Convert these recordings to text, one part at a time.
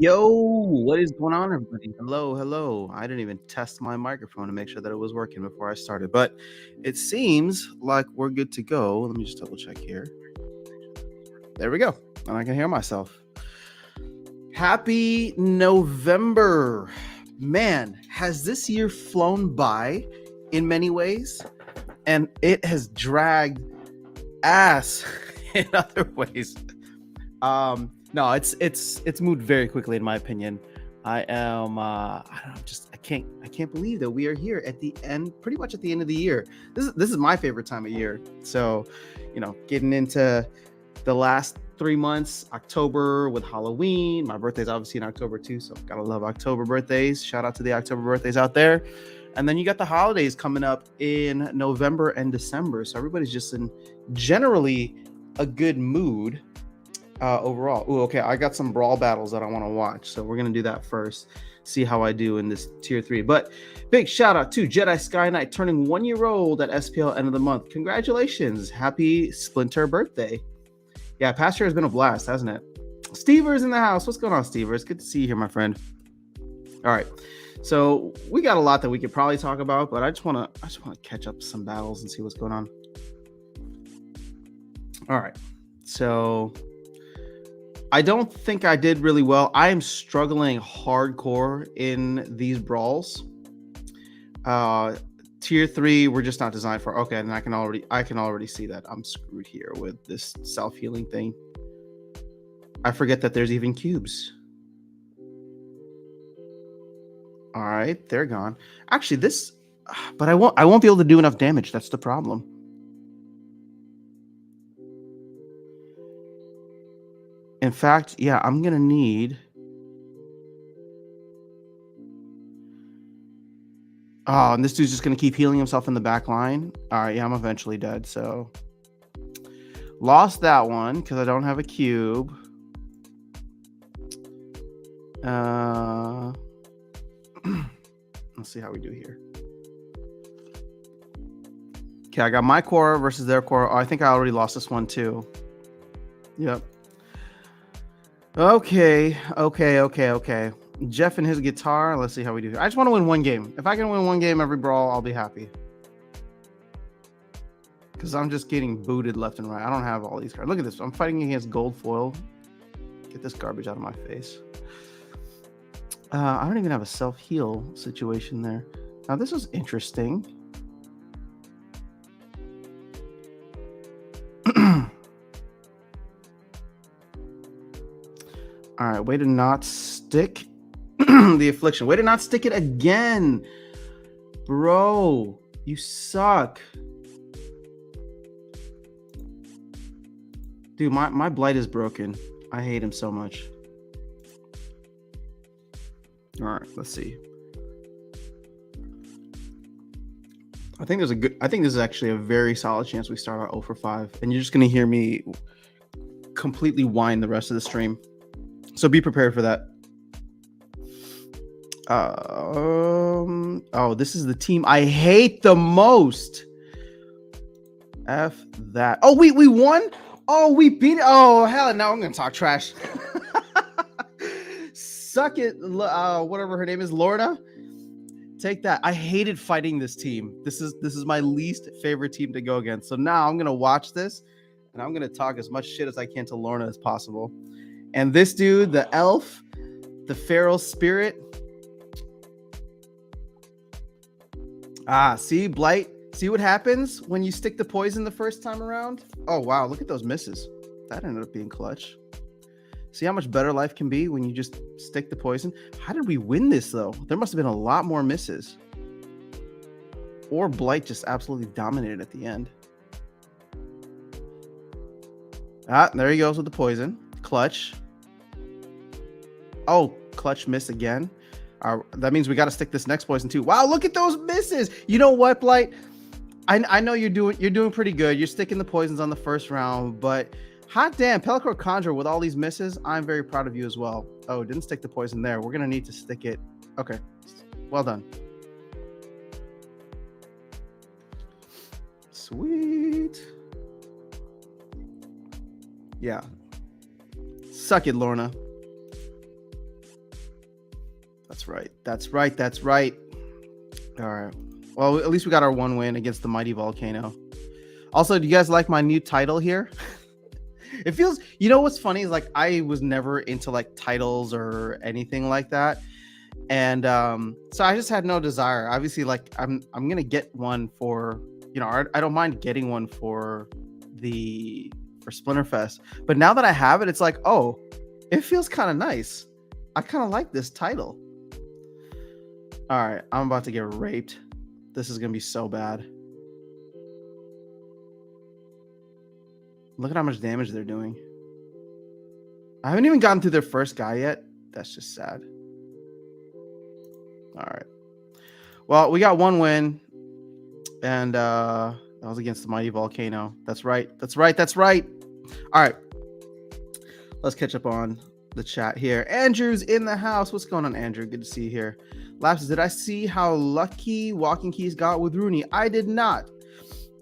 Yo, what is going on, everybody? Hello, hello. I didn't even test my microphone to make sure that it was working before I started, but it seems like we're good to go. Let me just double check here. There we go. And I can hear myself. Happy November. Man, has this year flown by in many ways? And it has dragged ass in other ways. No, it's moved very quickly in my opinion. I am I don't know, I can't believe that we are here at the end, pretty much at the end of the year. This is my favorite time of year. So, getting into the last 3 months, October with Halloween. My birthday's obviously in October too, so gotta love October birthdays. Shout out to the October birthdays out there. And then you got the holidays coming up in November and December. So everybody's just in generally a good mood overall. Ooh, okay, I got some Brawl battles that I want to watch, so we're gonna do that first. See how I do in this tier 3. But big shout out to Jedi Sky Knight turning 1 year old at SPL end of the month. Congratulations, happy Splinter birthday! Yeah, past year has been a blast, hasn't it? Stever's in the house. What's going on, Stever? It's good to see you here, my friend. All right, so we got a lot that we could probably talk about, but I just want to catch up some battles and see what's going on. All right, so I don't think I did really well. I am struggling hardcore in these brawls. Tier 3, we're just not designed for. Okay, and I can already see that I'm screwed here with this self-healing thing. I forget that there's even cubes. All right, they're gone. Actually, but I won't be able to do enough damage. That's the problem. In fact, yeah, I'm gonna need. Oh, and this dude's just gonna keep healing himself in the back line. All right, yeah, I'm eventually dead. So lost that one because I don't have a cube. Let's see how we do here. Okay, I got my core versus their core. Oh, I think I already lost this one too. Yep. Okay. Jeff and his guitar. Let's see how we do here. I just want to win one game. If I can win one game every brawl, I'll be happy. Because I'm just getting booted left and right. I don't have all these cards. Look at this. I'm fighting against gold foil. Get this garbage out of my face. I don't even have a self-heal situation there. Now, this is interesting. All right, way to not stick the affliction. Way to not stick it again. Bro, you suck. Dude, my blight is broken. I hate him so much. All right, let's see. I think this is actually a very solid chance we start out 0 for 5. And you're just going to hear me completely whine the rest of the stream. So be prepared for that. Oh, this is the team I hate the most. F that. Oh, we won? Oh, we beat it. Oh, hell, now I'm going to talk trash. Suck it, whatever her name is, Lorna. Take that. I hated fighting this team. This is my least favorite team to go against. So now I'm going to watch this, and I'm going to talk as much shit as I can to Lorna as possible. And this dude, the elf, the feral spirit. See, Blight. See what happens when you stick the poison the first time around? Oh, wow. Look at those misses. That ended up being clutch. See how much better life can be when you just stick the poison? How did we win this, though? There must have been a lot more misses. Or Blight just absolutely dominated at the end. There he goes with the poison. Clutch. Oh, clutch miss again. That means we got to stick this next poison too. Wow, look at those misses. You know what, Blight? I know you're doing pretty good. You're sticking the poisons on the first round, but hot damn, Pelacor Conjure with all these misses. I'm very proud of you as well. Oh, didn't stick the poison there. We're gonna need to stick it. Okay, well done. Sweet. Yeah. Suck it, Lorna. That's right. That's right. That's right. All right. Well, at least we got our one win against the mighty volcano. Also, do you guys like my new title here? It feels, you know what's funny is like I was never into like titles or anything like that. And so I just had no desire. Obviously, like I'm gonna get one for, you know, I don't mind getting one for Splinterfest. But now that I have it, it's like, oh, it feels kind of nice. I kind of like this title. All right, I'm about to get raped. This is gonna be so bad. Look at how much damage they're doing. I haven't even gotten through their first guy yet. That's just sad. All right. Well, we got one win, and that was against the mighty volcano. That's right. That's right. That's right. All right. Let's catch up on the chat here. Andrew's in the house. What's going on, Andrew? Good to see you here. Laps, did I see how lucky Walking Keys got with Rooney? I did not.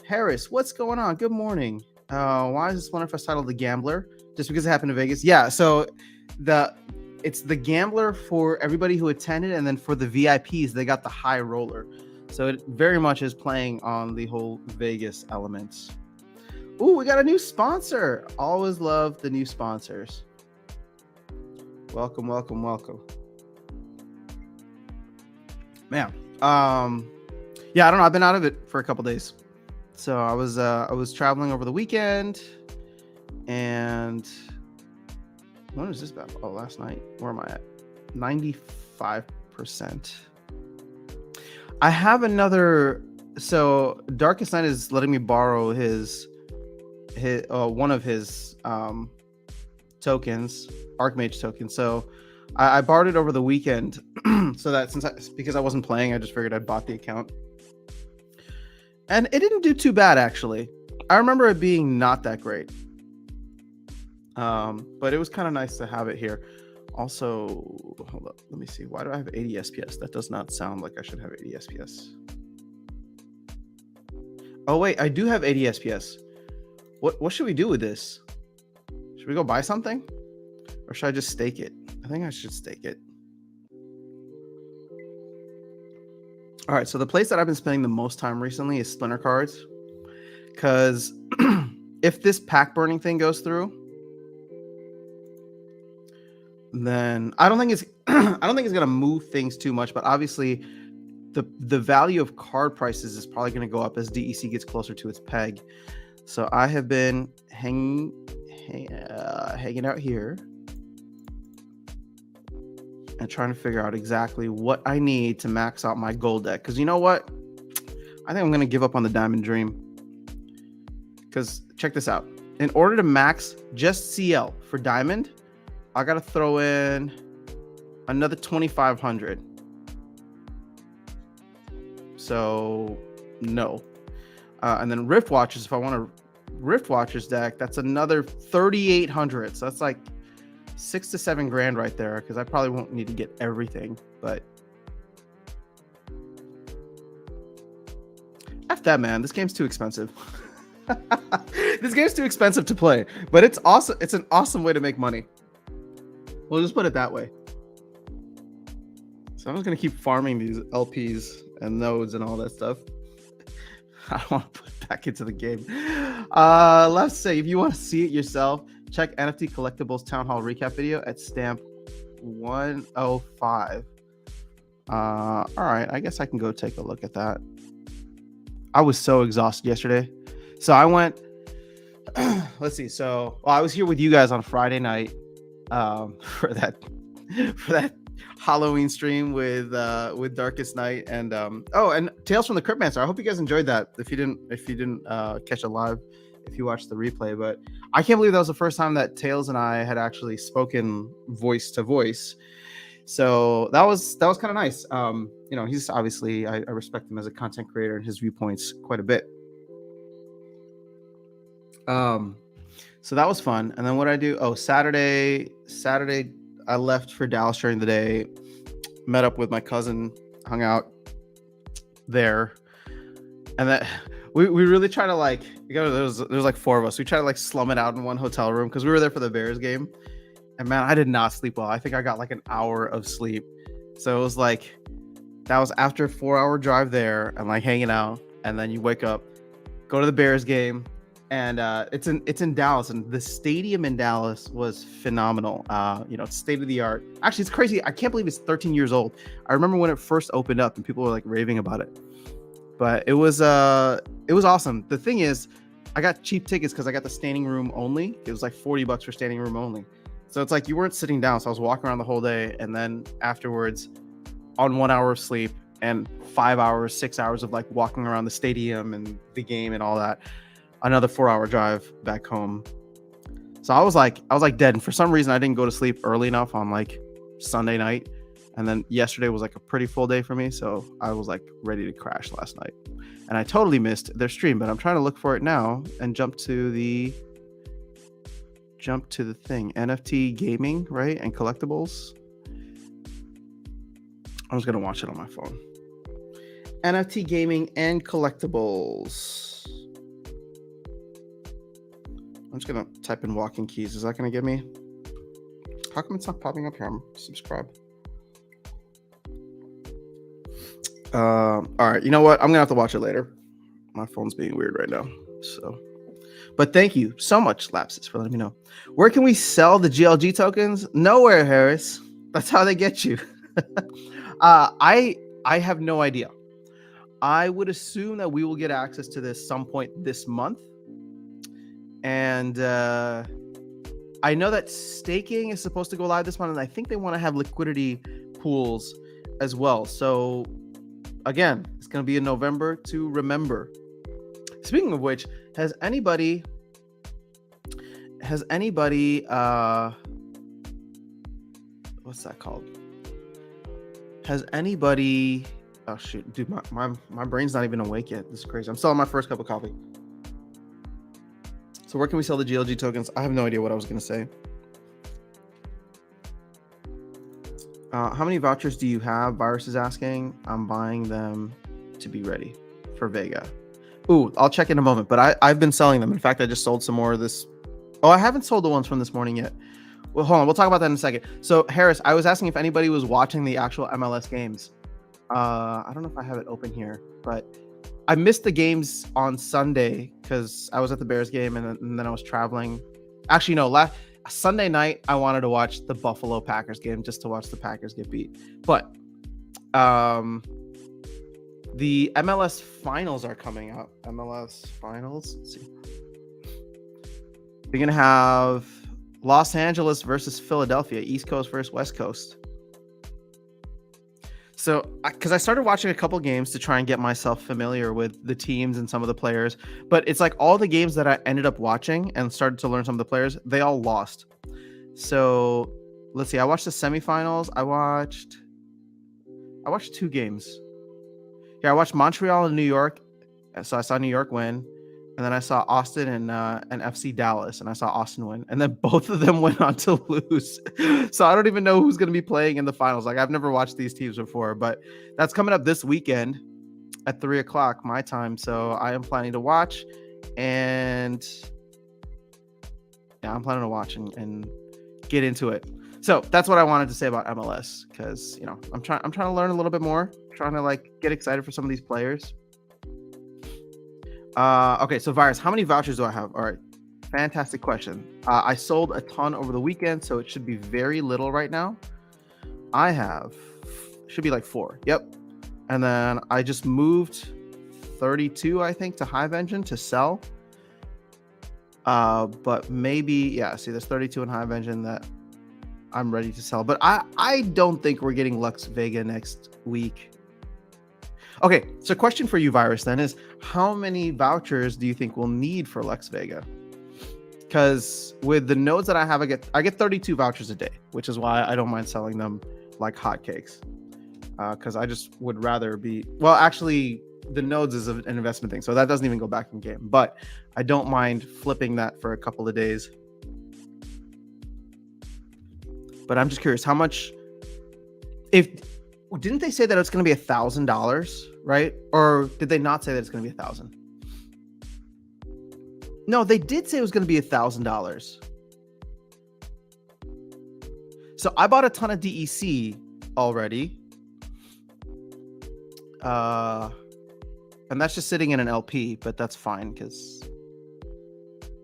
Harris, what's going on? Good morning. Why is the Splinterfest titled The Gambler? Just because it happened in Vegas? Yeah, so it's The Gambler for everybody who attended, and then for the VIPs, they got the High Roller. So it very much is playing on the whole Vegas elements. Ooh, we got a new sponsor. Always love the new sponsors. Welcome, welcome, welcome. Man, yeah, I don't know. I've been out of it for a couple days. So I was traveling over the weekend, and when was this about? Oh, last night. Where am I at? 95%. I have another. So Darkest Night is letting me borrow his one of his tokens, Archmage token. So I borrowed it over the weekend, so that because I wasn't playing, I just figured I'd bought the account. And it didn't do too bad, actually. I remember it being not that great. But it was kind of nice to have it here. Also, hold up. Let me see. Why do I have 80 SPS? That does not sound like I should have 80 SPS. Oh, wait. I do have 80 SPS. What should we do with this? Should we go buy something? Or should I just stake it? I think I should stake it. All right, so the place that I've been spending the most time recently is Splinter Cards, because if this pack burning thing goes through, then I don't think it's gonna move things too much. But obviously, the value of card prices is probably gonna go up as DEC gets closer to its peg. So I have been hanging out here and trying to figure out exactly what I need to max out my gold deck. Because you know what? I think I'm going to give up on the Diamond Dream. Because check this out. In order to max just CL for Diamond, I got to throw in another 2,500. So, no. And then Rift Watchers, if I want a Rift Watchers deck, that's another 3,800. So that's like 6 to 7 grand right there, because I probably won't need to get everything, but F that, man. This game's too expensive. This game's too expensive to play, but it's awesome. It's an awesome way to make money. We'll just put it that way. So I'm just gonna keep farming these LPs and nodes and all that stuff. I don't want to put back into the game. Let's say if you want to see it yourself, check NFT Collectibles Town Hall recap video at stamp 105. All right, I guess I can go take a look at that. I was so exhausted yesterday. So I went, let's see. So I was here with you guys on Friday night for that Halloween stream with Darkest Night and and Tales from the Cryptmancer. I hope you guys enjoyed that. If you didn't catch it live, if you watched the replay, but I can't believe that was the first time that Tails and I had actually spoken voice to voice. So that was kind of nice. You know, he's obviously, I respect him as a content creator and his viewpoints quite a bit. So that was fun. And then what I do? Oh, Saturday, I left for Dallas during the day, met up with my cousin, hung out there, and that we really try to like, there's like 4 of us. We try to like slum it out in one hotel room because we were there for the Bears game. And man, I did not sleep well. I think I got like an hour of sleep. So it was like, that was after a 4-hour drive there and like hanging out. And then you wake up, go to the Bears game, and it's in Dallas, and the stadium in Dallas was phenomenal. It's state of the art. Actually, it's crazy. I can't believe it's 13 years old. I remember when it first opened up and people were like raving about it. But it was awesome. The thing is, I got cheap tickets because I got the standing room only. It was like $40 for standing room only. So it's like you weren't sitting down. So I was walking around the whole day, and then afterwards, on 1 hour of sleep and 5 hours, 6 hours of like walking around the stadium and the game and all that, another 4-hour drive back home. So I was like dead. And for some reason, I didn't go to sleep early enough on like Sunday night. And then yesterday was like a pretty full day for me. So I was like ready to crash last night. And I totally missed their stream, but I'm trying to look for it now and jump to the thing. NFT gaming, right? And collectibles. I was going to watch it on my phone. NFT gaming and collectibles. I'm just going to type in walking keys. Is that going to give me? How come it's not popping up here? I'm subscribed. All right. You know what? I'm going to have to watch it later. My phone's being weird right now. So, but thank you so much, Lapsus, for letting me know. Where can we sell the GLG tokens? Nowhere, Harris. That's how they get you. I have no idea. I would assume that we will get access to this some point this month. And I know that staking is supposed to go live this month, and I think they want to have liquidity pools as well. So again, it's going to be in November to remember. Speaking of which, has anybody what's that called? Has anybody, oh shoot, dude, my brain's not even awake yet. This is crazy. I'm still on my first cup of coffee. So where can we sell the GLG tokens? I have no idea what I was going to say. How many vouchers do you have? Virus is asking. I'm buying them to be ready for Vega. Ooh, I'll check in a moment, but I've been selling them. In fact, I just sold some more of this. Oh, I haven't sold the ones from this morning yet. Well, hold on. We'll talk about that in a second. So Harris, I was asking if anybody was watching the actual MLS games. I don't know if I have it open here, but I missed the games on Sunday because I was at the Bears game and then I was traveling. Actually, no, Sunday night, I wanted to watch the Buffalo Packers game just to watch the Packers get beat. But the MLS finals are coming up. MLS finals. Let's see. We're going to have Los Angeles versus Philadelphia, East Coast versus West Coast. So, because I started watching a couple games to try and get myself familiar with the teams and some of the players, but it's like all the games that I ended up watching and started to learn some of the players, they all lost. So, let's see. I watched the semifinals. I watched 2 games. Yeah, I watched Montreal and New York. So I saw New York win, and then I saw Austin and FC Dallas, and I saw Austin win, and then both of them went on to lose. So I don't even know who's going to be playing in the finals. Like, I've never watched these teams before, but that's coming up this weekend at 3:00 my time. So I am planning to watch, and yeah, I'm planning to watch and get into it. So that's what I wanted to say about MLS, because I'm trying to learn a little bit more, trying to like get excited for some of these players. Okay, so Virus, how many vouchers do I have? All right, fantastic question. I sold a ton over the weekend, so it should be very little right now. I have, should be like 4. Yep. And then I just moved 32, I think, to Hive Engine to sell. But maybe, yeah, see, there's 32 in Hive Engine that I'm ready to sell. But I don't think we're getting Lux Vega next week. Okay, so question for you, Virus, then is how many vouchers do you think we'll need for Lux Vega? Because with the nodes that I have, I get 32 vouchers a day, which is why I don't mind selling them like hotcakes. Because I just would rather be, well, actually, the nodes is an investment thing, so that doesn't even go back in game. But I don't mind flipping that for a couple of days. But I'm just curious, how much? Didn't they say that it's going to be $1,000, right? Or did they not say that it's going to be $1,000? No, they did say it was going to be $1,000. So I bought a ton of DEC already, And that's just sitting in an LP, but that's fine because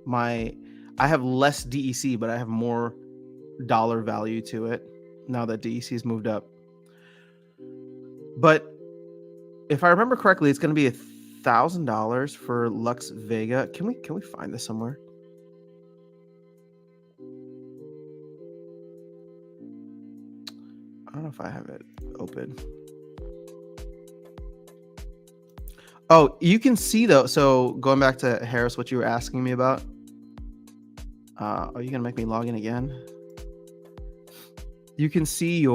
I have less DEC, but I have more dollar value to it now that DEC's moved up. But if I remember correctly, it's going to be $1,000 for Lux Vega. Can we find this somewhere? I don't know if I have it open. Oh, you can see though. So going back to Harris, what you were asking me about. Are you gonna make me log in again? You can see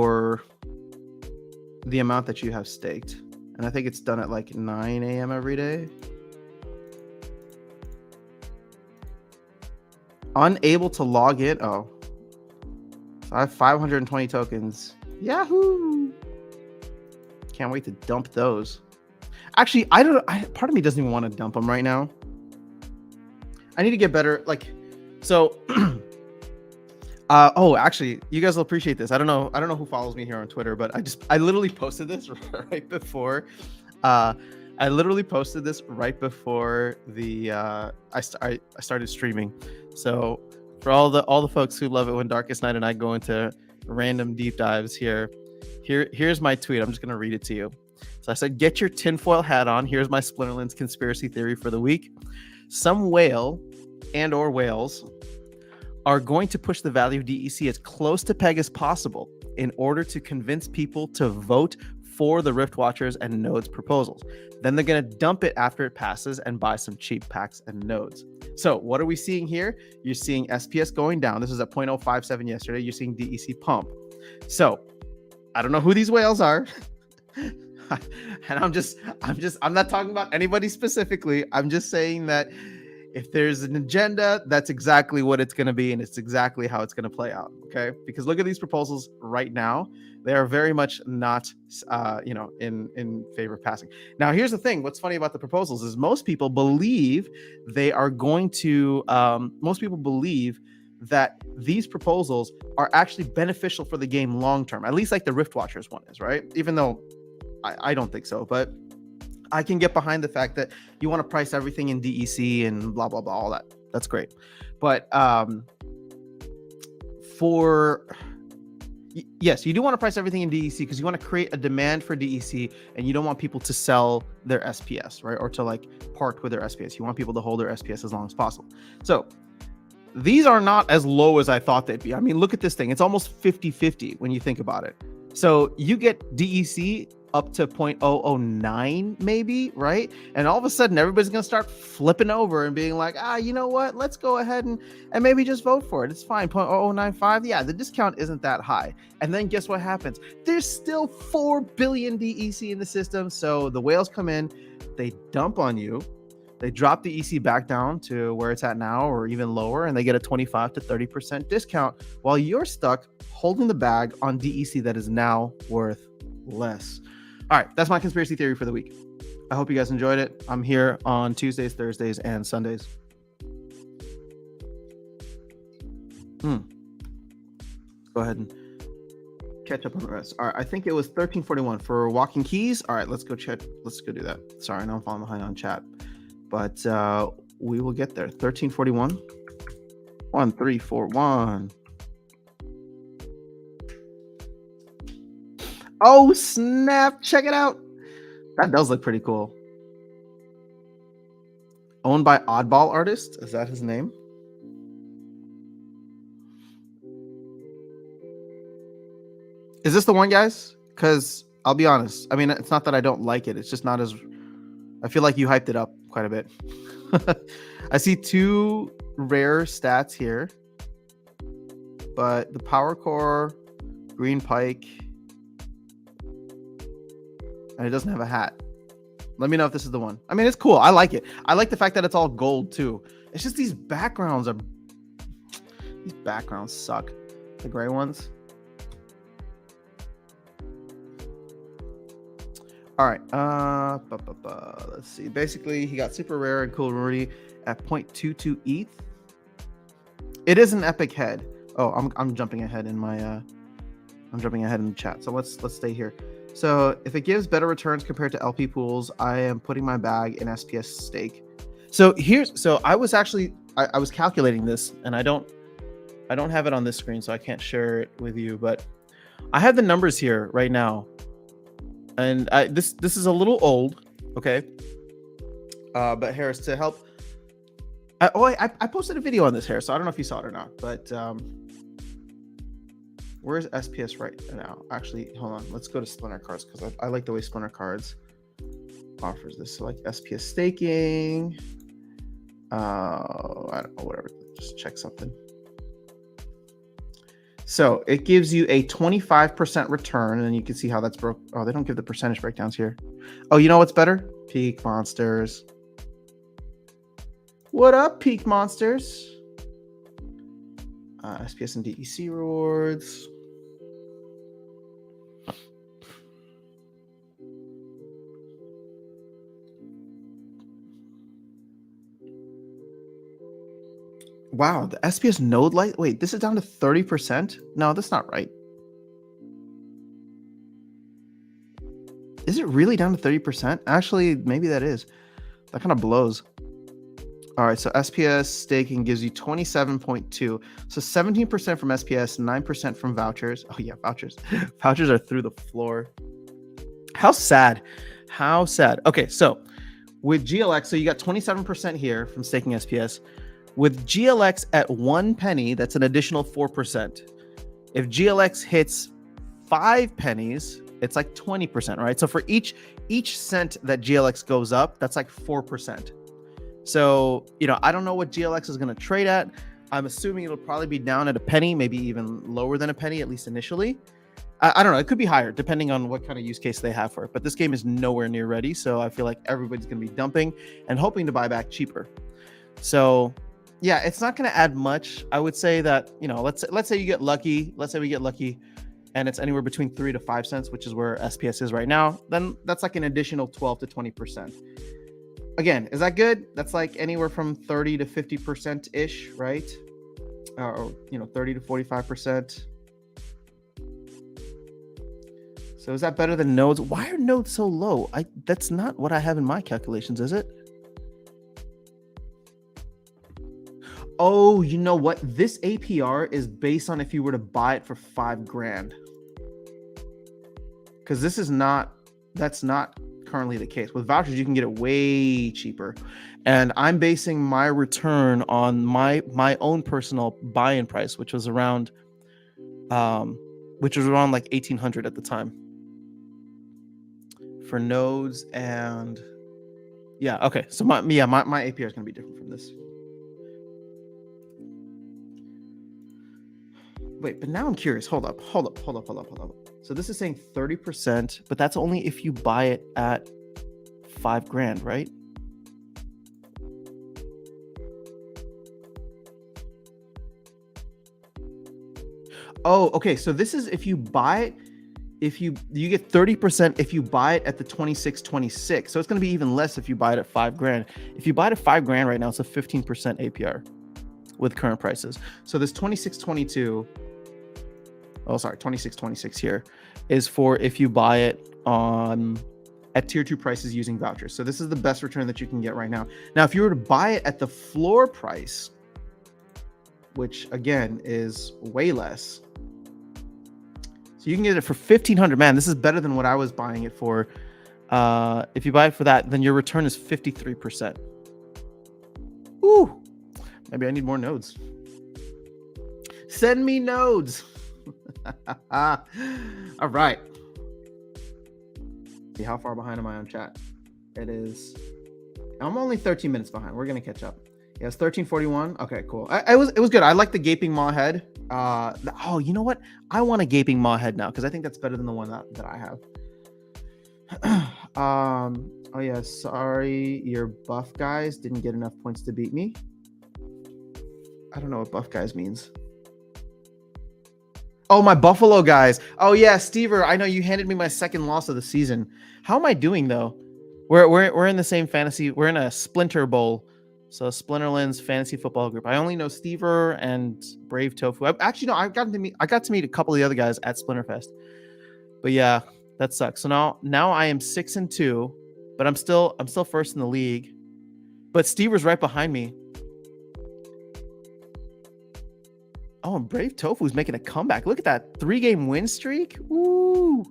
the amount that you have staked, and I think it's done at like 9 a.m. every day. Unable to log in. Oh, so I have 520 tokens. Yahoo! Can't wait to dump those. Actually, part of me doesn't even want to dump them right now. I need to get better. Like, so. Oh, actually, you guys will appreciate this. I don't know who follows me here on Twitter, but I literally posted this right before. I literally posted this right before I started streaming. So for all the folks who love it when Darkest Night and I go into random deep dives here's my tweet. I'm just gonna read it to you. So I said, get your tinfoil hat on. Here's my Splinterlands conspiracy theory for the week. Some whale and or whales are going to push the value of DEC as close to peg as possible in order to convince people to vote for the Rift Watchers and nodes proposals. Then they're going to dump it after it passes and buy some cheap packs and nodes. So what are we seeing here? You're seeing SPS going down. This was at 0.057 yesterday. You're seeing DEC pump. So I don't know who these whales are. And I'm not talking about anybody specifically. I'm just saying that if there's an agenda, that's exactly what it's going to be, and it's exactly how it's going to play out. Okay, because look at these proposals right now; they are very much not, in favor of passing. Now, here's the thing: what's funny about the proposals is most people believe they are going to. Most people believe that these proposals are actually beneficial for the game long term. At least, like the Rift Watchers one is, right? Even though I don't think so, but I can get behind the fact that you want to price everything in DEC and blah, blah, blah, all that. That's great. But yes, you do want to price everything in DEC because you want to create a demand for DEC and you don't want people to sell their SPS, right? Or to like park with their SPS. You want people to hold their SPS as long as possible. So these are not as low as I thought they'd be. I mean, look at this thing. It's almost 50-50 when you think about it. So you get DEC up to 0.009 maybe, right? And all of a sudden everybody's gonna start flipping over and being like, you know what, let's go ahead and maybe just vote for it. It's fine. 0.0095, yeah, the discount isn't that high. And then guess what happens? There's still 4 billion DEC in the system. So the whales come in, they dump on you, they drop the EC back down to where it's at now or even lower, and they get a 25 to 30% discount while you're stuck holding the bag on DEC that is now worth less. All right, that's my conspiracy theory for the week. I hope you guys enjoyed it. I'm here on Tuesdays, Thursdays, and Sundays. Go ahead and catch up on the rest. All right, I think it was 1341 for Walking Keys. All right, let's go check. Let's go do that. Sorry, I know I'm falling behind on chat, but we will get there. 1341. 1341. Oh, snap. Check it out. That does look pretty cool. Owned by Oddball Artist. Is that his name? Is this the one, guys? Because I'll be honest. I mean, it's not that I don't like it. It's just not as... I feel like you hyped it up quite a bit. I see 2 rare stats here. But the Power Core, Green Pike... and it doesn't have a hat. Let me know if this is the one. I mean, it's cool. I like it. I like the fact that it's all gold too. It's just these backgrounds suck. The gray ones. All right. Let's see. Basically, he got super rare and cool Rudy at 0.22 ETH. It is an epic head. Oh, I'm jumping ahead in my I'm jumping ahead in the chat. So let's stay here. So if it gives better returns compared to LP pools, I am putting my bag in SPS stake. So I was actually I was calculating this, and I don't have it on this screen, so I can't share it with you, but I have the numbers here right now. And this is a little old, okay? But Harris, to help, I posted a video on this, Harris, so I don't know if you saw it or not, but where's SPS right now? Actually, hold on, let's go to Splinter Cards, because I like the way Splinter Cards offers this. So like SPS staking, I don't know, whatever, just check something. So it gives you a 25% return, and you can see how that's broke. Oh, they don't give the percentage breakdowns here. Oh, you know what's better? Peak Monsters. What up, Peak Monsters? SPS and DEC rewards. Wow, the SPS node light. Wait, this is down to 30%? No, that's not right. Is it really down to 30%? Actually, maybe that is. That kind of blows. All right, so SPS staking gives you 27.2. So 17% from SPS, 9% from vouchers. Oh yeah, vouchers. Vouchers are through the floor. How sad. How sad. Okay, so with GLX, so you got 27% here from staking SPS. With GLX at 1 penny, that's an additional 4%. If GLX hits 5 pennies, it's like 20%, right? So for each cent that GLX goes up, that's like 4%. So, I don't know what GLX is going to trade at. I'm assuming it'll probably be down at a penny, maybe even lower than a penny, at least initially. I don't know. It could be higher depending on what kind of use case they have for it. But this game is nowhere near ready. So I feel like everybody's going to be dumping and hoping to buy back cheaper. So yeah, it's not going to add much. I would say that, let's say you get lucky. Let's say we get lucky and it's anywhere between 3 to 5 cents, which is where SPS is right now. Then that's like an additional 12 to 20%. Again, is that good? That's like anywhere from 30 to 50% ish, right? Or 30 to 45%. So is that better than nodes? Why are nodes so low? That's not what I have in my calculations, is it? Oh, you know what? This APR is based on if you were to buy it for $5,000. Because that's not currently the case. With vouchers, you can get it way cheaper. And I'm basing my return on my own personal buy-in price, which was around like 1,800 at the time for nodes. And yeah, okay. So my APR is going to be different from this. Wait, but now I'm curious. Hold up. So this is saying 30%, but that's only if you buy it at $5,000, right? Oh, okay. So this is if you buy it, you get 30% if you buy it at the 26.26. So it's going to be even less if you buy it at $5,000. If you buy it at $5,000 right now, it's a 15% APR with current prices. So this 26.22. Oh, sorry, 26.26 here is for if you buy it at tier 2 prices using vouchers. So this is the best return that you can get right now. Now, if you were to buy it at the floor price, which again is way less, so you can get it for $1,500. Man, this is better than what I was buying it for. If you buy it for that, then your return is 53%. Ooh, maybe I need more nodes. Send me nodes. All right. See, how far behind am I on chat? It is. I'm only 13 minutes behind. We're gonna catch up. Yeah, it's 13:41. Okay, cool. It was good. I like the gaping maw head. Oh, you know what? I want a gaping maw head now because I think that's better than the one that I have. Oh yeah. Sorry, your buff guys didn't get enough points to beat me. I don't know what buff guys means. Oh, my Buffalo guys. Oh yeah, Stever, I know you handed me my second loss of the season. How am I doing though? We're in the same fantasy. We're in a Splinter Bowl, so Splinterland's fantasy football group. I only know Stever and Brave Tofu. I got to meet a couple of the other guys at Splinterfest. But yeah, That sucks. So now I am 6-2, but I'm still first in the league. But Stever's right behind me. Oh, and Brave Tofu's making a comeback. Look at that 3-game win streak. Woo!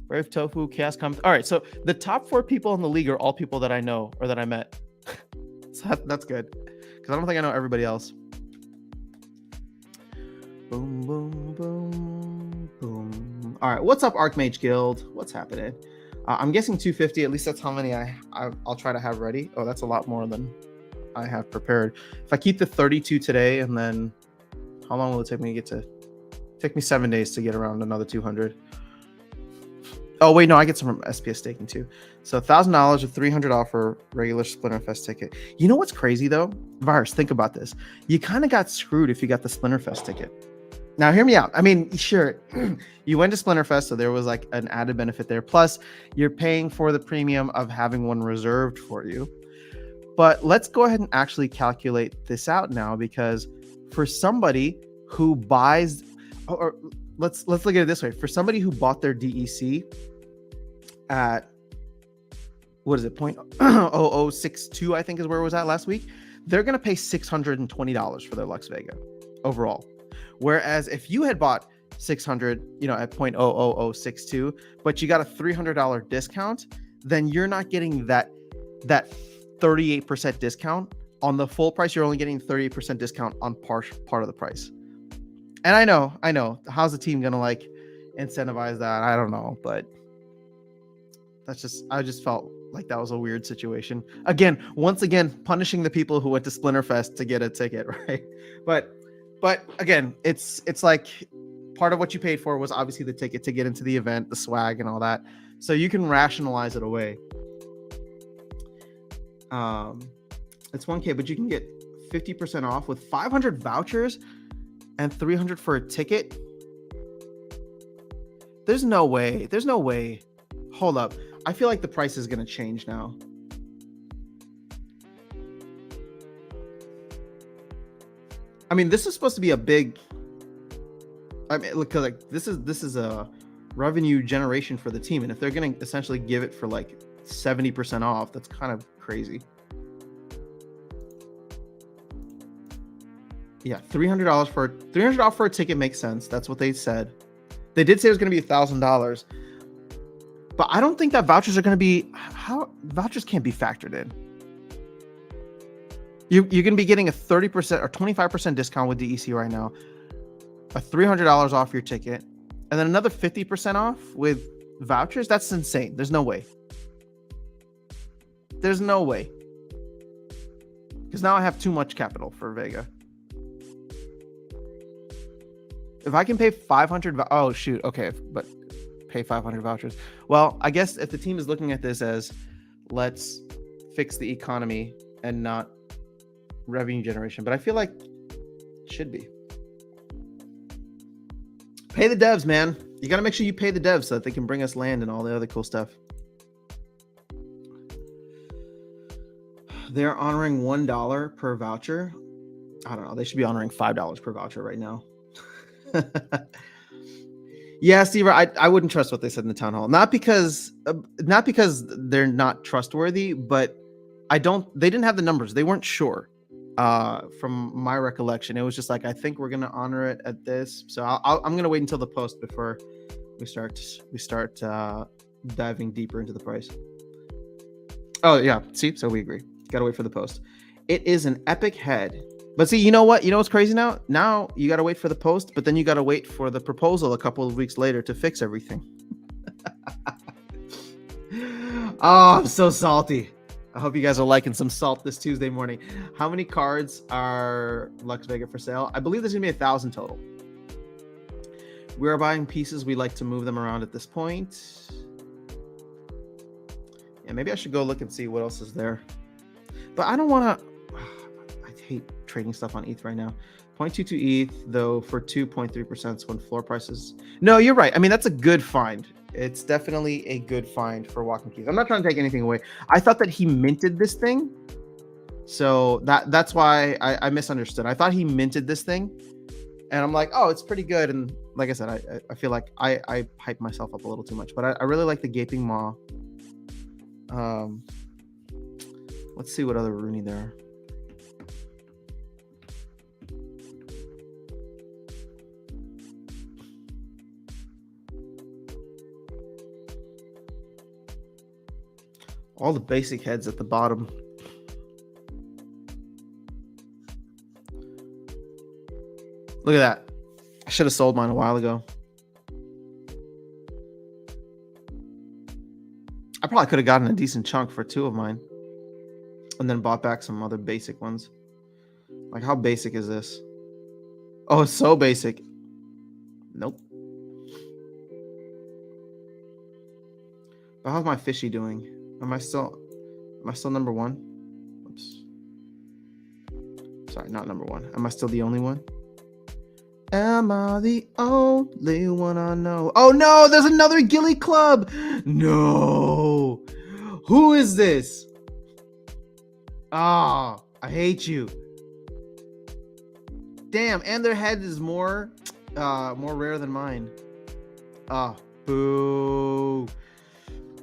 Brave Tofu, Chaos Comet. All right, so the top 4 people in the league are all people that I know or that I met. So that's good, because I don't think I know everybody else. Boom, boom, boom, boom. All right, what's up, Archmage Guild? What's happening? I'm guessing 250. At least that's how many I'll try to have ready. Oh, that's a lot more than I have prepared. If I keep the 32 today, and then how long will it take me to get to? Take me 7 days to get around another 200. Oh wait, no, I get some from SPS staking too. So $1,000 with 300 off for regular Splinterfest ticket. You know what's crazy though? Virus, think about this. You kind of got screwed if you got the Splinterfest ticket. Now, hear me out. I mean, sure, you went to Splinterfest, so there was like an added benefit there. Plus, you're paying for the premium of having one reserved for you. But let's go ahead and actually calculate this out now, because for somebody who buys, or let's look at it this way. For somebody who bought their DEC at, what is it, 0.0062, I think is where it was at last week, they're going to pay $620 for their Lux Vega overall. Whereas if you had bought 600, at 0.00062, but you got a $300 discount, then you're not getting that 38% discount on the full price. You're only getting 38% discount on part of the price. And I know, how's the team gonna like incentivize that? I don't know, but I just felt like that was a weird situation. Once again, punishing the people who went to Splinterfest to get a ticket, right? But again, it's like part of what you paid for was obviously the ticket to get into the event, the swag and all that. So you can rationalize it away. It's 1K, but you can get 50% off with 500 vouchers and 300 for a ticket. There's no way. Hold up. I feel like the price is going to change now. I mean, this is supposed to be a big, look, like this is a revenue generation for the team. And if they're going to essentially give it for like 70% off, that's kind of crazy. Yeah, $300 off for a ticket makes sense. That's what they said. They did say it was going to be $1,000, but I don't think that vouchers are going to be. Vouchers can't be factored in. You're going to be getting a 30% or 25% discount with DEC right now, a $300 off your ticket, and then another 50% off with vouchers. That's insane. There's no way. Because now I have too much capital for Vega. If I can pay 500, oh shoot, okay, but pay 500 vouchers. Well, I guess if the team is looking at this as let's fix the economy and not revenue generation, but I feel like it should be. Pay the devs, man. You got to make sure you pay the devs so that they can bring us land and all the other cool stuff. They're honoring $1 per voucher. I don't know. They should be honoring $5 per voucher right now. Yeah, Steve, I wouldn't trust what they said in the town hall. Not because they're not trustworthy, but they didn't have the numbers. They weren't sure. From my recollection, it was just like, I think we're gonna honor it at this. So I'm gonna wait until the post before we start diving deeper into the price. Oh yeah, see, so we agree. Gotta wait for the post. It is an epic head. But see, you know what? You know what's crazy now? Now you got to wait for the post, but then you got to wait for the proposal a couple of weeks later to fix everything. Oh, I'm so salty. I hope you guys are liking some salt this Tuesday morning. How many cards are Lux Vega for sale? I believe there's going to be 1,000 total. We are buying pieces. We like to move them around at this point. Yeah, maybe I should go look and see what else is there. But I don't want to... I hate trading stuff on ETH right now. 0.22 ETH, though, for 2.3% when floor prices... No, you're right. I mean, that's a good find. It's definitely a good find for Walking Keys. I'm not trying to take anything away. I thought that he minted this thing. So that's why I misunderstood. I thought he minted this thing. and I'm like, oh, it's pretty good. And like I said, I feel like I hype myself up a little too much, but I really like the Gaping Maw. Let's see what other Rooney there are. All the basic heads at the bottom. Look at that. I should have sold mine a while ago. I probably could have gotten a decent chunk for 2 of mine. And then bought back some other basic ones. Like, how basic is this? Oh, it's so basic. Nope. But how's my fishy doing? Am I still number 1? Oops. Sorry, not number 1. Am I still the only one? Am I the only one I know? Oh no, there's another Gilly Club. No. Who is this? Ah, I hate you. Damn, and their head is more rare than mine. Ah, boo.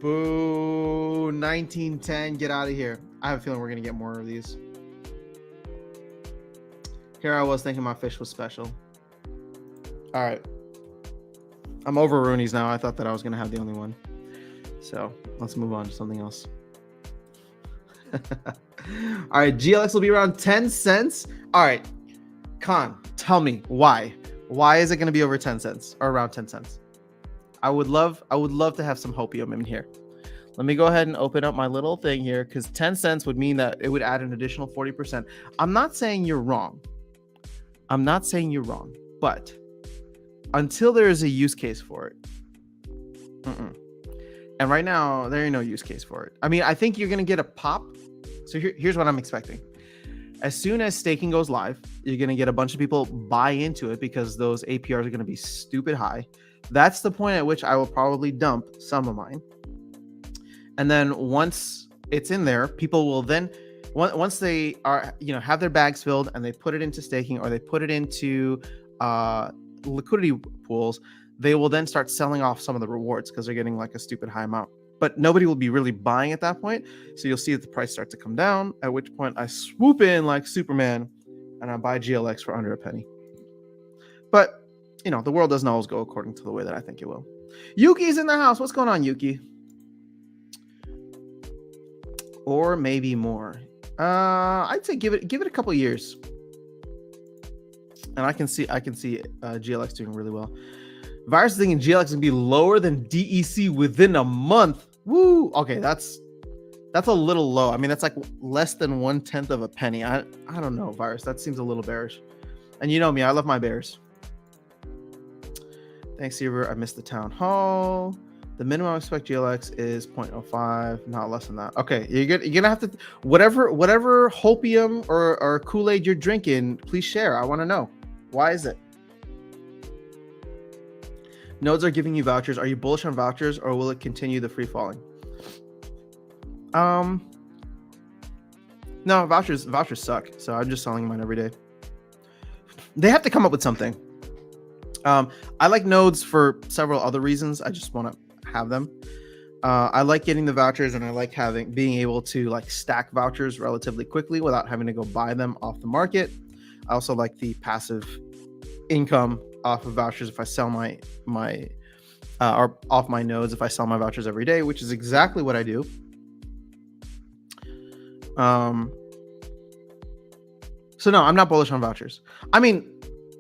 Boo. 1910, get out of here. I have a feeling we're gonna get more of these. Here I was thinking my fish was special. All right. I'm over Rooney's now. I thought that I was going to have the only one. So let's move on to something else. All right. GLX will be around 10 cents. All right. Khan, tell me why. Why is it going to be over 10 cents or around 10 cents? I would love to have some hopium in here. Let me go ahead and open up my little thing here, because 10 cents would mean that it would add an additional 40%. I'm not saying you're wrong. But until there is a use case for it. And right now, there ain't no use case for it. I mean, I think you're going to get a pop. So here's what I'm expecting. As soon as staking goes live, you're going to get a bunch of people buy into it because those APRs are going to be stupid high. That's the point at which I will probably dump some of mine. And then once it's in there, people will then, once they are, have their bags filled and they put it into staking or they put it into liquidity pools, they will then start selling off some of the rewards because they're getting like a stupid high amount. But nobody will be really buying at that point. So you'll see that the price start to come down, at which point I swoop in like Superman and I buy GLX for under a penny. But, the world doesn't always go according to the way that I think it will. Yuki's in the house. What's going on, Yuki? Or maybe more. I'd say give it a couple years. And I can see GLX doing really well. Virus is thinking GLX is gonna be lower than DEC within a month. Woo! Okay, that's a little low. I mean, that's like less than 1/10 of a penny. I don't know, Virus. That seems a little bearish. And you know me, I love my bears. Thanks, Seaver. I missed the town hall. The minimum I expect GLX is 0.05, not less than that. Okay, you're gonna have to whatever hopium or Kool-Aid you're drinking, please share. I want to know. Why is it? Nodes are giving you vouchers. Are you bullish on vouchers, or will it continue the free falling? No, vouchers suck. So I'm just selling mine every day. They have to come up with something. I like nodes for several other reasons. I just want to have them. I like getting the vouchers, and I like being able to like stack vouchers relatively quickly without having to go buy them off the market. I also like the passive income off of vouchers if I sell my or off my nodes if I sell my vouchers every day, which is exactly what I do. So no, I'm not bullish on vouchers. I mean,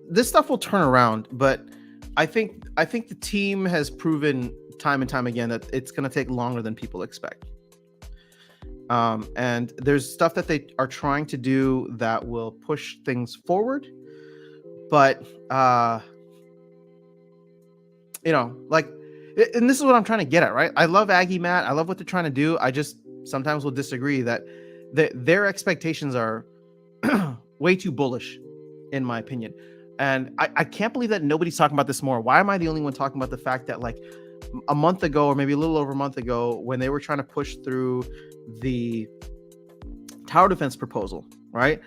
this stuff will turn around, but I think the team has proven time and time again that it's going to take longer than people expect. And there's stuff that they are trying to do that will push things forward, but and this is what I'm trying to get at, right? I love Aggie Matt. I love what they're trying to do. I just sometimes will disagree that their expectations are way too bullish, in my opinion. And I can't believe that nobody's talking about this more. Why am I the only one talking about the fact that like a month ago, or maybe a little over a month ago, when they were trying to push through the tower defense proposal, right?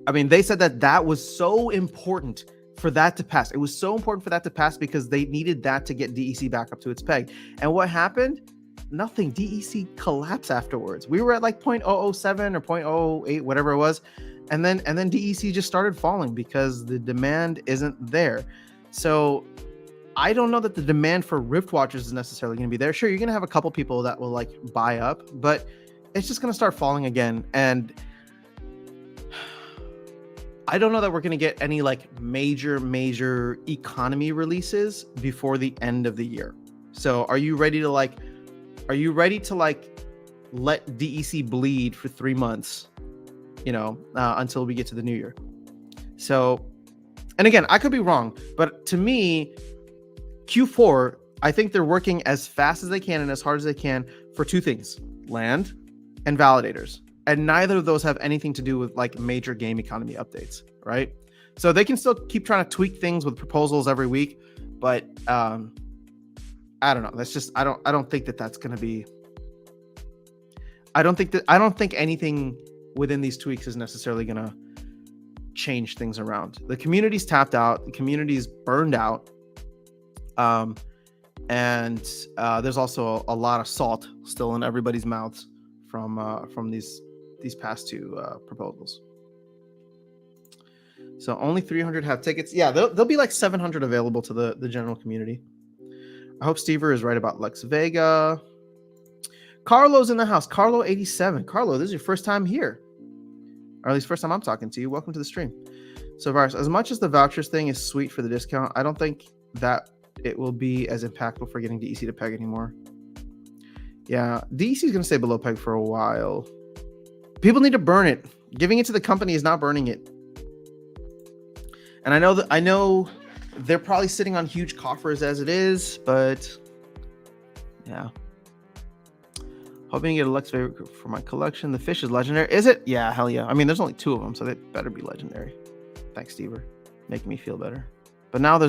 I mean, they said that was so important for that to pass. It was so important for that to pass because they needed that to get DEC back up to its peg. And what happened? Nothing. DEC collapsed afterwards. We were at like 0.007 or 0.008, whatever it was. And then DEC just started falling because the demand isn't there. So I don't know that the demand for Rift Watchers is necessarily going to be there. Sure, you're going to have a couple people that will like buy up, but it's just going to start falling again. And I don't know that we're going to get any like major economy releases before the end of the year. So are you ready to let DEC bleed for 3 months, until we get to the new year? So, and again, I could be wrong, but to me, Q4, I think they're working as fast as they can and as hard as they can for two things: land and validators. And neither of those have anything to do with like major game economy updates, right? So they can still keep trying to tweak things with proposals every week, but I don't know. That's just I don't think that's going to be. I don't think anything within these tweaks is necessarily going to change things around. The community's tapped out. The community's burned out. And there's also a lot of salt still in everybody's mouths from these past two proposals. So only 300 have tickets. Yeah, there'll be like 700 available to the general community. I hope Stever is right about Lux Vega. Carlo's in the house. Carlo 87. Carlo, this is your first time here, or at least first time I'm talking to you. Welcome to the stream. So Virus, as much as the vouchers thing is sweet for the discount, I don't think that it will be as impactful for getting DEC to peg anymore. Yeah, DEC is going to stay below peg for a while. People need to burn it. Giving it to the company is not burning it. And I know they're probably sitting on huge coffers as it is, but yeah. Hoping to get a Lux Vega for my collection. The fish is legendary. Is it? Yeah, hell yeah. I mean, there's only 2 of them, so they better be legendary. Thanks, Stever. Making me feel better. But now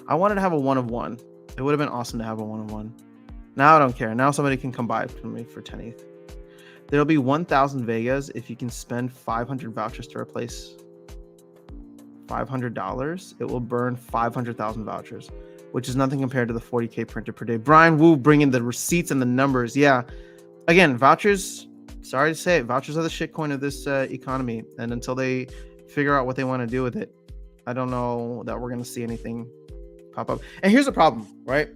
I wanted to have a 1 of 1. It would have been awesome to have a 1 of 1. Now I don't care. Now somebody can come buy it from me for 10 ETH. There'll be 1,000 Vegas if you can spend 500 vouchers to replace $500. It will burn 500,000 vouchers, which is nothing compared to the 40K printed per day. Brian Wu bringing the receipts and the numbers. Yeah. Again, vouchers, sorry to say it, vouchers are the shitcoin of this economy. And until they figure out what they want to do with it, I don't know that we're going to see anything pop up. And here's the problem, right?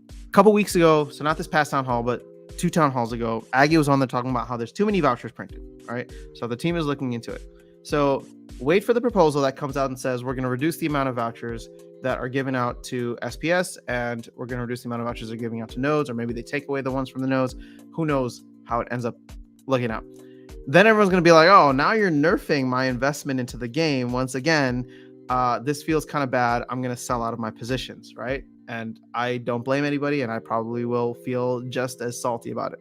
A couple weeks ago, so not this past town hall, but 2 town halls ago, Aggie was on there talking about how there's too many vouchers printed, right? So the team is looking into it. So wait for the proposal that comes out and says we're going to reduce the amount of vouchers that are given out to SPS, and we're going to reduce the amount of vouchers they're giving out to nodes, or maybe they take away the ones from the nodes. Who knows how it ends up looking out. Then everyone's going to be like, oh, now you're nerfing my investment into the game. Once again, this feels kind of bad. I'm going to sell out of my positions, right? And I don't blame anybody, and I probably will feel just as salty about it.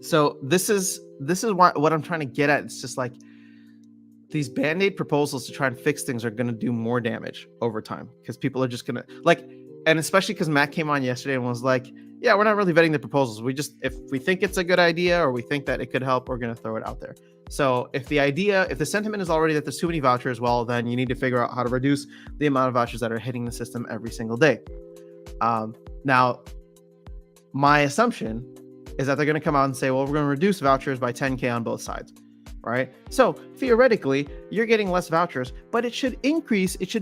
So this is what I'm trying to get at. It's just like these band-aid proposals to try and fix things are going to do more damage over time, because people are just going to like, and especially because Matt came on yesterday and was like, yeah, we're not really vetting the proposals. We just, if we think it's a good idea or we think that it could help, we're going to throw it out there. So if the sentiment is already that there's too many vouchers, well, then you need to figure out how to reduce the amount of vouchers that are hitting the system every single day. Now, my assumption is that they're going to come out and say, well, we're going to reduce vouchers by 10K on both sides, right? So theoretically, you're getting less vouchers, but it should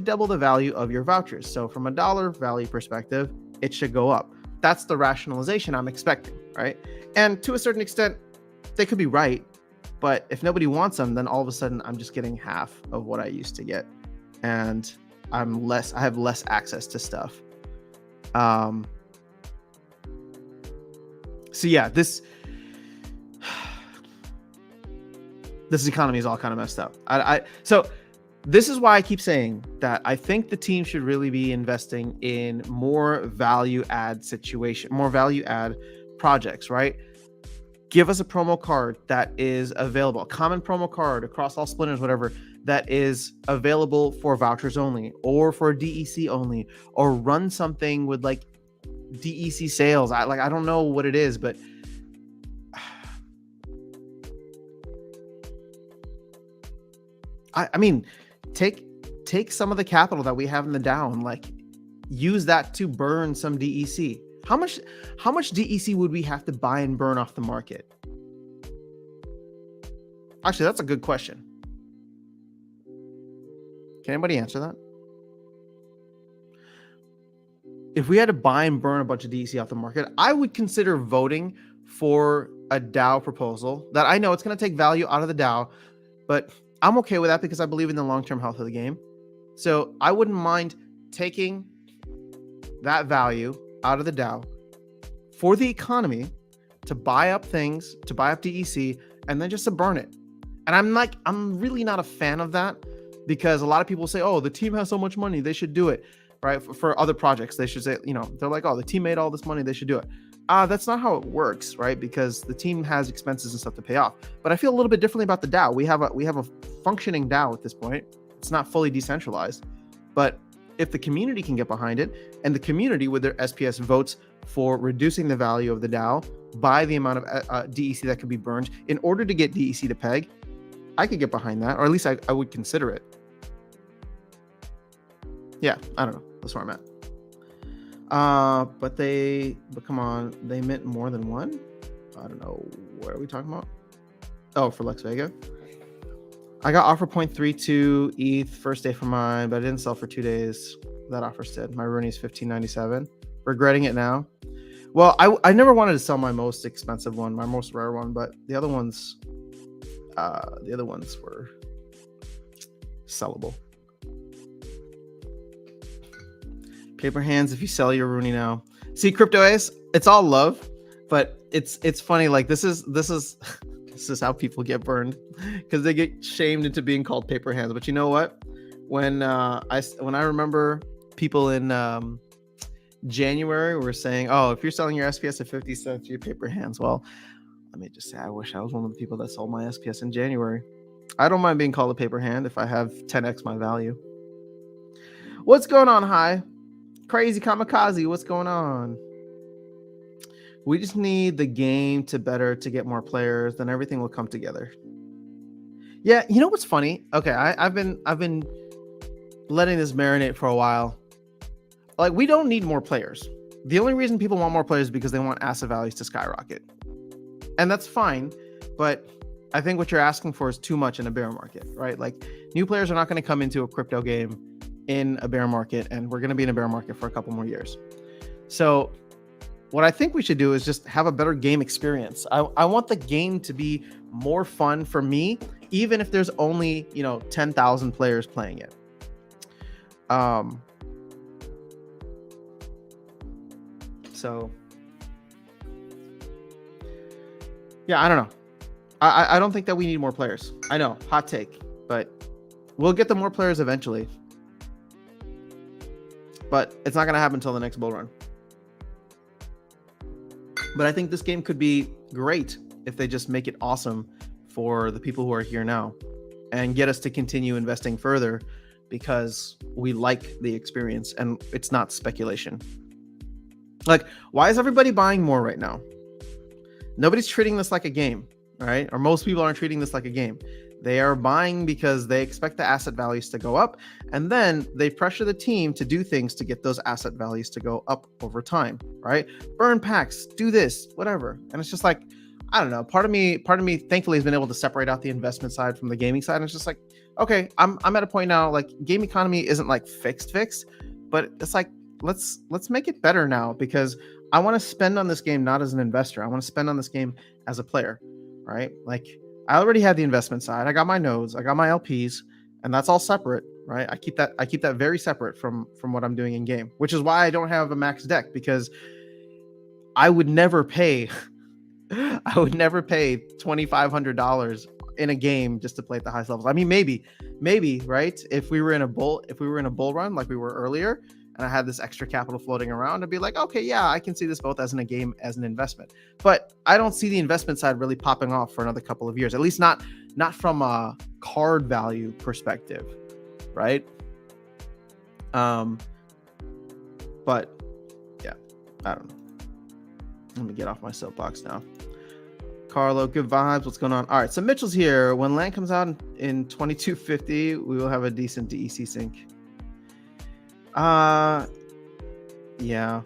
double the value of your vouchers. So from a dollar value perspective, it should go up. That's the rationalization I'm expecting, right? And to a certain extent, they could be right, but if nobody wants them, then all of a sudden I'm just getting half of what I used to get, and I have less access to stuff. So yeah, this economy is all kind of messed up. So this is why I keep saying that I think the team should really be investing in more value add projects, right? Give us a promo card that is available, a common promo card across all splinters, whatever, that is available for vouchers only or for DEC only, or run something with like DEC sales. I don't know what it is, but I mean, take take some of the capital that we have in the DAO and like use that to burn some DEC. How much DEC would we have to buy and burn off the market? Actually, that's a good question. Can anybody answer that? If we had to buy and burn a bunch of DEC off the market, I would consider voting for a DAO proposal that I know it's going to take value out of the DAO, but I'm okay with that because I believe in the long-term health of the game. So I wouldn't mind taking that value out of the DAO for the economy to buy up things, to buy up DEC, and then just to burn it. And I'm really not a fan of that because a lot of people say, oh, the team has so much money, they should do it, right? For other projects, they should say, they're like, oh, the team made all this money, they should do it. That's not how it works, right? Because the team has expenses and stuff to pay off. But I feel a little bit differently about the DAO. We have a functioning DAO at this point. It's not fully decentralized, but if the community can get behind it, and the community with their SPS votes for reducing the value of the DAO by the amount of DEC that could be burned in order to get DEC to peg, I could get behind that, or at least I would consider it. Yeah, I don't know. That's where I'm at. But come on, they mint more than one? I don't know. What are we talking about? Oh, for Lux Vega. I got offer 0.32 ETH first day for mine, but I didn't sell for 2 days. That offer said my Rooney's 15.97. Regretting it now. Well, I never wanted to sell my most expensive one, my most rare one, but the other ones were sellable. Paper hands if you sell your Rooney now. See, Crypto Ace, it's all love, but it's funny. Like this is how people get burned because they get shamed into being called paper hands. But you know what? When I remember people in January were saying, oh, if you're selling your SPS at 50 cents, you're paper hands. Well, let me just say, I wish I was one of the people that sold my SPS in January. I don't mind being called a paper hand if I have 10x my value. What's going on, Hi? Crazy Kamikaze, what's going on? We just need the game to get more players, then everything will come together. Yeah, you know what's funny? Okay, I've been letting this marinate for a while. Like, we don't need more players. The only reason people want more players is because they want asset values to skyrocket. And that's fine, but I think what you're asking for is too much in a bear market, right? Like, new players are not going to come into a crypto game in a bear market, and we're going to be in a bear market for a couple more years. So what I think we should do is just have a better game experience. I want the game to be more fun for me, even if there's only 10,000 players playing it. So yeah, I don't know. I don't think that we need more players. I know, hot take, but we'll get the more players eventually. But it's not going to happen until the next bull run. But I think this game could be great if they just make it awesome for the people who are here now and get us to continue investing further because we like the experience and it's not speculation. Like, why is everybody buying more right now? Nobody's treating this like a game, right? Or most people aren't treating this like a game. They are buying because they expect the asset values to go up, and then they pressure the team to do things to get those asset values to go up over time, right? Burn packs, do this, whatever. And it's just like, I don't know. Part of me thankfully has been able to separate out the investment side from the gaming side. And it's just like, okay, I'm at a point now, like, game economy isn't like fixed, but it's like, let's make it better now because I want to spend on this game not as an investor. I want to spend on this game as a player, right? Like, I already had the investment side. I got my nodes, I got my LPs, and that's all separate, right? I keep that very separate from what I'm doing in game, which is why I don't have a max deck, because I would never pay $2,500 in a game just to play at the highest levels. I mean, maybe, right? If we were in a bull run like we were earlier, and I had this extra capital floating around, I'd be like, okay, yeah, I can see this both as in a game, as an investment. But I don't see the investment side really popping off for another couple of years, at least not from a card value perspective, right? But yeah, I don't know. Let me get off my soapbox now. Carlo, good vibes. What's going on? All right, so Mitchell's here. When land comes out in 2250, we will have a decent DEC sync. Yeah.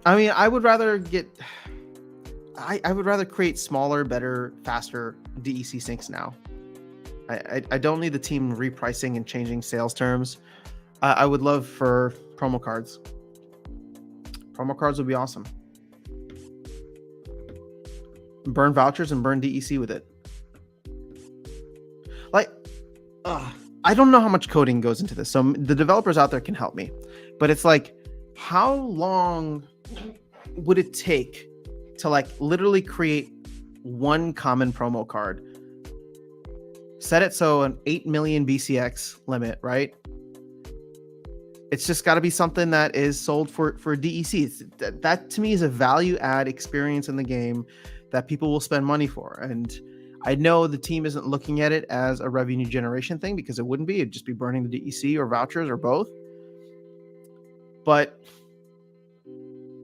I mean, I would rather create smaller, better, faster DEC syncs now. I don't need the team repricing and changing sales terms. I would love for promo cards. Promo cards would be awesome. Burn vouchers and burn DEC with it. Like, I don't know how much coding goes into this, so the developers out there can help me. But it's like, how long would it take to like literally create one common promo card? Set it so an 8 million BCX limit, right? It's just got to be something that is sold for DEC. That to me is a value add experience in the game that people will spend money for. And I know the team isn't looking at it as a revenue generation thing, because it wouldn't be. It'd just be burning the DEC or vouchers or both. But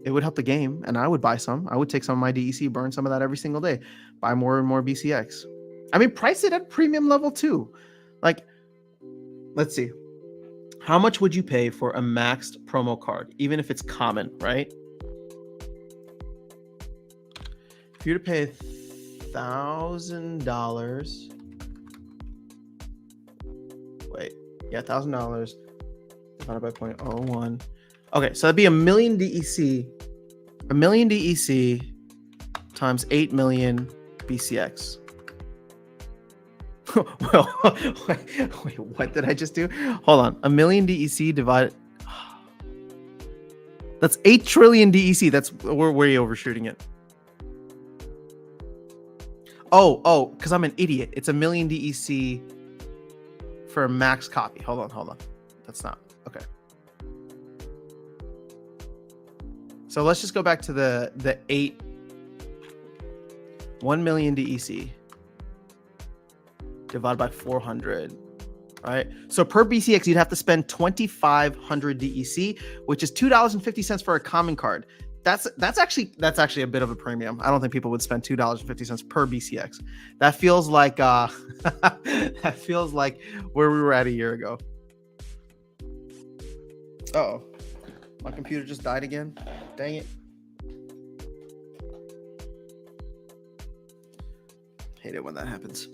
it would help the game, and I would buy some. I would take some of my DEC, burn some of that every single day, buy more and more BCX. I mean, price it at premium level too. Like, let's see. How much would you pay for a maxed promo card, even if it's common, right? If you were to pay $1,000, wait, yeah, $1,000 divided by 0.01. Okay, so that'd be a million DEC times 8 million BCX. Well, wait, what did I just do? Hold on. A million DEC divided. That's 8 trillion DEC. That's we're way overshooting it. Oh, because I'm an idiot. It's a million DEC for a max copy. Hold on. That's not okay. So let's just go back to the 1 million DEC divided by 400, right? So per BCX, you'd have to spend 2,500 DEC, which is $2.50 for a common card. That's actually a bit of a premium. I don't think people would spend $2.50 per BCX. That feels like that feels like where we were at a year ago. Uh-oh. My computer just died again. Dang it. Hate it when that happens.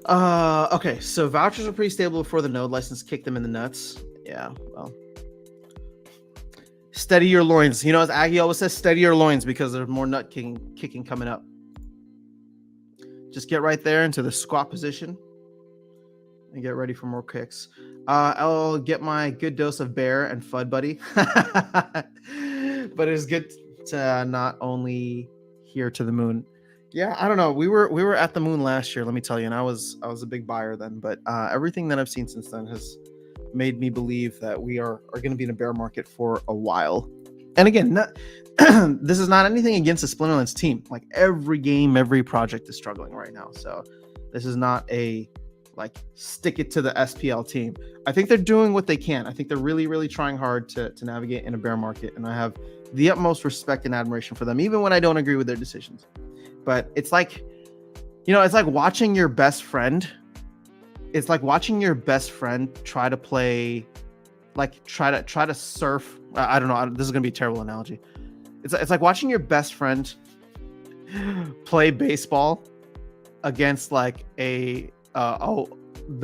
Okay, so vouchers are pretty stable before the node license kicked them in the nuts. Yeah, well. Steady your loins. You know, as Aggie always says, steady your loins, because there's more nut kicking coming up. Just get right there into the squat position and get ready for more kicks. I'll get my good dose of bear and FUD, buddy. But it's good to not only hear to the moon. Yeah, I don't know. We were at the moon last year, let me tell you, and I was a big buyer then. But everything that I've seen since then has made me believe that we are going to be in a bear market for a while. And again, this is not anything against the Splinterlands team. Like, every game, every project is struggling right now. So this is not a like stick it to the SPL team. I think they're doing what they can. I think they're really, really trying hard to navigate in a bear market, and I have the utmost respect and admiration for them, even when I don't agree with their decisions. But it's like, you know, it's like watching your best friend. It's like watching your best friend try to play, like try to surf. I don't know. This is gonna be a terrible analogy. It's like watching your best friend play baseball against like the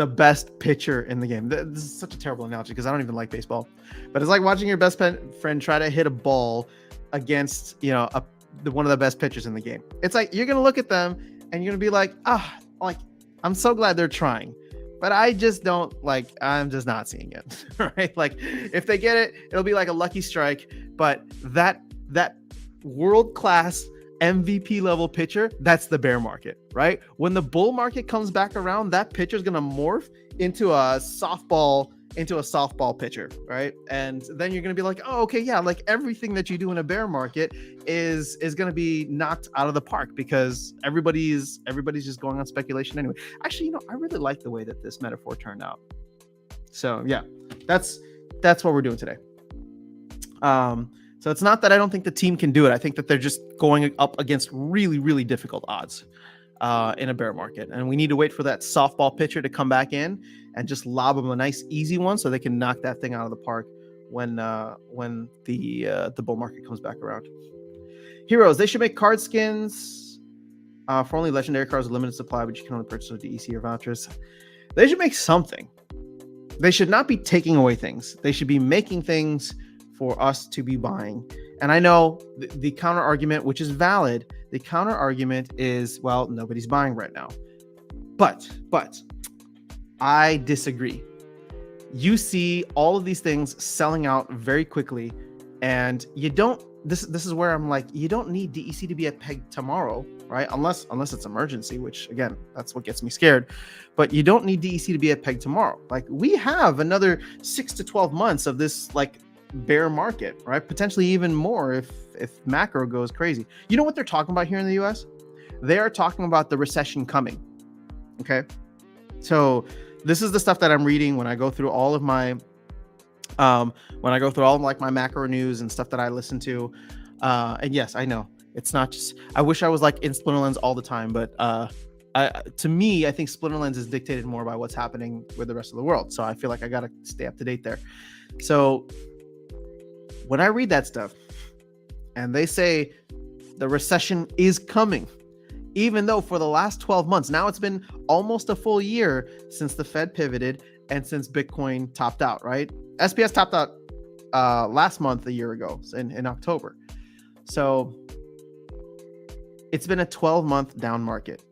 best pitcher in the game. This is such a terrible analogy because I don't even like baseball. But it's like watching your best friend try to hit a ball against, you know, one of the best pitchers in the game. It's like you're gonna look at them and you're gonna be like, like, I'm so glad they're trying, but I'm just not seeing it. Right? Like, if they get it, it'll be like a lucky strike. But that world-class MVP level pitcher, that's the bear market, right? When the bull market comes back around, that pitcher is gonna morph into a softball pitcher, right? And then you're gonna be like, oh, okay, yeah, like everything that you do in a bear market is gonna be knocked out of the park because everybody's just going on speculation anyway. Actually, you know, I really like the way that this metaphor turned out. So yeah, that's what we're doing today. So it's not that I don't think the team can do it. I think that they're just going up against really, really difficult odds in a bear market. And we need to wait for that softball pitcher to come back in and just lob them a nice, easy one so they can knock that thing out of the park when the bull market comes back around. Heroes, they should make card skins for only legendary cards with limited supply, but you can only purchase with DEC or vouchers. They should make something. They should not be taking away things. They should be making things for us to be buying. And I know the counter argument, which is valid, the counter argument is, well, nobody's buying right now. But I disagree. You see all of these things selling out very quickly, and you don't, this is where I'm like, you don't need DEC to be at peg tomorrow, right? Unless it's emergency, which again, that's what gets me scared. But you don't need DEC to be at peg tomorrow. Like, we have another 6 to 12 months of this like bear market, right? Potentially even more if macro goes crazy. You know what they're talking about here in the US? They are talking about the recession coming. Okay. So this is the stuff that I'm reading when I go through all of my my macro news and stuff that I listen to. And yes, I know it's not just, I wish I was like in Splinterlands all the time, but to me, I think Splinterlands is dictated more by what's happening with the rest of the world. So I feel like I got to stay up to date there. So when I read that stuff and they say the recession is coming, even though for the last 12 months, now it's been almost a full year since the Fed pivoted and since Bitcoin topped out, right? SPS topped out last month, a year ago, in October. So it's been a 12-month down market,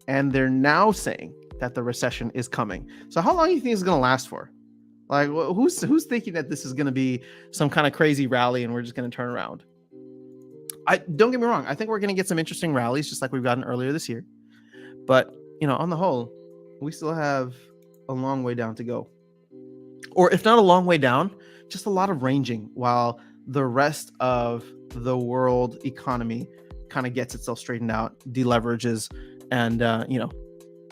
and they're now saying that the recession is coming. So how long do you think it's going to last for? Like, who's thinking that this is going to be some kind of crazy rally and we're just going to turn around? Don't get me wrong. I think we're going to get some interesting rallies, just like we've gotten earlier this year. But, on the whole, we still have a long way down to go. Or if not a long way down, just a lot of ranging while the rest of the world economy kind of gets itself straightened out, deleverages, and,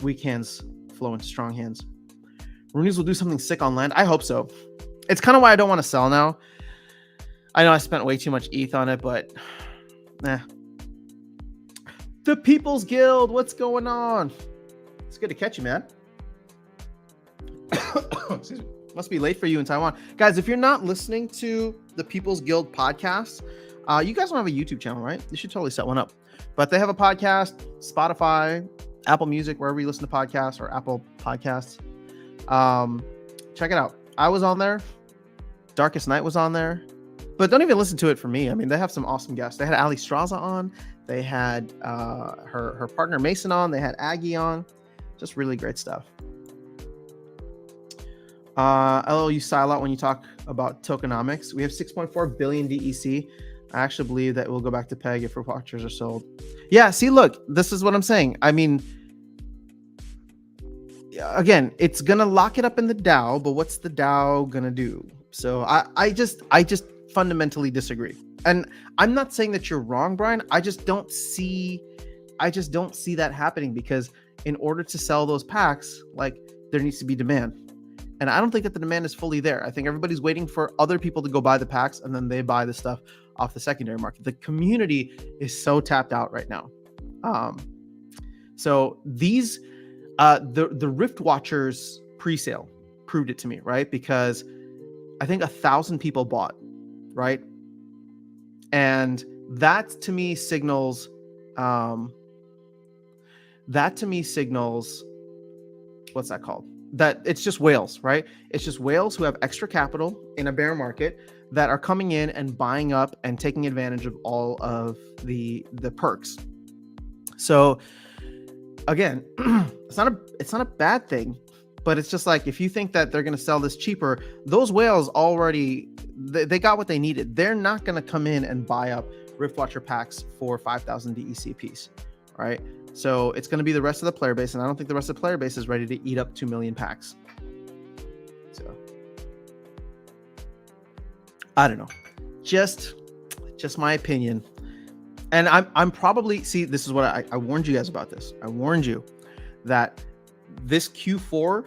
weak hands flow into strong hands. Roonies will do something sick on land. I hope so. It's kind of why I don't want to sell now. I know I spent way too much ETH on it, but The People's Guild, what's going on? It's good to catch you, man. Excuse me. Must be late for you in Taiwan. Guys, if you're not listening to the People's Guild podcast, you guys don't have a YouTube channel, right? You should totally set one up. But they have a podcast, Spotify, Apple Music, wherever you listen to podcasts, or Apple Podcasts. Check it out. I was on there. Darkest Night was on there. But don't even listen to it for me. I mean, they have some awesome guests. They had Ali Straza on. They had her partner Mason on. They had Aggie on. Just really great stuff. LOL, you style out when you talk about tokenomics. We have 6.4 billion DEC. I actually believe that we'll go back to peg if watchers are sold. Yeah, see, look, this is what I'm saying. I mean, again, it's gonna lock it up in the DAO, but what's the DAO gonna do? So I just fundamentally disagree. And I'm not saying that you're wrong, Brian. I just don't see that happening, because in order to sell those packs, like, there needs to be demand. And I don't think that the demand is fully there. I think everybody's waiting for other people to go buy the packs, and then they buy the stuff off the secondary market. The community is so tapped out right now. So these, the Rift Watchers pre-sale proved it to me, right? Because I think 1,000 people bought, right? And that to me signals, what's that called? That it's just whales, right? It's just whales who have extra capital in a bear market that are coming in and buying up and taking advantage of all of the perks. So again, it's not a bad thing, but it's just like, if you think that they're going to sell this cheaper, those whales already, they got what they needed. They're not going to come in and buy up Riftwatcher packs for 5,000 DEC apiece, right? So it's going to be the rest of the player base, and I don't think the rest of the player base is ready to eat up 2 million packs. So I don't know, just my opinion. And I'm probably, see, this is what I warned you guys about this. I warned you that this Q4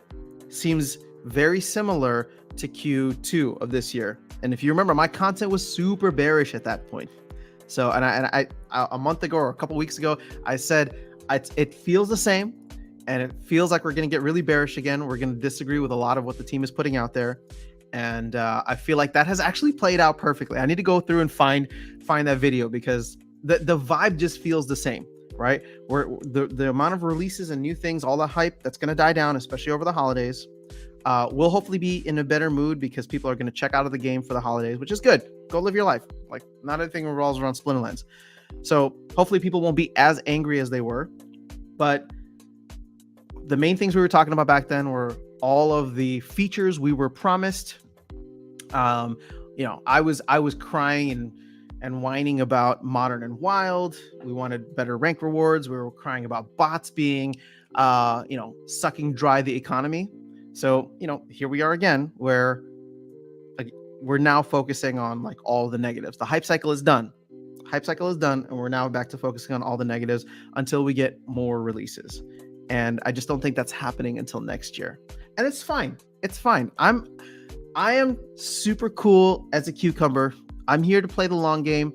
seems very similar to Q2 of this year. And if you remember, my content was super bearish at that point. So, and I a month ago or a couple weeks ago, I said it feels the same, and it feels like we're going to get really bearish again. We're going to disagree with a lot of what the team is putting out there, and I feel like that has actually played out perfectly. I need to go through and find that video because the vibe just feels the same, right? Where the amount of releases and new things, all the hype that's going to die down, especially over the holidays. We'll hopefully be in a better mood because people are going to check out of the game for the holidays, which is good. Go live your life. Like, not everything revolves around Splinterlands. So hopefully people won't be as angry as they were. But the main things we were talking about back then were all of the features we were promised. I was crying and whining about Modern and Wild. We wanted better rank rewards. We were crying about bots being, sucking dry the economy. So, here we are again, where we're now focusing on like all the negatives. The hype cycle is done. And we're now back to focusing on all the negatives until we get more releases. And I just don't think that's happening until next year. And it's fine. I am super cool as a cucumber. I'm here to play the long game.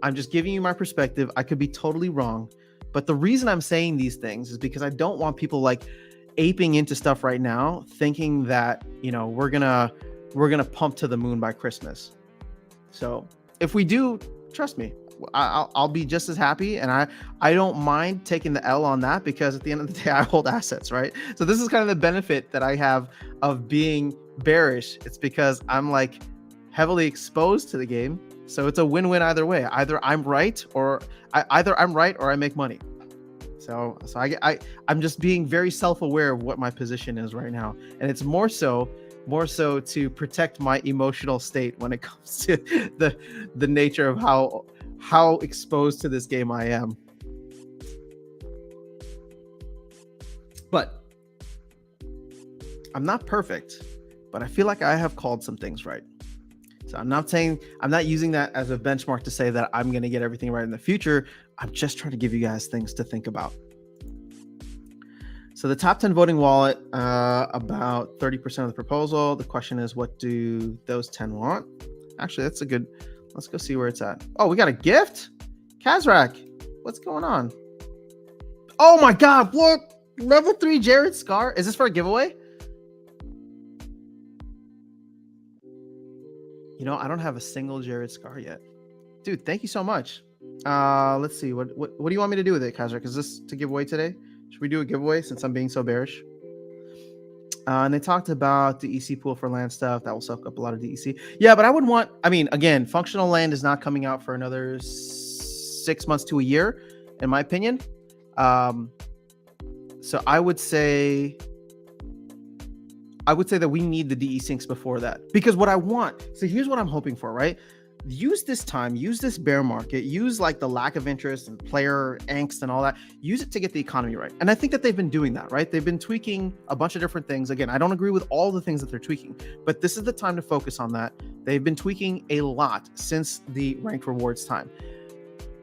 I'm just giving you my perspective. I could be totally wrong. But the reason I'm saying these things is because I don't want people like aping into stuff right now, thinking that, we're gonna pump to the moon by Christmas. So if we do, trust me, I'll be just as happy, and I don't mind taking the L on that, because at the end of the day, I hold assets, right? So this is kind of the benefit that I have of being bearish. It's because I'm like heavily exposed to the game, so it's a win-win either way. Either I'm right or I make money. So I'm just being very self-aware of what my position is right now, and it's more so to protect my emotional state when it comes to the nature of how exposed to this game I am. But I'm not perfect, but I feel like I have called some things right. So I'm not using that as a benchmark to say that I'm going to get everything right in the future. I'm just trying to give you guys things to think about. So the top 10 voting wallet, about 30% of the proposal. The question is, what do those 10 want? Actually, that's a good, let's go see where it's at. Oh, we got a gift? Kazrak, what's going on? Oh my God, what? Level 3 Jared Scar? Is this for a giveaway? I don't have a single Jared Scar yet. Dude, thank you so much. Let's see. What do you want me to do with it, Kazrak? Is this to give away today? Should we do a giveaway since I'm being so bearish? And they talked about the EC pool for land stuff. That will soak up a lot of DEC. Yeah, but again, functional land is not coming out for another 6 months to a year, in my opinion. So I would say that we need the DE syncs before that, because here's what I'm hoping for, right? Use this bear market, use like the lack of interest and player angst and all that, use it to get the economy right. And I think that they've been doing that, right? They've been tweaking a bunch of different things. Again, I don't agree with all the things that they're tweaking, but this is the time to focus on that. They've been tweaking a lot since the ranked rewards time.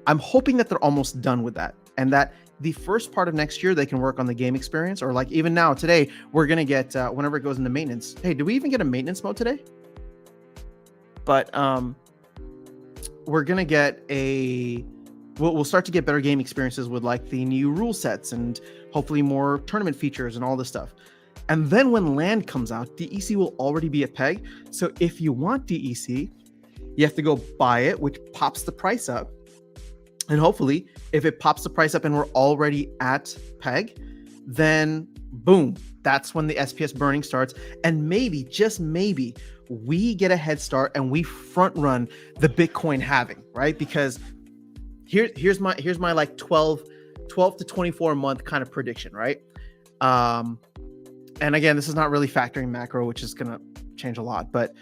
I'm hoping that they're almost done with that, and that the first part of next year, they can work on the game experience, or like even now today, we're going to get, whenever it goes into maintenance. Hey, do we even get a maintenance mode today? But, we're going to get we'll start to get better game experiences with like the new rule sets and hopefully more tournament features and all this stuff. And then when land comes out, DEC will already be at peg. So if you want DEC, you have to go buy it, which pops the price up. And hopefully if it pops the price up and we're already at peg, then boom, that's when the SPS burning starts. And maybe, just maybe, we get a head start and we front run the Bitcoin halving, right? Because here's my like 12 to 24 month kind of prediction, right? And again, this is not really factoring macro, which is going to change a lot, but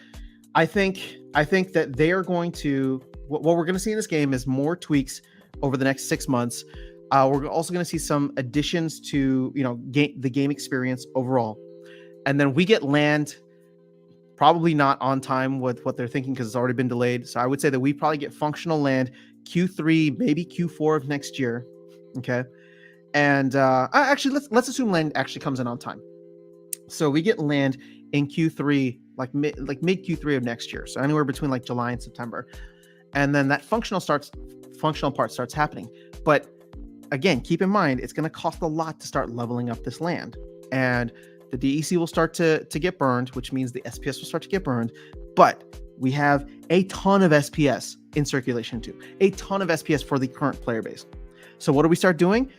I think that they are going to, what we're going to see in this game is more tweaks over the next 6 months. We're also going to see some additions to, the game experience overall. And then we get land, probably not on time with what they're thinking because it's already been delayed. So I would say that we probably get functional land Q3, maybe Q4 of next year. Okay. And actually, let's assume land actually comes in on time. So we get land in Q3, like mid Q3 of next year. So anywhere between like July and September. And then that functional part starts happening. But again, keep in mind, it's going to cost a lot to start leveling up this land. And the DEC will start to get burned, which means the SPS will start to get burned. But we have a ton of SPS in circulation too, a ton of SPS for the current player base. So what do we start doing?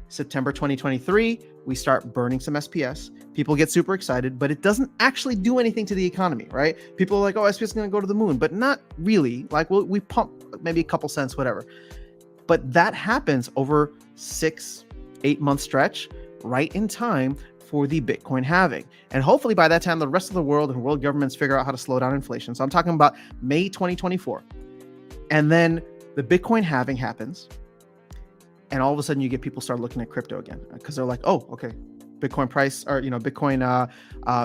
September 2023, we start burning some SPS. People get super excited, but it doesn't actually do anything to the economy, right? People are like, oh, SPS is going to go to the moon, but not really. Like we pump maybe a couple cents, whatever. But that happens over 6-8 month stretch, right in time for the Bitcoin halving. And hopefully by that time, the rest of the world and world governments figure out how to slow down inflation. So I'm talking about May 2024. And then the Bitcoin halving happens. And all of a sudden you get people start looking at crypto again because they're like, oh, okay, Bitcoin price or, Bitcoin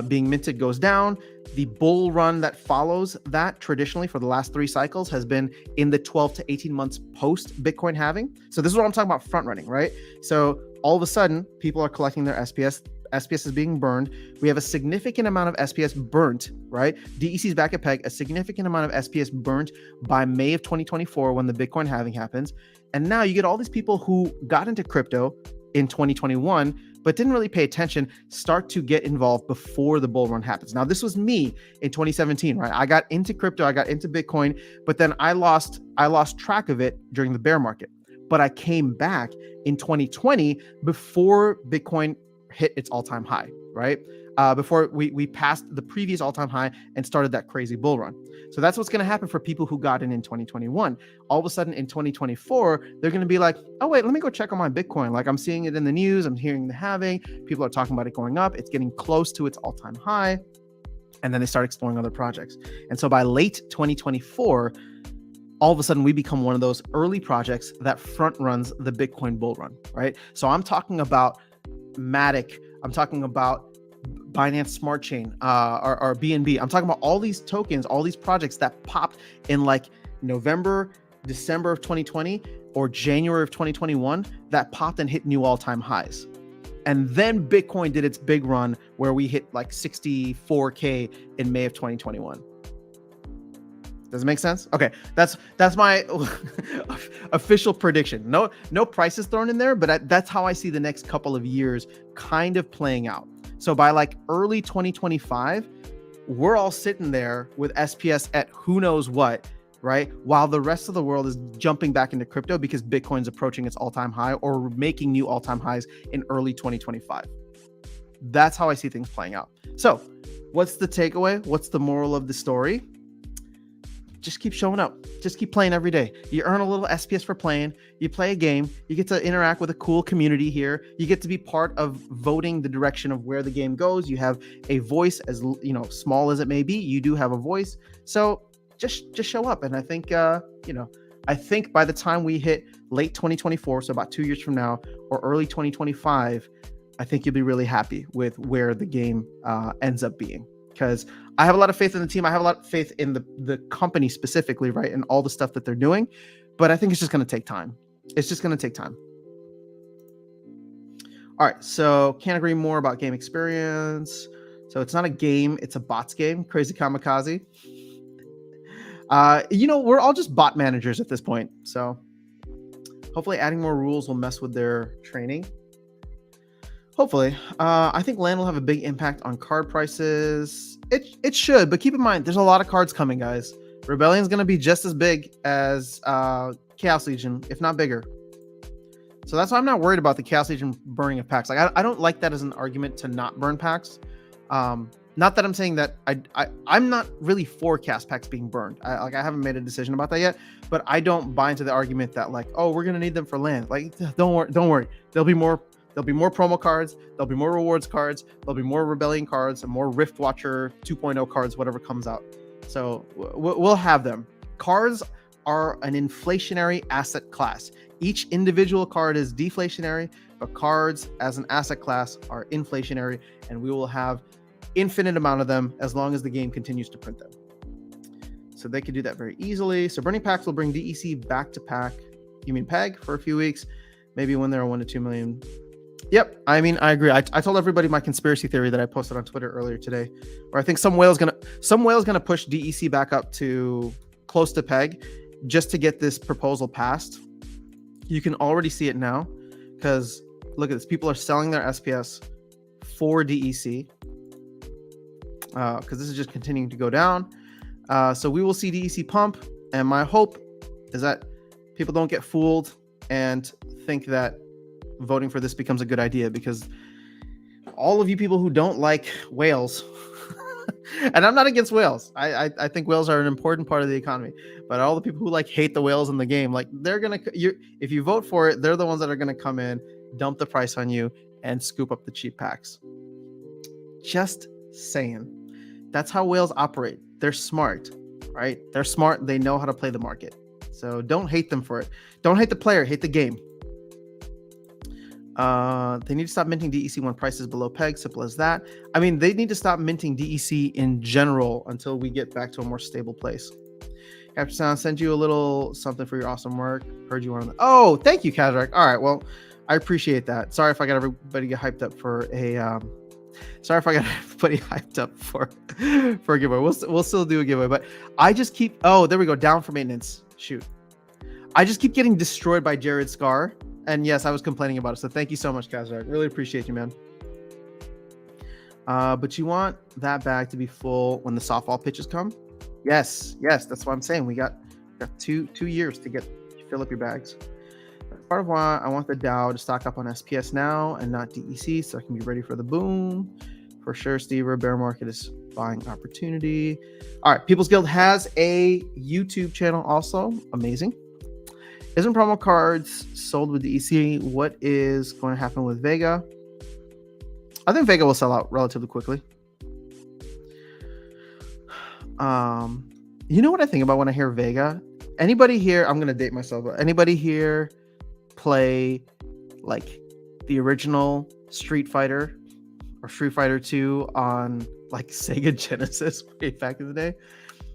being minted goes down. The bull run that follows that traditionally for the last 3 cycles has been in the 12 to 18 months post Bitcoin halving. So this is what I'm talking about, front running, right? So all of a sudden people are collecting their SPS. SPS is being burned. We have a significant amount of SPS burnt, right? DEC's back at peg, a significant amount of SPS burnt by May of 2024 when the Bitcoin halving happens. And now you get all these people who got into crypto in 2021, but didn't really pay attention, start to get involved before the bull run happens. Now, this was me in 2017, right? I got into crypto, I got into Bitcoin, but then I lost track of it during the bear market. But I came back in 2020 before Bitcoin hit its all-time high, right? Before we passed the previous all-time high and started that crazy bull run. So that's what's going to happen for people who got in 2021. All of a sudden in 2024, they're going to be like, oh, wait, let me go check on my Bitcoin. Like I'm seeing it in the news. I'm hearing the halving. People are talking about it going up. It's getting close to its all-time high. And then they start exploring other projects. And so by late 2024, all of a sudden we become one of those early projects that front runs the Bitcoin bull run, right? So I'm talking about Matic. I'm talking about Binance Smart Chain or BNB. I'm talking about all these tokens, all these projects that popped in like November, December of 2020 or January of 2021 that popped and hit new all-time highs. And then Bitcoin did its big run where we hit like 64K in May of 2021. Does it make sense? Okay, that's my official prediction. No prices thrown in there, but that's how I see the next couple of years kind of playing out. So by like early 2025, we're all sitting there with SPS at who knows what, right? While the rest of the world is jumping back into crypto because Bitcoin's approaching its all-time high or making new all-time highs in early 2025. That's how I see things playing out. So what's the takeaway? What's the moral of the story? Just keep showing up. Just keep playing every day. You earn a little SPS for playing. You play a game. You get to interact with a cool community here. You get to be part of voting the direction of where the game goes. You have a voice, as small as it may be. You do have a voice. So just show up. And I think I think by the time we hit late 2024, so about 2 years from now, or early 2025, I think you'll be really happy with where the game ends up being. Because I have a lot of faith in the team. I have a lot of faith in the company specifically, right? And all the stuff that they're doing. But I think it's just going to take time. It's just going to take time. All right. So can't agree more about game experience. So it's not a game. It's a bots game. Crazy Kamikaze. We're all just bot managers at this point. So hopefully adding more rules will mess with their training. Hopefully. I think land will have a big impact on card prices. It should, but keep in mind, there's a lot of cards coming, guys. Rebellion's going to be just as big as Chaos Legion, if not bigger. So that's why I'm not worried about the Chaos Legion burning of packs. Like I don't like that as an argument to not burn packs. Not that I'm saying that I'm not really for cast packs being burned. I haven't made a decision about that yet, but I don't buy into the argument that like, oh, we're going to need them for land. Like, don't worry. There'll be more promo cards. There'll be more rewards cards. There'll be more Rebellion cards and more Rift Watcher 2.0 cards, whatever comes out. So we'll have them. Cards are an inflationary asset class. Each individual card is deflationary, but cards as an asset class are inflationary, and we will have infinite amount of them as long as the game continues to print them. So they could do that very easily. So burning packs will bring DEC back to pack. You mean peg for a few weeks, maybe when they're 1 to 2 million Yep. I mean, I agree. I told everybody my conspiracy theory that I posted on Twitter earlier today, where I think some whale's gonna push DEC back up to close to peg just to get this proposal passed. You can already see it now because look at this. People are selling their SPS for DEC because this is just continuing to go down. So we will see DEC pump, and my hope is that people don't get fooled and think that voting for this becomes a good idea, because all of you people who don't like whales, and I'm not against whales. I think whales are an important part of the economy, but all the people who hate the whales in the game, they're gonna if you vote for it, they're the ones that are gonna come in, dump the price on you, and scoop up the cheap packs. Just saying. That's how whales operate. They're smart, right? They're smart. They know how to play the market. So don't hate them for it. Don't hate the player. Hate the game. They need to stop minting DEC when price is below peg. Simple as that. I mean, they need to stop minting DEC in general until we get back to a more stable place. Capture Sound, send you a little something for your awesome work. Heard you on. Oh, thank you, Kazrak. All right, well, I appreciate that. Sorry if I got everybody get hyped up for a. Sorry if I got everybody hyped up for a giveaway. We'll still do a giveaway, but I just keep. Oh, there we go. Down for maintenance. Shoot. I just keep getting destroyed by Jared Scar. And yes, I was complaining about it. So thank you so much, Kazrak. Really appreciate you, man. But you want that bag to be full when the softball pitches come? Yes. That's what I'm saying. We got 2 years to fill up your bags. That's part of why I want the DAO to stock up on SPS now and not DEC, so I can be ready for the boom. For sure, Steve, a bear market is buying opportunity. All right, People's Guild has a YouTube channel also. Amazing. Isn't promo cards sold with DEC? What is going to happen with Vega? I think Vega will sell out relatively quickly. You know what I think about when I hear Vega? Anybody here, I'm going to date myself, but anybody here play the original Street Fighter or Street Fighter 2 on Sega Genesis way back in the day?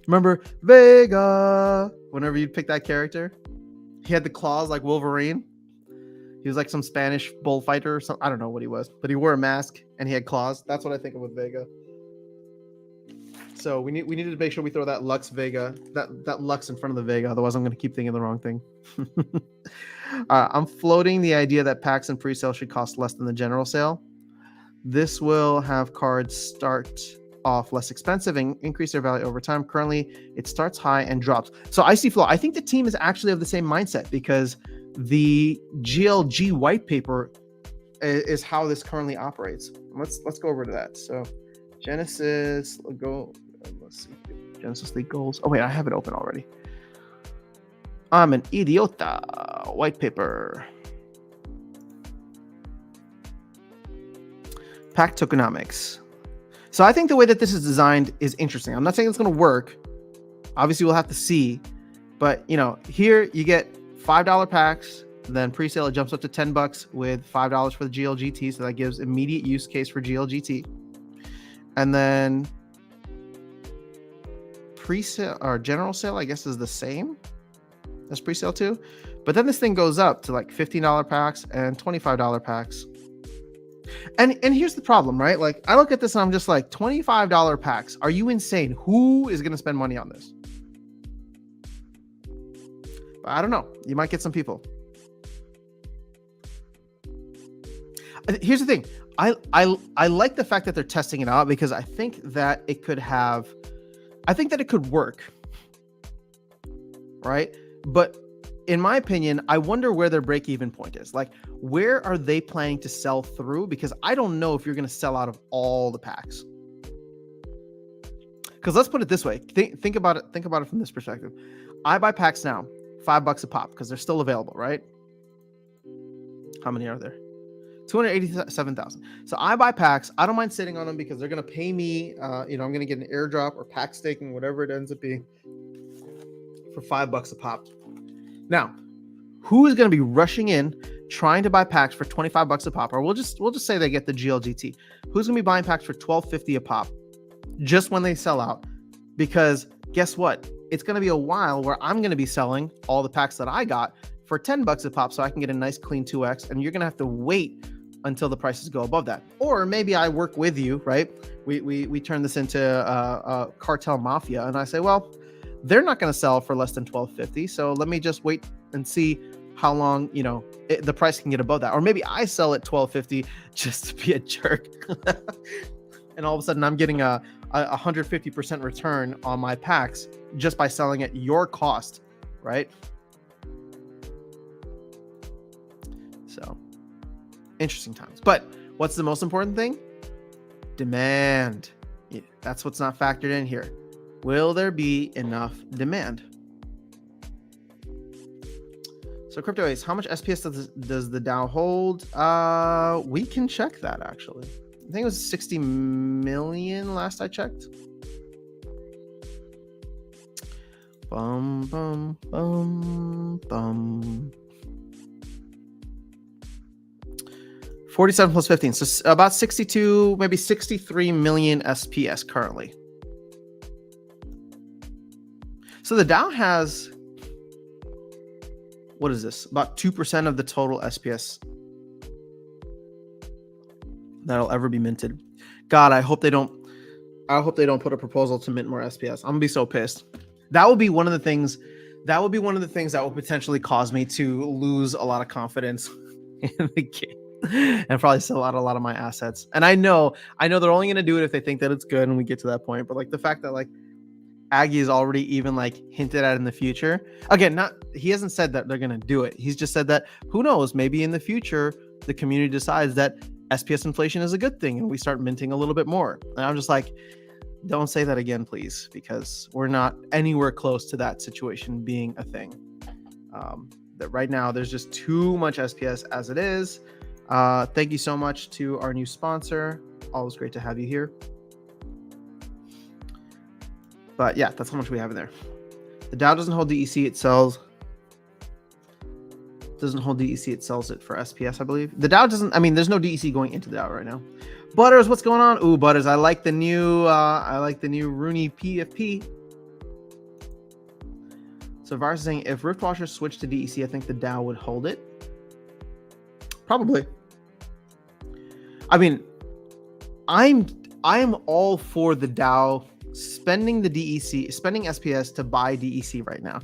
Remember Vega? Whenever you'd pick that character, he had the claws like Wolverine. He was some Spanish bullfighter or something. I don't know what he was, but he wore a mask and he had claws. That's what I think of with Vega. So we needed to make sure we throw that Lux Vega, that Lux in front of the Vega. Otherwise, I'm going to keep thinking the wrong thing. I'm floating the idea that packs and pre-sale should cost less than the general sale. This will have cards start off less expensive and increase their value over time. Currently, it starts high and drops. So I see flow. I think the team is actually of the same mindset, because the GLG white paper is how this currently operates. Let's go over to that. So Genesis, let's see. Genesis League goals. Oh wait, I have it open already. I'm an idiota. White paper. Pack tokenomics. So I think the way that this is designed is interesting. I'm not saying it's going to work. Obviously, we'll have to see. But, here you get $5 packs. Then pre-sale, it jumps up to $10 with $5 for the GLGT. So that gives immediate use case for GLGT. And then pre-sale or general sale, I guess, is the same as pre-sale too. But then this thing goes up to $15 packs and $25 packs. And here's the problem, right? I look at this and I'm just $25 packs. Are you insane? Who is going to spend money on this? But I don't know. You might get some people. Here's the thing. I like the fact that they're testing it out, because I think that it could work. Right? But in my opinion, I wonder where their break-even point is. Where are they planning to sell through? Because I don't know if you're going to sell out of all the packs. Because let's put it this way. Think about it. Think about it from this perspective. I buy packs now, $5 a pop, because they're still available, right? How many are there? 287,000. So I buy packs. I don't mind sitting on them because they're going to pay me. I'm going to get an airdrop or pack staking, whatever it ends up being, for $5 a pop. Now, who is going to be rushing in trying to buy packs for $25 a pop? Or we'll just say they get the GLGT. Who's going to be buying packs for $12.50 a pop just when they sell out? Because guess what? It's going to be a while where I'm going to be selling all the packs that I got for $10 a pop, so I can get a nice clean 2x, and you're going to have to wait until the prices go above that. Or maybe I work with you, right? We turn this into a cartel mafia, and I say, well, they're not going to sell for less than $12.50, so let me just wait and see how long, the price can get above that. Or maybe I sell at $12.50 just to be a jerk. And all of a sudden I'm getting a 150% return on my packs just by selling at your cost, right? So interesting times. But what's the most important thing? Demand. Yeah, that's what's not factored in here. Will there be enough demand? So Crypto Ace, how much SPS does the DAO hold? We can check that actually. I think it was 60 million last I checked. Bum, bum, bum, bum. 47 plus 15. So about 62, maybe 63 million SPS currently. So the DAO has, what is this? About 2% of the total SPS that'll ever be minted. God, I hope they don't put a proposal to mint more SPS. I'm gonna be so pissed. That will be one of the things that will potentially cause me to lose a lot of confidence in the game and probably sell out a lot of my assets. And I know they're only gonna do it if they think that it's good and we get to that point. But like the fact that like Aggie is already even like hinted at in the future. Again, he hasn't said that they're gonna do it. He's just said that who knows, maybe in the future the community decides that SPS inflation is a good thing and we start minting a little bit more. And I'm just like, don't say that again, please, because we're not anywhere close to that situation being a thing. That right now there's just too much SPS as it is. Thank you so much to our new sponsor. Always great to have you here. But yeah, that's how much we have in there. The DAO doesn't hold DEC, it sells. Doesn't hold DEC, it sells it for SPS, I believe. The DAO doesn't, there's no DEC going into the DAO right now. Butters, what's going on? Ooh, Butters, I like the new Rooney PFP. So Virus is saying if Rift Washers switch to DEC, I think the DAO would hold it. Probably. I'm all for the DAO spending the DEC, spending SPS to buy DEC right now.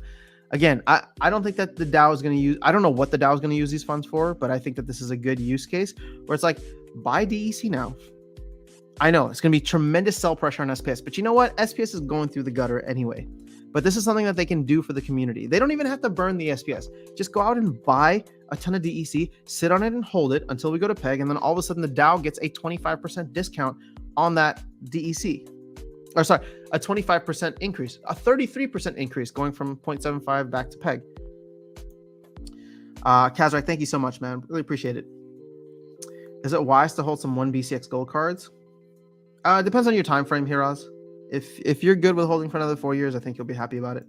Again, I don't think that the DAO is going to use, I don't know what the DAO is going to use these funds for, but I think that this is a good use case where it's like, buy DEC now. I know it's going to be tremendous sell pressure on SPS, but you know what? SPS is going through the gutter anyway. But this is something that they can do for the community. They don't even have to burn the SPS. Just go out and buy a ton of DEC, sit on it and hold it until we go to PEG, and then all of a sudden the DAO gets a 25% discount on that DEC. Or sorry, a 25% increase, a 33% increase going from 0.75 back to PEG. Kazrak, thank you so much, man. Really appreciate it. Is it wise to hold some 1 BCX gold cards? Depends on your time frame here, Oz. If you're good with holding for another 4 years, I think you'll be happy about it.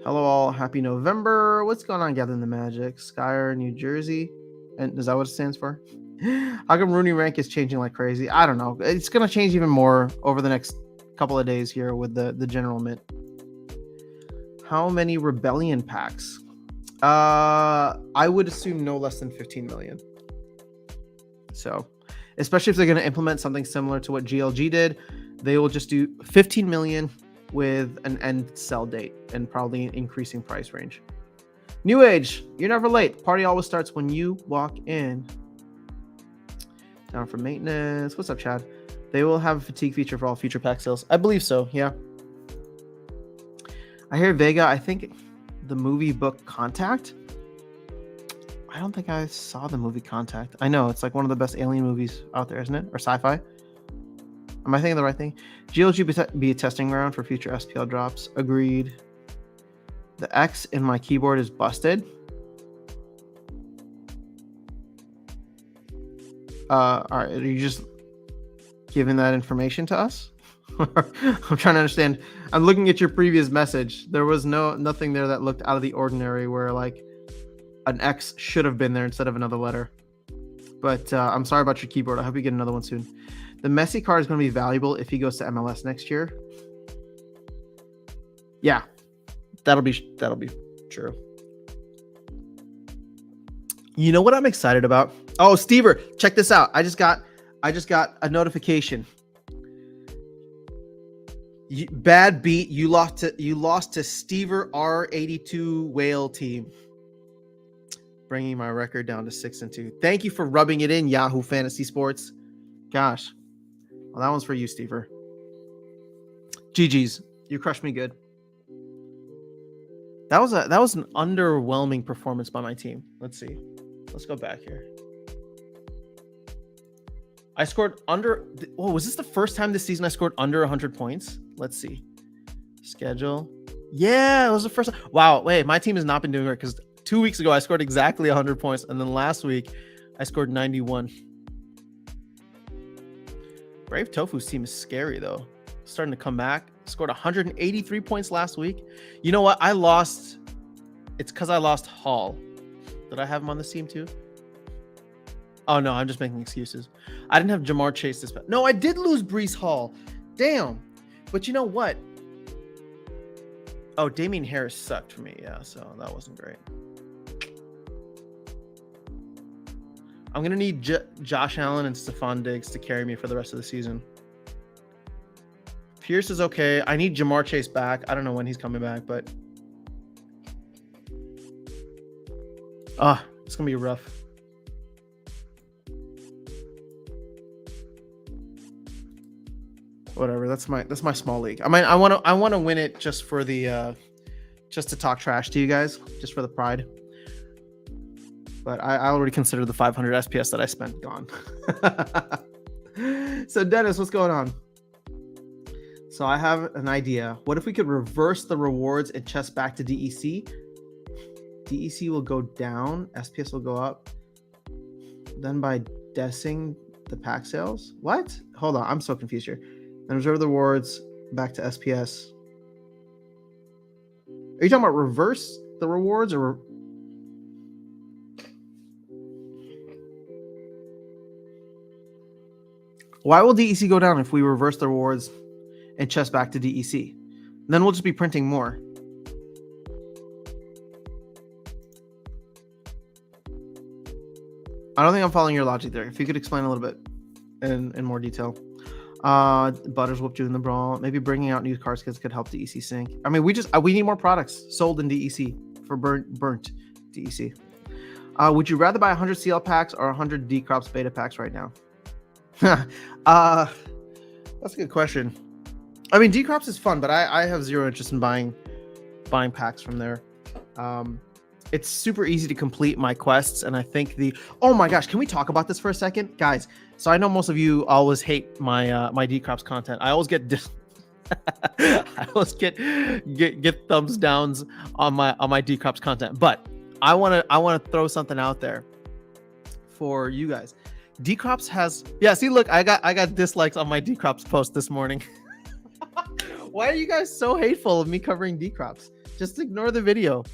Hello all, happy November. What's going on, Gathering the Magic? Skyer, New Jersey. And is that what it stands for? How come Rooney rank is changing like crazy? I don't know. It's going to change even more over the next couple of days here with the general mint. How many Rebellion packs? I would assume no less than 15 million. So, especially if they're going to implement something similar to what GLG did, they will just do 15 million with an end sell date and probably an increasing price range. New Age, you're never late. Party always starts when you walk in. Down for maintenance. What's up, Chad? They will have a fatigue feature for all future pack sales. I believe so, yeah. I hear Vega, I think the movie book Contact. I don't think I saw the movie Contact. I know, it's like one of the best alien movies out there, isn't it? Or sci-fi. Am I thinking the right thing? GLG be a testing ground for future SPL drops. Agreed. The X in my keyboard is busted. All right, are you just giving that information to us? I'm trying to understand. I'm looking at your previous message. There was nothing there that looked out of the ordinary where like an X should have been there instead of another letter. But I'm sorry about your keyboard. I hope you get another one soon. The Messi card is going to be valuable if he goes to MLS next year. Yeah, that'll be true. You know what I'm excited about? Oh, Stever, check this out. I just got a notification. Bad beat. You lost to Stever R82 whale team, bringing my record down to 6-2. Thank you for rubbing it in, Yahoo Fantasy Sports. Gosh, well, that one's for you, Stever. GG's, you crushed me good. That was an underwhelming performance by my team. Let's see. Let's go back here. I scored under. Oh, was this the first time this season I scored under 100 points? Let's see. Schedule. Yeah, it was the first time. Wow. Wait, my team has not been doing great because 2 weeks ago I scored exactly 100 points, and then last week I scored 91. Brave Tofu's team is scary though. Starting to come back. Scored 183 points last week. You know what? I lost. It's because I lost Hall. Did I have him on the team too? Oh no, I'm just making excuses. I didn't have Jamar Chase this bad. No, I did lose Breece Hall. Damn. But you know what? Oh, Damian Harris sucked for me. Yeah, so that wasn't great. I'm going to need Josh Allen and Stephon Diggs to carry me for the rest of the season. Pierce is okay. I need Jamar Chase back. I don't know when he's coming back, but it's going to be rough. Whatever. That's my small league. I mean, I want to win it just for the just to talk trash to you guys, just for the pride. But I already consider the 500 SPS that I spent gone. So Dennis, what's going on? So I have an idea. What if we could reverse the rewards and chest back to DEC? DEC will go down, SPS will go up. Then by dessing the pack sales. What? Hold on, I'm so confused here. Then reserve the rewards back to SPS. Are you talking about reverse the rewards or? Why will DEC go down if we reverse the rewards and chest back to DEC? Then we'll just be printing more. I don't think I'm following your logic there. If you could explain a little bit in more detail. Butters whooped you in the brawl. Maybe bringing out new card skins could help DEC sync. I mean, we need more products sold in DEC for burnt DEC. Would you rather buy 100 CL packs or 100 Dcrops beta packs right now? That's a good question. I mean, Dcrops is fun, but I have zero interest in buying packs from there. It's super easy to complete my quests, and I think oh my gosh, can we talk about this for a second, guys? So I know most of you always hate my my Dcrops content. I always get I always get thumbs downs on my Dcrops content, but I want to throw something out there for you guys. Dcrops has see, look, I got dislikes on my Dcrops post this morning. Why are you guys so hateful of me covering Dcrops? Just ignore the video.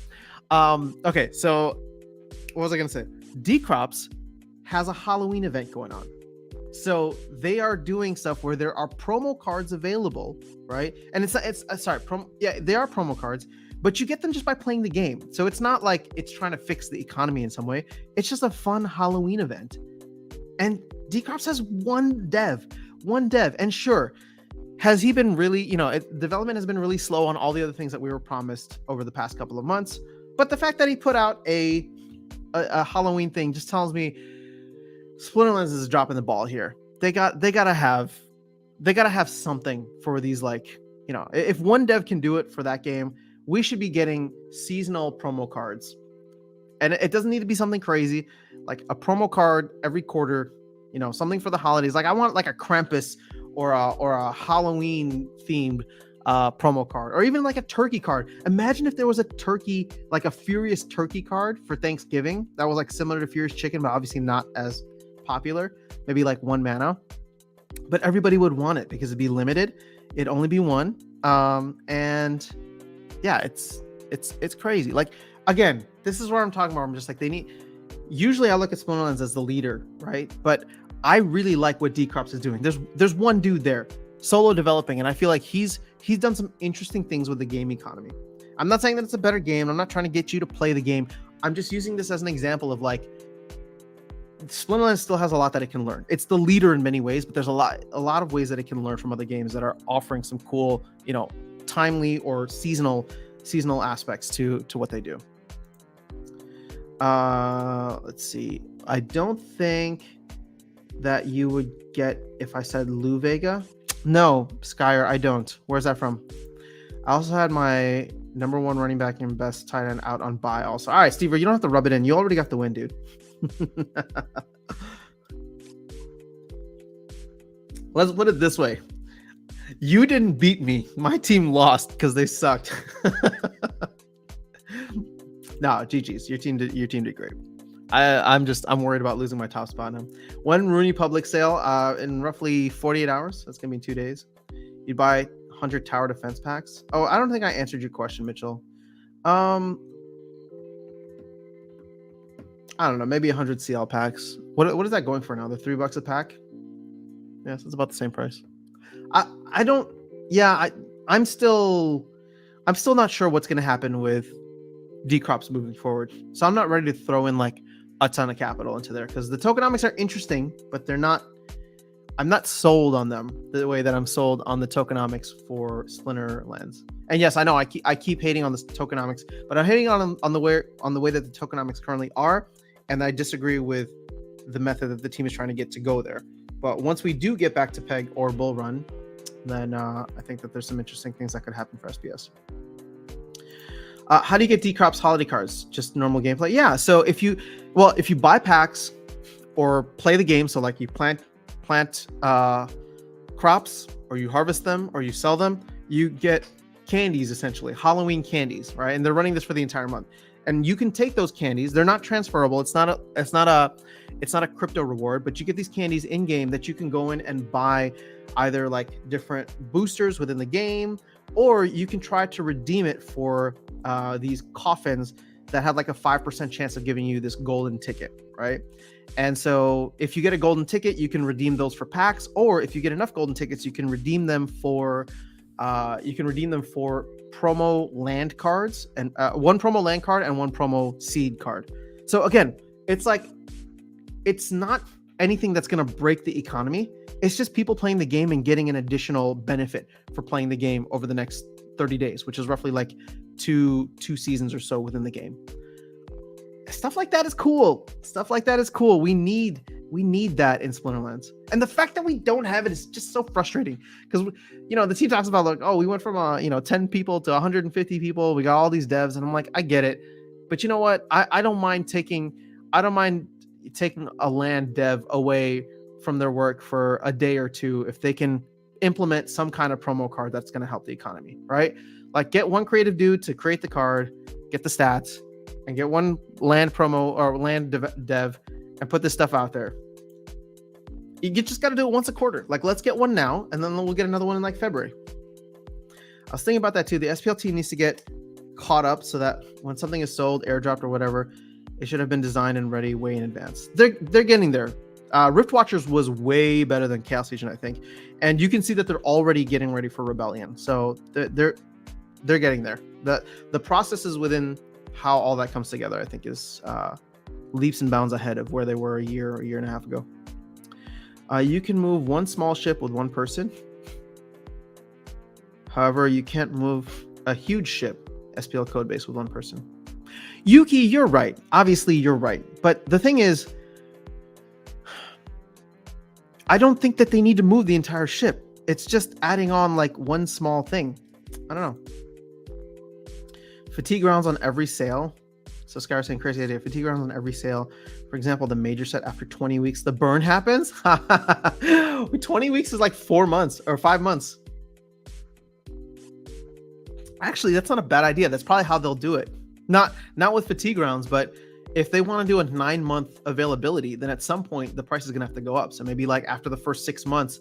Okay, so what was I gonna say? Dcrops has a Halloween event going on. So they are doing stuff where there are promo cards available, right? And they are promo cards, but you get them just by playing the game. So it's not like it's trying to fix the economy in some way. It's just a fun Halloween event. And Dcrops has one dev. And sure, has he been really, development has been really slow on all the other things that we were promised over the past couple of months. But the fact that he put out a Halloween thing just tells me Splinterlands is dropping the ball here. They gotta have something for these, if one dev can do it for that game, we should be getting seasonal promo cards. And it doesn't need to be something crazy, like a promo card every quarter, something for the holidays. Like I want like a Krampus or a Halloween themed promo card, or even like a turkey card. Imagine if there was a turkey, like a Furious turkey card for Thanksgiving that was like similar to Furious chicken, but obviously not as popular, maybe like 1 mana, but everybody would want it because it'd be limited. It'd only be one. And yeah, it's crazy. Like, again, this is what I'm talking about. I'm just like, usually I look at Splinterlands as the leader, right? But I really like what Dcrops is doing. There's one dude there solo developing, and I feel like he's done some interesting things with the game economy. I'm not saying that it's a better game. I'm not trying to get you to play the game. I'm just using this as an example of like, Splinterlands still has a lot that it can learn. It's the leader in many ways, but there's a lot of ways that it can learn from other games that are offering some cool, timely or seasonal aspects to what they do. Let's see. I don't think that you would get if I said Lux Vega. No, Skyer, I don't. Where's that from? I also had my number one running back and best tight end out on bye also. All right, Steve, you don't have to rub it in. You already got the win, dude. Let's put it this way. You didn't beat me. My team lost because they sucked. No, GG's. Your team did great. I'm worried about losing my top spot now. One Rooney public sale in roughly 48 hours. That's gonna be in 2 days. You'd buy 100 tower defense packs. Oh, I don't think I answered your question, Mitchell. I don't know, maybe 100 CL packs. What is that going for now? They're $3 a pack. Yes, it's about the same price. I'm still not sure what's gonna happen with Dcrops moving forward. So I'm not ready to throw in like a ton of capital into there because the tokenomics are interesting, but I'm not sold on them the way that I'm sold on the tokenomics for Splinterlands. And yes, I know I keep hating on the tokenomics, but I'm hating on the way that the tokenomics currently are, and I disagree with the method that the team is trying to get to go there. But once we do get back to Peg or Bull Run, then I think that there's some interesting things that could happen for SPS. How do you get Dcrops holiday cards? Just normal gameplay? Yeah. So if you buy packs or play the game, so like you plant crops or you harvest them or you sell them, you get candies, essentially Halloween candies, right? And they're running this for the entire month. And you can take those candies. They're not transferable. It's not a crypto reward, but you get these candies in game that you can go in and buy either like different boosters within the game, or you can try to redeem it for these coffins that have like a 5% chance of giving you this golden ticket, right? And so if you get a golden ticket, you can redeem those for packs, or if you get enough golden tickets, you can redeem them for promo land cards, and one promo land card and one promo seed card. So again, it's not anything that's going to break the economy. It's just people playing the game and getting an additional benefit for playing the game over the next 30 days, which is roughly like two seasons or so within the game. Stuff like that is cool. We need that in Splinterlands. And the fact that we don't have it is just so frustrating because, the team talks about like, oh, we went from 10 people to 150 people. We got all these devs, and I'm like, I get it. But you know what? I don't mind taking a land dev away from their work for a day or two if they can implement some kind of promo card that's going to help the economy, right? Like get one creative dude to create the card, get the stats, and get one land promo or land dev and put this stuff out there. You just got to do it once a quarter. Like let's get one now, and then we'll get another one in like February. I was thinking about that too. The SPL team needs to get caught up so that when something is sold, airdropped, or whatever, it should have been designed and ready way in advance. They're getting there. Rift Watchers was way better than Chaos Legion, I think, and you can see that they're already getting ready for Rebellion. So they're getting there. The processes within how all that comes together, I think, is leaps and bounds ahead of where they were a year and a half ago. You can move one small ship with one person. However, you can't move a huge ship, SPL codebase, with one person. Yuki, you're right. Obviously, you're right. But the thing is, I don't think that they need to move the entire ship. It's just adding on like one small thing. I don't know. Fatigue rounds on every sale. So Skyr saying crazy idea. Fatigue rounds on every sale. For example, the major set after 20 weeks, the burn happens. 20 weeks is like 4 months or 5 months. Actually, that's not a bad idea. That's probably how they'll do it. Not with fatigue rounds, but if they want to do a 9-month availability, then at some point the price is going to have to go up. So maybe like after the first 6 months,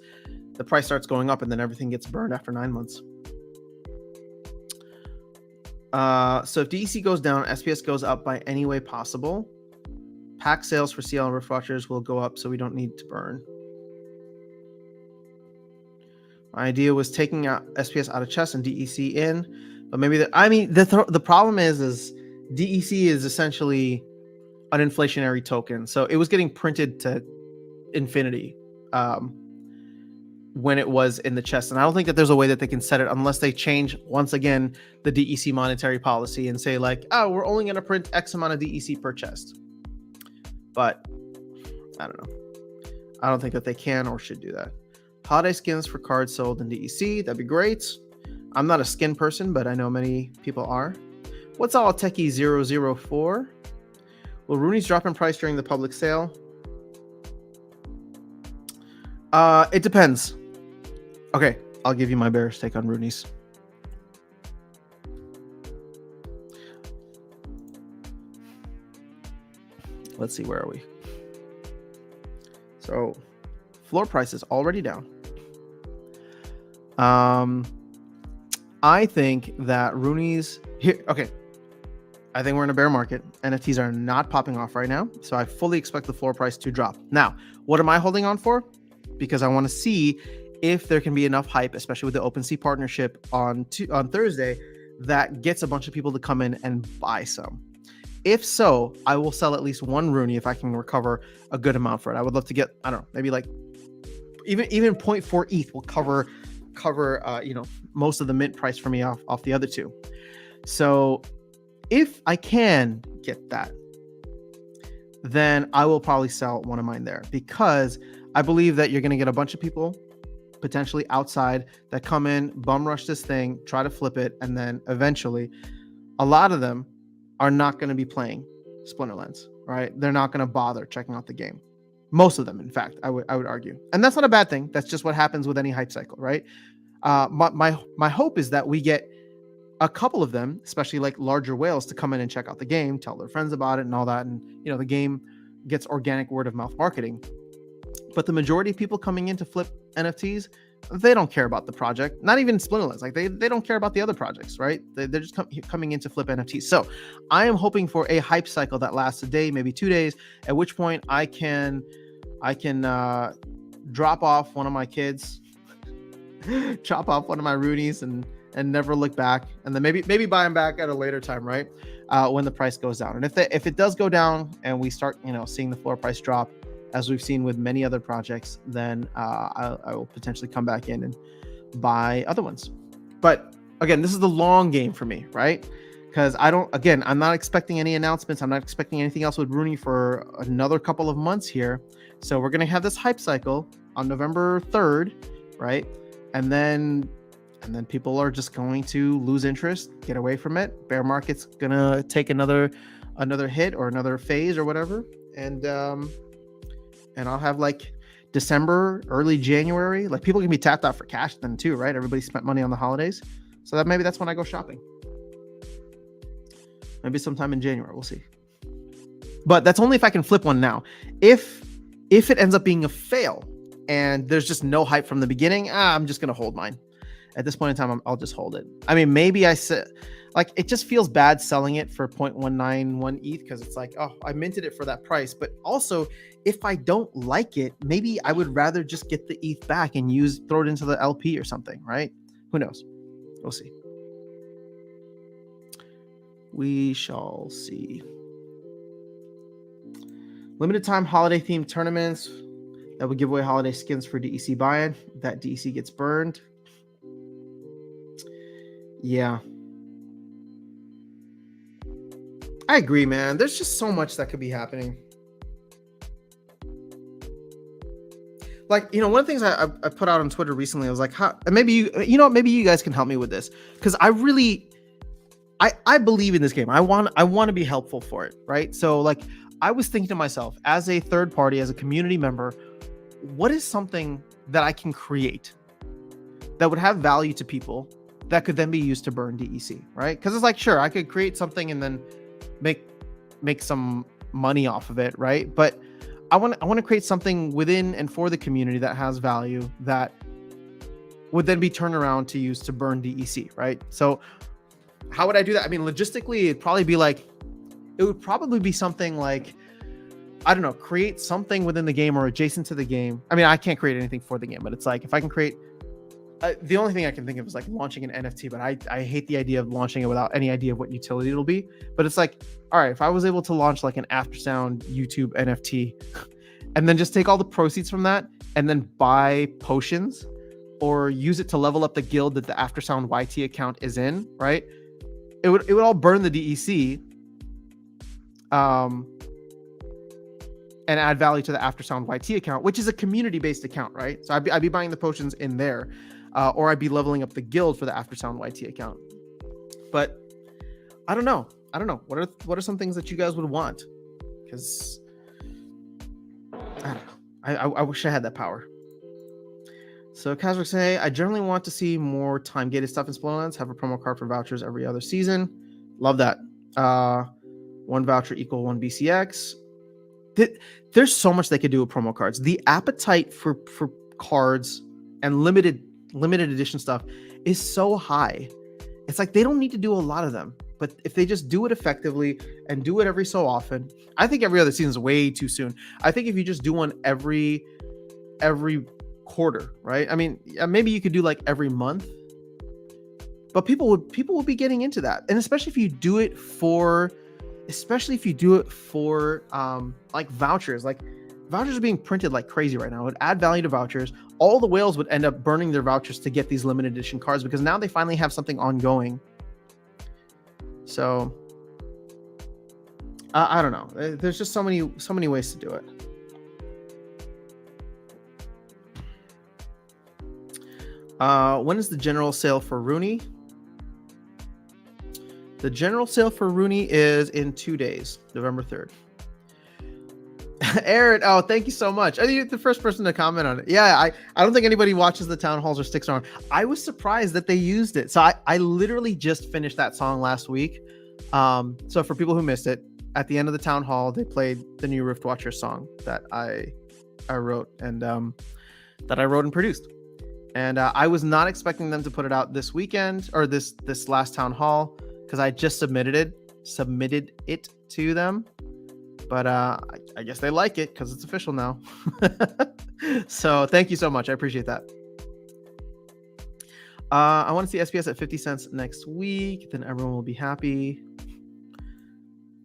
the price starts going up and then everything gets burned after 9 months. So if DEC goes down, SPS goes up by any way possible. Pack sales for CL and Rift Watchers will go up, so we don't need to burn. My idea was taking out SPS out of chest and DEC in, but maybe the problem is DEC is essentially an inflationary token. So it was getting printed to infinity when it was in the chest. And I don't think that there's a way that they can set it unless they change, once again, the DEC monetary policy and say like, oh, we're only going to print X amount of DEC per chest. But I don't know. I don't think that they can or should do that. Holiday skins for cards sold in DEC. That'd be great. I'm not a skin person, but I know many people are. What's all Techie 004? Will Rooney's drop in price during the public sale? It depends. Okay, I'll give you my bearish take on Rooney's. Let's see, where are we? So, floor price is already down. I think that Rooney's here. Okay, I think we're in a bear market. NFTs are not popping off right now, so I fully expect the floor price to drop. Now, what am I holding on for? Because I want to see if there can be enough hype, especially with the OpenSea partnership on Thursday, that gets a bunch of people to come in and buy some. If so, I will sell at least one Rooney if I can recover a good amount for it. I would love to get, I don't know, maybe like even 0.4 ETH will cover most of the mint price for me off the other two. So if I can get that, then I will probably sell one of mine there, because I believe that you're going to get a bunch of people potentially outside that come in, bum rush this thing, try to flip it, and then eventually a lot of them are not going to be playing Splinterlands, right? They're not going to bother checking out the game. Most of them, in fact, I would argue. And that's not a bad thing. That's just what happens with any hype cycle, right? My hope is that we get a couple of them, especially like larger whales, to come in and check out the game, tell their friends about it and all that. And, the game gets organic word of mouth marketing. But the majority of people coming in to flip NFTs, they don't care about the project. Not even Splinterlands. Like they don't care about the other projects, right? They're just coming in to flip NFTs. So I am hoping for a hype cycle that lasts a day, maybe 2 days, at which point I can drop off one of my kids, chop off one of my Roonies and never look back, and then maybe buy them back at a later time, right? When the price goes down. And if it does go down and we start seeing the floor price drop, as we've seen with many other projects, then I will potentially come back in and buy other ones. But again, this is the long game for me, right? Because I'm not expecting any announcements. I'm not expecting anything else with Rooney for another couple of months here. So we're going to have this hype cycle on November 3rd, right? And then people are just going to lose interest, get away from it. Bear market's going to take another hit or another phase or whatever. And I'll have like December, early January, like people can be tapped out for cash then too, right? Everybody spent money on the holidays. So that maybe that's when I go shopping. Maybe sometime in January, we'll see. But that's only if I can flip one now. If it ends up being a fail and there's just no hype from the beginning, I'm just going to hold mine. At this point in time, I'll just hold it. I mean, maybe I said, like, it just feels bad selling it for 0.191 ETH because it's like, oh, I minted it for that price. But also, if I don't like it, maybe I would rather just get the ETH back and throw it into the LP or something, right? Who knows? We'll see. We shall see. Limited time holiday themed tournaments that would give away holiday skins for DEC buy-in. That DEC gets burned. Yeah. I agree, man. There's just so much that could be happening. Like, one of the things I put out on Twitter recently, I was like, maybe you guys can help me with this. Because I believe in this game. I want to be helpful for it, right? So like, I was thinking to myself, as a third party, as a community member, what is something that I can create that would have value to people that could then be used to burn DEC, right? Because it's like, sure, I could create something and then make some money off of it, right? But I want to create something within and for the community that has value that would then be turned around to use to burn DEC, right? So how would I do that? I mean, logistically, it would probably be something like, I don't know, create something within the game or adjacent to the game. I mean, I can't create anything for the game, but it's like, if I can create The only thing I can think of is like launching an NFT, but I hate the idea of launching it without any idea of what utility it'll be. But it's like, all right, if I was able to launch like an Aftersound YouTube NFT and then just take all the proceeds from that and then buy potions or use it to level up the guild that the Aftersound YT account is in, right? It would all burn the DEC and add value to the Aftersound YT account, which is a community-based account, right? So I'd be buying the potions in there, or I'd be leveling up the guild for the Aftersound YT account. But I don't know. What are some things that you guys would want? Because I don't know. I wish I had that power. So Kazrick say, I generally want to see more time-gated stuff in Splinterlands. Have a promo card for vouchers every other season. Love that. 1 voucher equal 1 BCX. There's so much they could do with promo cards. The appetite for cards and limited edition stuff is so high. It's like they don't need to do a lot of them, but if they just do it effectively and do it every so often, I think every other season is way too soon. I think if you just do one every quarter, right? I mean, maybe you could do like every month, but people would be getting into that, and especially if you do it for like vouchers. Like vouchers are being printed like crazy right now. It would add value to vouchers. All the whales would end up burning their vouchers to get these limited edition cards because now they finally have something ongoing. So I don't know. There's just so many ways to do it. When is the general sale for Rooney? The general sale for Rooney is in 2 days, November 3rd. Aaron, oh, thank you so much. You're the first person to comment on it. Yeah, I don't think anybody watches the town halls or sticks around. I was surprised that they used it. So I literally just finished that song last week. So for people who missed it, at the end of the town hall, they played the new Rift Watcher song that I wrote and produced. And I was not expecting them to put it out this weekend or this last town hall because I just submitted it to them. But I guess they like it because it's official now. So thank you so much. I appreciate that. I want to see SPS at 50 cents next week. Then everyone will be happy.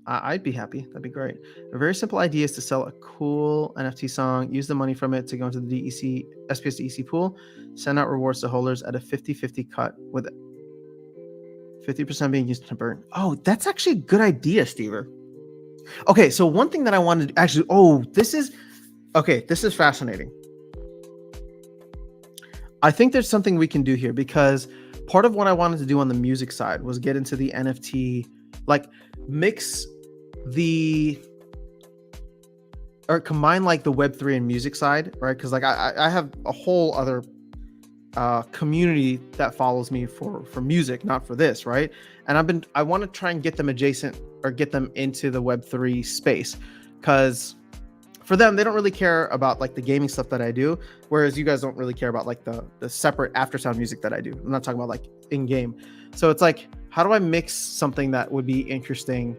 I'd be happy. That'd be great. A very simple idea is to sell a cool NFT song, use the money from it to go into the DEC, SPS DEC pool, send out rewards to holders at a 50-50 cut with 50% being used to burn. Oh, that's actually a good idea, Stever. Okay, so one thing that I wanted to actually, this is fascinating. I think there's something we can do here because part of what I wanted to do on the music side was get into the NFT, like mix or combine like the Web3 and music side, right? Because like I have a whole other community that follows me for music, not for this, right? And I want to try and get them adjacent or get them into the Web3 space because for them, they don't really care about like the gaming stuff that I do, whereas you guys don't really care about like the separate Aftersound music that I do. I'm not talking about like in game. So it's like, how do I mix something that would be interesting?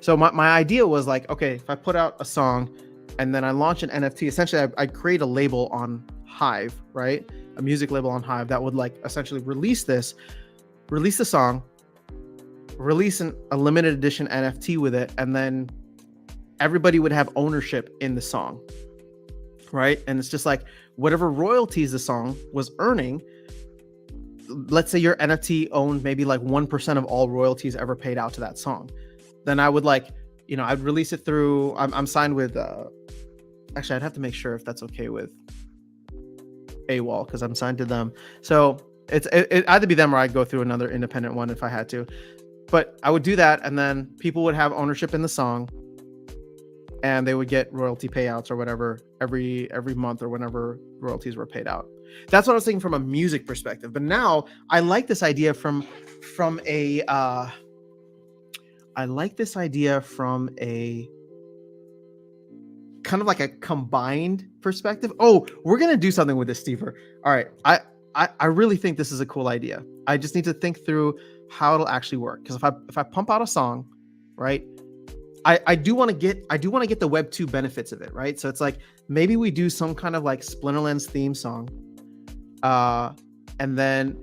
So my idea was like, okay, if I put out a song and then I launch an NFT, essentially I create a label on Hive, right? A music label on Hive that would like essentially release the song, release a limited edition NFT with it, and then everybody would have ownership in the song, right? And it's just like whatever royalties the song was earning, let's say your NFT owned maybe like 1% of all royalties ever paid out to that song. Then I would like, I'd release it through, I'm signed with, actually I'd have to make sure if that's okay with AWOL because I'm signed to them. So it either be them or I'd go through another independent one if I had to. But I would do that, and then people would have ownership in the song, and they would get royalty payouts or whatever every month or whenever royalties were paid out. That's what I was thinking from a music perspective. But now I like this idea from a kind of like a combined perspective. Oh, we're gonna do something with this, Stever. All right, I really think this is a cool idea. I just need to think through how it'll actually work. Because if I pump out a song, right, I do want to get the Web 2 benefits of it, right? So it's like maybe we do some kind of like Splinterlands theme song, and then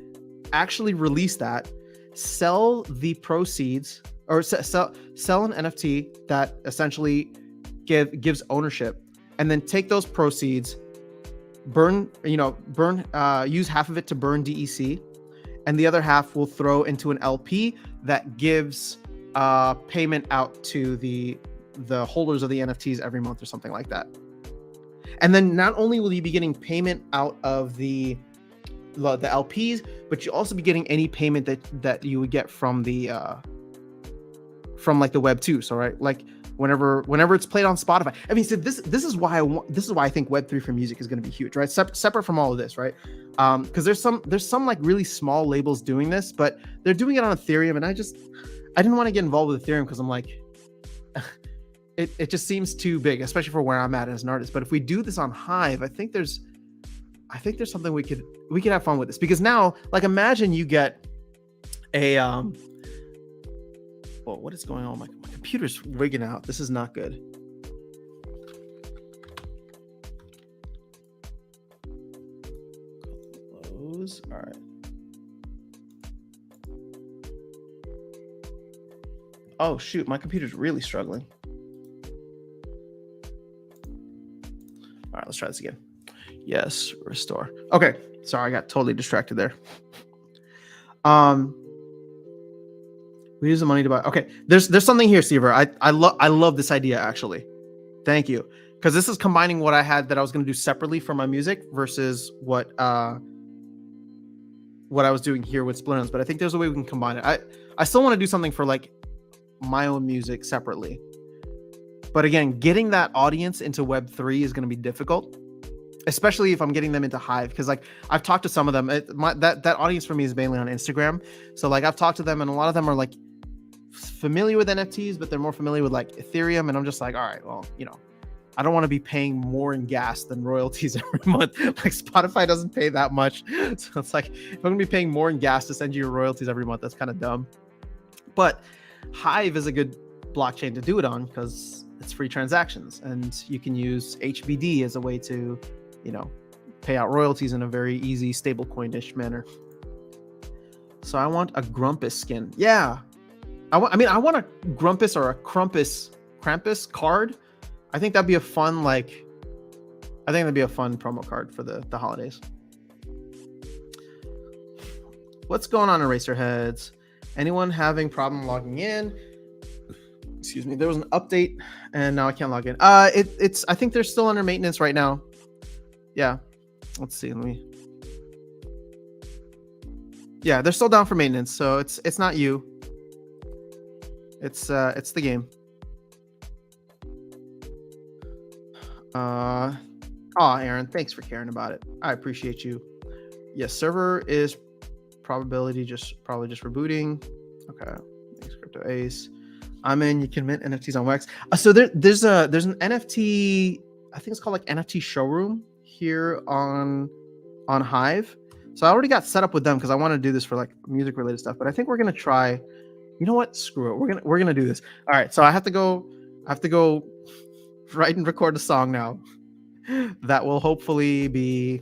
actually release that, sell the proceeds, or sell an NFT that essentially gives ownership, and then take those proceeds, use half of it to burn DEC, and the other half will throw into an LP that gives payment out to the holders of the NFTs every month or something like that. And then not only will you be getting payment out of the LPs, but you'll also be getting any payment that you would get from the web too. So right, like whenever it's played on Spotify. I mean, so this is why I think Web3 for music is going to be huge, right? Separate from all of this, right? Because there's some like really small labels doing this, but they're doing it on Ethereum, and I didn't want to get involved with Ethereum because I'm like, it just seems too big, especially for where I'm at as an artist. But if we do this on Hive, I think there's something we could have fun with this, because now, like, imagine you get a well, what is going on? My computer's rigging out. This is not good. Close. All right. Oh shoot, my computer's really struggling. All right, let's try this again. Yes, restore. Okay, sorry, I got totally distracted there. We use the money to buy. Okay, there's something here, Seaver. I love this idea, actually. Thank you, because this is combining what I had that I was going to do separately for my music versus what I was doing here with Splinterlands. But I think there's a way we can combine it. I still want to do something for like my own music separately, but again, getting that audience into Web3 is going to be difficult, especially if I'm getting them into Hive, because like I've talked to some of them. That audience for me is mainly on Instagram, so like I've talked to them, and a lot of them are like familiar with NFTs, but they're more familiar with like Ethereum, and I'm just like, all right, well, I don't want to be paying more in gas than royalties every month. Like Spotify doesn't pay that much, so it's like if I'm gonna be paying more in gas to send you your royalties every month, that's kind of dumb. But Hive is a good blockchain to do it on because it's free transactions, and you can use HBD as a way to, pay out royalties in a very easy stablecoin-ish manner. So I want a Grumpus skin. Yeah, I want a Grumpus or a Krampus card. I think that'd be a fun promo card for the holidays. What's going on, Eraserheads? Anyone having problem logging in? Excuse me. There was an update, and now I can't log in. I think they're still under maintenance right now. Yeah. Let's see. Yeah, they're still down for maintenance, so it's not you. It's the game. Aaron, thanks for caring about it. I appreciate you. Yes, server is probably just rebooting. Okay. Thanks, Crypto Ace. I'm in. You can mint NFTs on Wax. So there's an NFT. I think it's called like NFT Showroom here on Hive. So I already got set up with them because I want to do this for like music related stuff. But I think we're gonna try. You know what? Screw it. We're gonna do this. All right. So I have to go write and record a song now that will hopefully be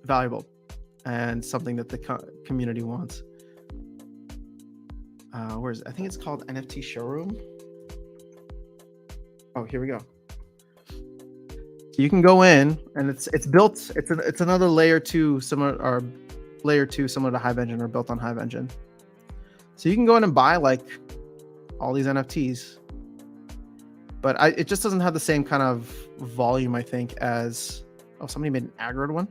valuable and something that the community wants. Where is it? I think it's called NFT Showroom. Oh, here we go. So you can go in, and it's built. It's another layer 2 similar to Hive Engine, or built on Hive Engine. So you can go in and buy like all these NFTs, but it just doesn't have the same kind of volume, I think, as somebody made an aggroed one.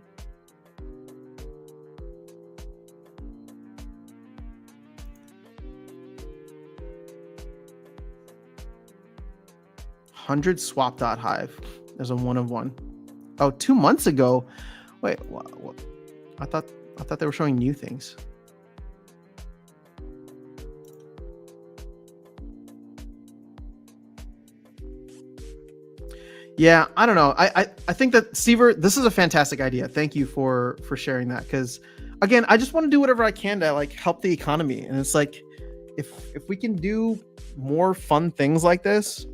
$100swap.hive. There's a 1 of 1. Oh, 2 months ago. Wait, what? I thought they were showing new things. Yeah, I don't know. I think that Seaver, this is a fantastic idea. Thank you for sharing that, because again, I just want to do whatever I can to like help the economy. And it's like if we can do more fun things like this,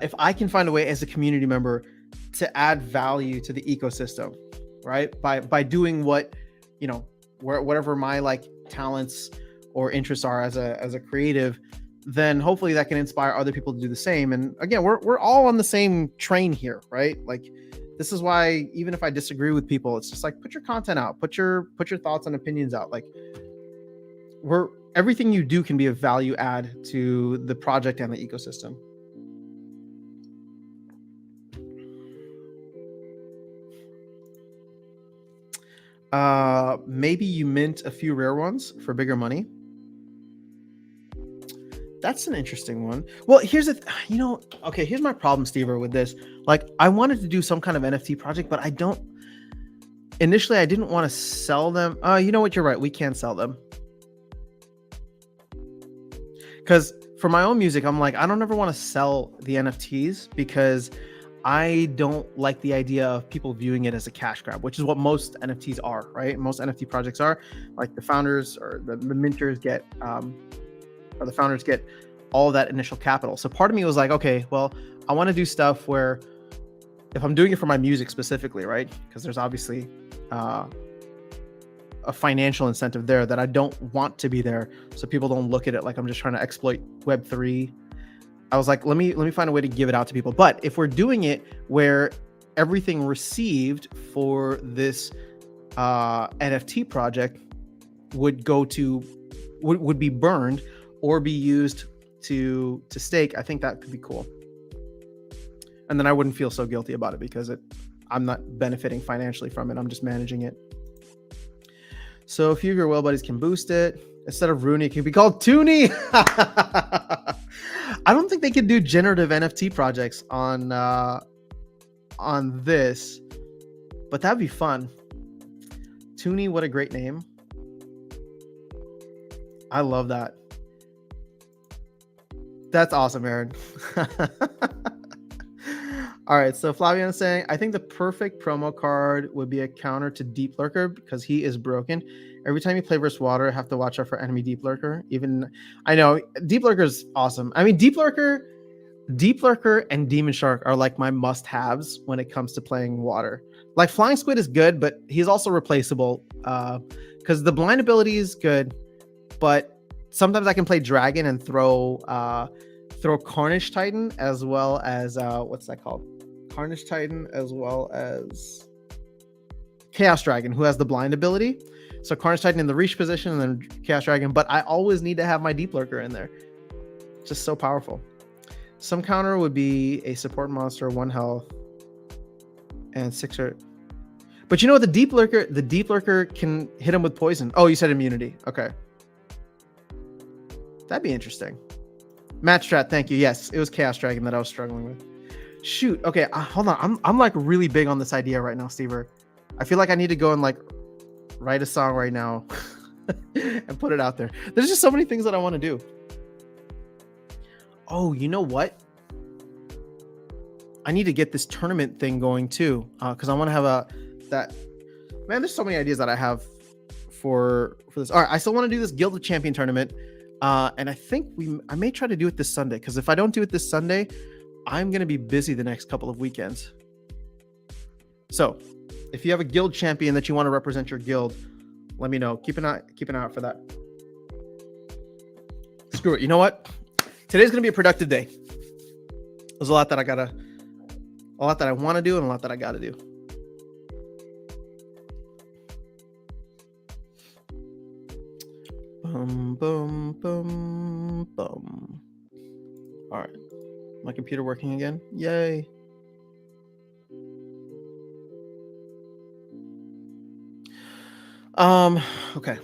if I can find a way as a community member to add value to the ecosystem, right? By doing what, whatever my like talents or interests are as a creative, then hopefully that can inspire other people to do the same. And again, we're all on the same train here, right? Like, this is why even if I disagree with people, it's just like, put your content out, put your thoughts and opinions out. Like, everything you do can be a value add to the project and the ecosystem. Maybe you mint a few rare ones for bigger money. That's an interesting one. Well, here's here's my problem, Stever, with this. Like, I wanted to do some kind of NFT project, but I didn't want to sell them. You know what? You're right. We can't sell them. Because for my own music, I'm like, I don't ever want to sell the NFTs because I don't like the idea of people viewing it as a cash grab, which is what most NFTs are, right? Most NFT projects are. Like, the founders or the minters get, or the founders get all of that initial capital. So part of me was like, okay, well, I want to do stuff where if I'm doing it for my music specifically, right? Because there's obviously a financial incentive there that I don't want to be there, so people don't look at it like I'm just trying to exploit Web3. I was like, let me find a way to give it out to people. But if we're doing it where everything received for this NFT project would be burned or be used to stake, I think that could be cool. And then I wouldn't feel so guilty about it because I'm not benefiting financially from it. I'm just managing it. So a few of your whale buddies can boost it. Instead of Rooney, it can be called Toonie. I don't think they could do generative NFT projects on this, but that'd be fun. Toonie, what a great name. I love that. That's awesome, Aaron. All right, so Flavian is saying, I think the perfect promo card would be a counter to Deep Lurker because he is broken. Every time you play versus water, have to watch out for enemy Deep Lurker. I know Deep Lurker is awesome. I mean, Deep Lurker and Demon Shark are like my must-haves when it comes to playing water. Like, Flying Squid is good, but he's also replaceable because the blind ability is good, but sometimes I can play Dragon and throw Carnage Titan as well as what's that called? Carnage Titan as well as Chaos Dragon, who has the blind ability. So Carnage Titan in the reach position and then Chaos Dragon, but I always need to have my Deep Lurker in there. Just so powerful. Some counter would be a support monster, 1 health, and 6 or... But you know what? The Deep Lurker can hit him with poison. Oh, you said immunity. Okay. That'd be interesting. Matt Strat, thank you. Yes, it was Chaos Dragon that I was struggling with. Shoot. Okay, hold on. I'm like really big on this idea right now, Stever. I feel like I need to go and like write a song right now and put it out there. There's just so many things that I want to do. Oh, you know what? I need to get this tournament thing going too, because I want to have man, there's so many ideas that I have for this. All right, I still want to do this Guild of Champion tournament. And I think I may try to do it this Sunday, because if I don't do it this Sunday, I'm going to be busy the next couple of weekends. So if you have a guild champion that you want to represent your guild, let me know. Keep an eye out for that. Screw it. You know what? Today's going to be a productive day. There's a lot that I want to do and a lot that I got to do. Boom, boom, boom, boom. All right. My computer working again? Yay. Okay.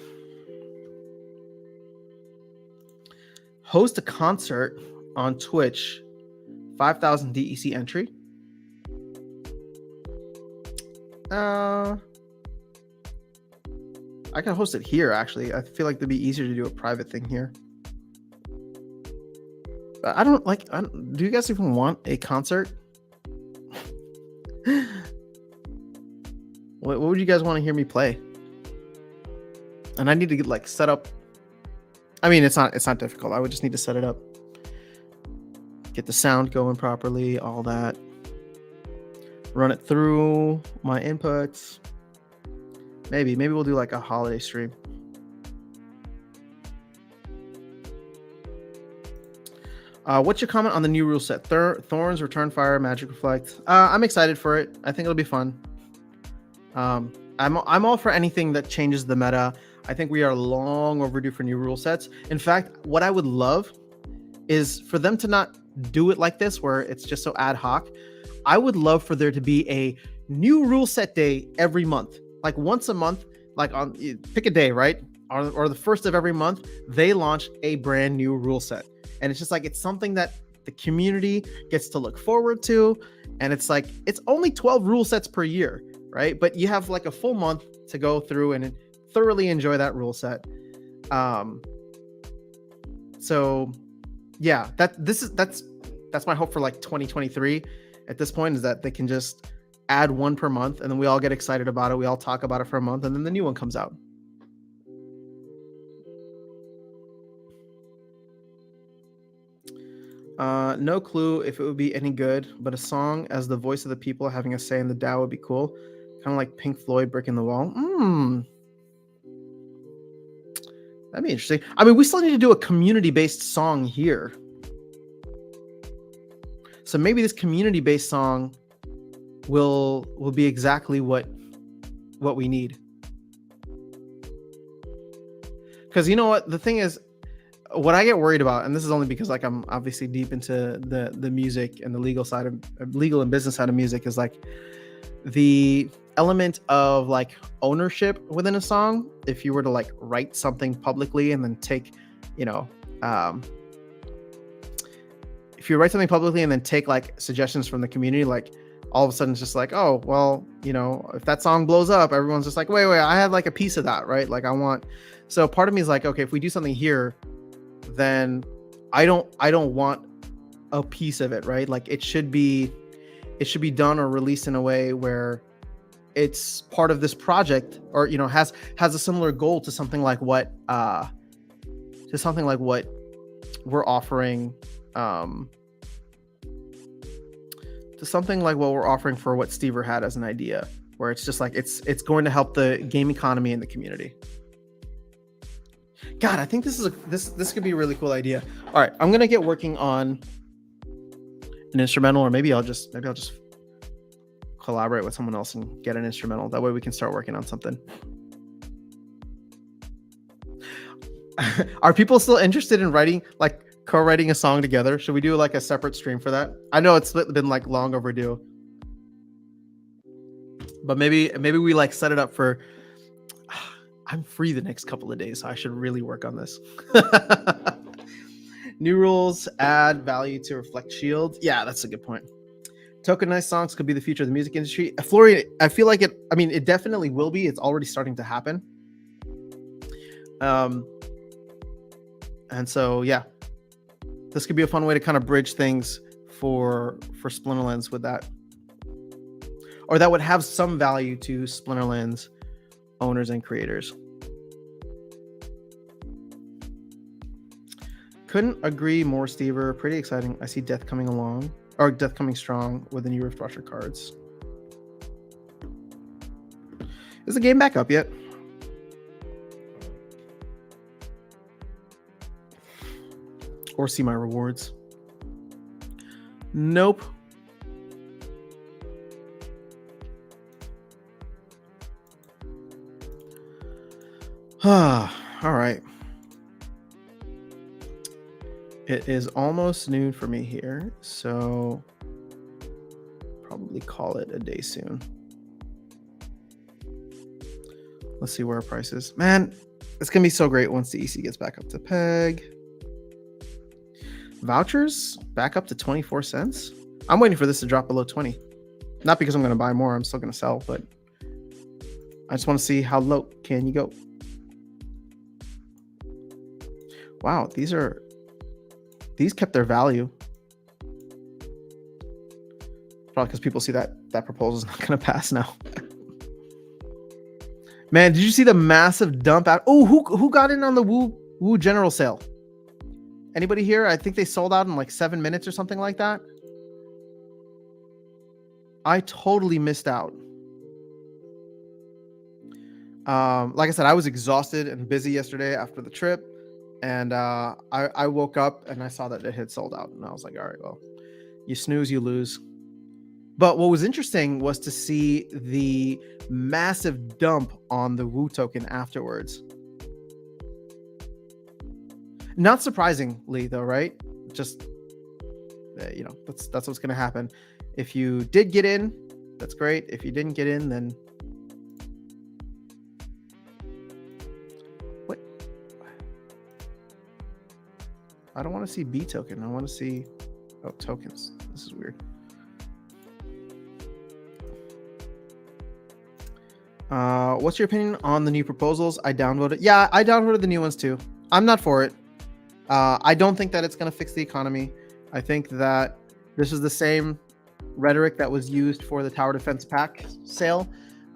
Host a concert on Twitch. 5,000 DEC entry. I can host it here, actually. I feel like it'd be easier to do a private thing here. Do you guys even want a concert? What would you guys want to hear me play? And I need to get like set up. I mean, it's not difficult. I would just need to set it up. Get the sound going properly, all that. Run it through my inputs. Maybe we'll do like a holiday stream. What's your comment on the new rule set? Thorns, Return Fire, Magic Reflect. I'm excited for it. I think it'll be fun. I'm all for anything that changes the meta. I think we are long overdue for new rule sets. In fact, what I would love is for them to not do it like this, where it's just so ad hoc. I would love for there to be a new rule set day every month, like once a month, like on pick a day, right? Or the first of every month, they launch a brand new rule set. And it's just like, it's something that the community gets to look forward to. And it's like, it's only 12 rule sets per year, right? But you have like a full month to go through and thoroughly enjoy that rule set. So yeah, that's my hope for like 2023 at this point, is that they can just add one per month and then we all get excited about it. We all talk about it for a month and then the new one comes out. No clue if it would be any good, but a song as the voice of the people having a say in the DAO would be cool. Kind of like Pink Floyd Breaking the Wall. That'd be interesting. I mean, we still need to do a community-based song here. So maybe this community-based song will be exactly what we need. Because you know what? The thing is, what I get worried about, and this is only because like I'm obviously deep into the music and the legal and business side of music, is like the element of like ownership within a song. If you were to like write something publicly and then take, if you write something publicly and then take like suggestions from the community, like all of a sudden it's just like, oh, well, if that song blows up, everyone's just like, wait, I had like a piece of that, right? Like so part of me is like, okay, if we do something here, then I don't want a piece of it, right? Like it should be done or released in a way where it's part of this project, or has a similar goal to something like what we're offering, to something like what we're offering for what Stever had as an idea, where it's just like it's going to help the game economy and the community. God, I think this could be a really cool idea. All right, I'm gonna get working on an instrumental, or maybe I'll just collaborate with someone else and get an instrumental. That way we can start working on something. Are people still interested in co-writing a song together? Should we do like a separate stream for that? I know it's been like long overdue, but maybe we like set it up for. I'm free the next couple of days, so I should really work on this. New rules add value to Reflect Shield. Yeah, that's a good point. Tokenized songs could be the future of the music industry. Florian, I feel like it. I mean, it definitely will be. It's already starting to happen. And so yeah, this could be a fun way to kind of bridge things for Splinterlands with that, or that would have some value to Splinterlands owners and creators. Couldn't agree more, Stever. Pretty exciting. I see Death coming strong with the new Riftwatcher cards. Is the game back up yet? Or see my rewards? Nope. All right. It is almost noon for me here, so probably call it a day soon. Let's see where our price is. Man, it's going to be so great once the EC gets back up to peg. Vouchers back up to 24 cents. I'm waiting for this to drop below 20. Not because I'm going to buy more. I'm still going to sell, but I just want to see how low can you go. Wow, these kept their value. Probably because people see that proposal is not going to pass now. Man, did you see the massive dump out? Oh, who got in on the Woo general sale? Anybody here? I think they sold out in like 7 minutes or something like that. I totally missed out. Like I said, I was exhausted and busy yesterday after the trip, and I woke up and I saw that it had sold out, and I was like, all right, well, you snooze, you lose. But what was interesting was to see the massive dump on the Wu token afterwards. Not surprisingly, though, right? Just that's what's going to happen. If you did get in, that's great. If you didn't get in, then what? I don't want to see B token. I want to see tokens. This is weird. What's your opinion on the new proposals? I downvoted. Yeah, I downvoted the new ones too. I'm not for it. I don't think that it's going to fix the economy. I think that this is the same rhetoric that was used for the Tower Defense Pack sale.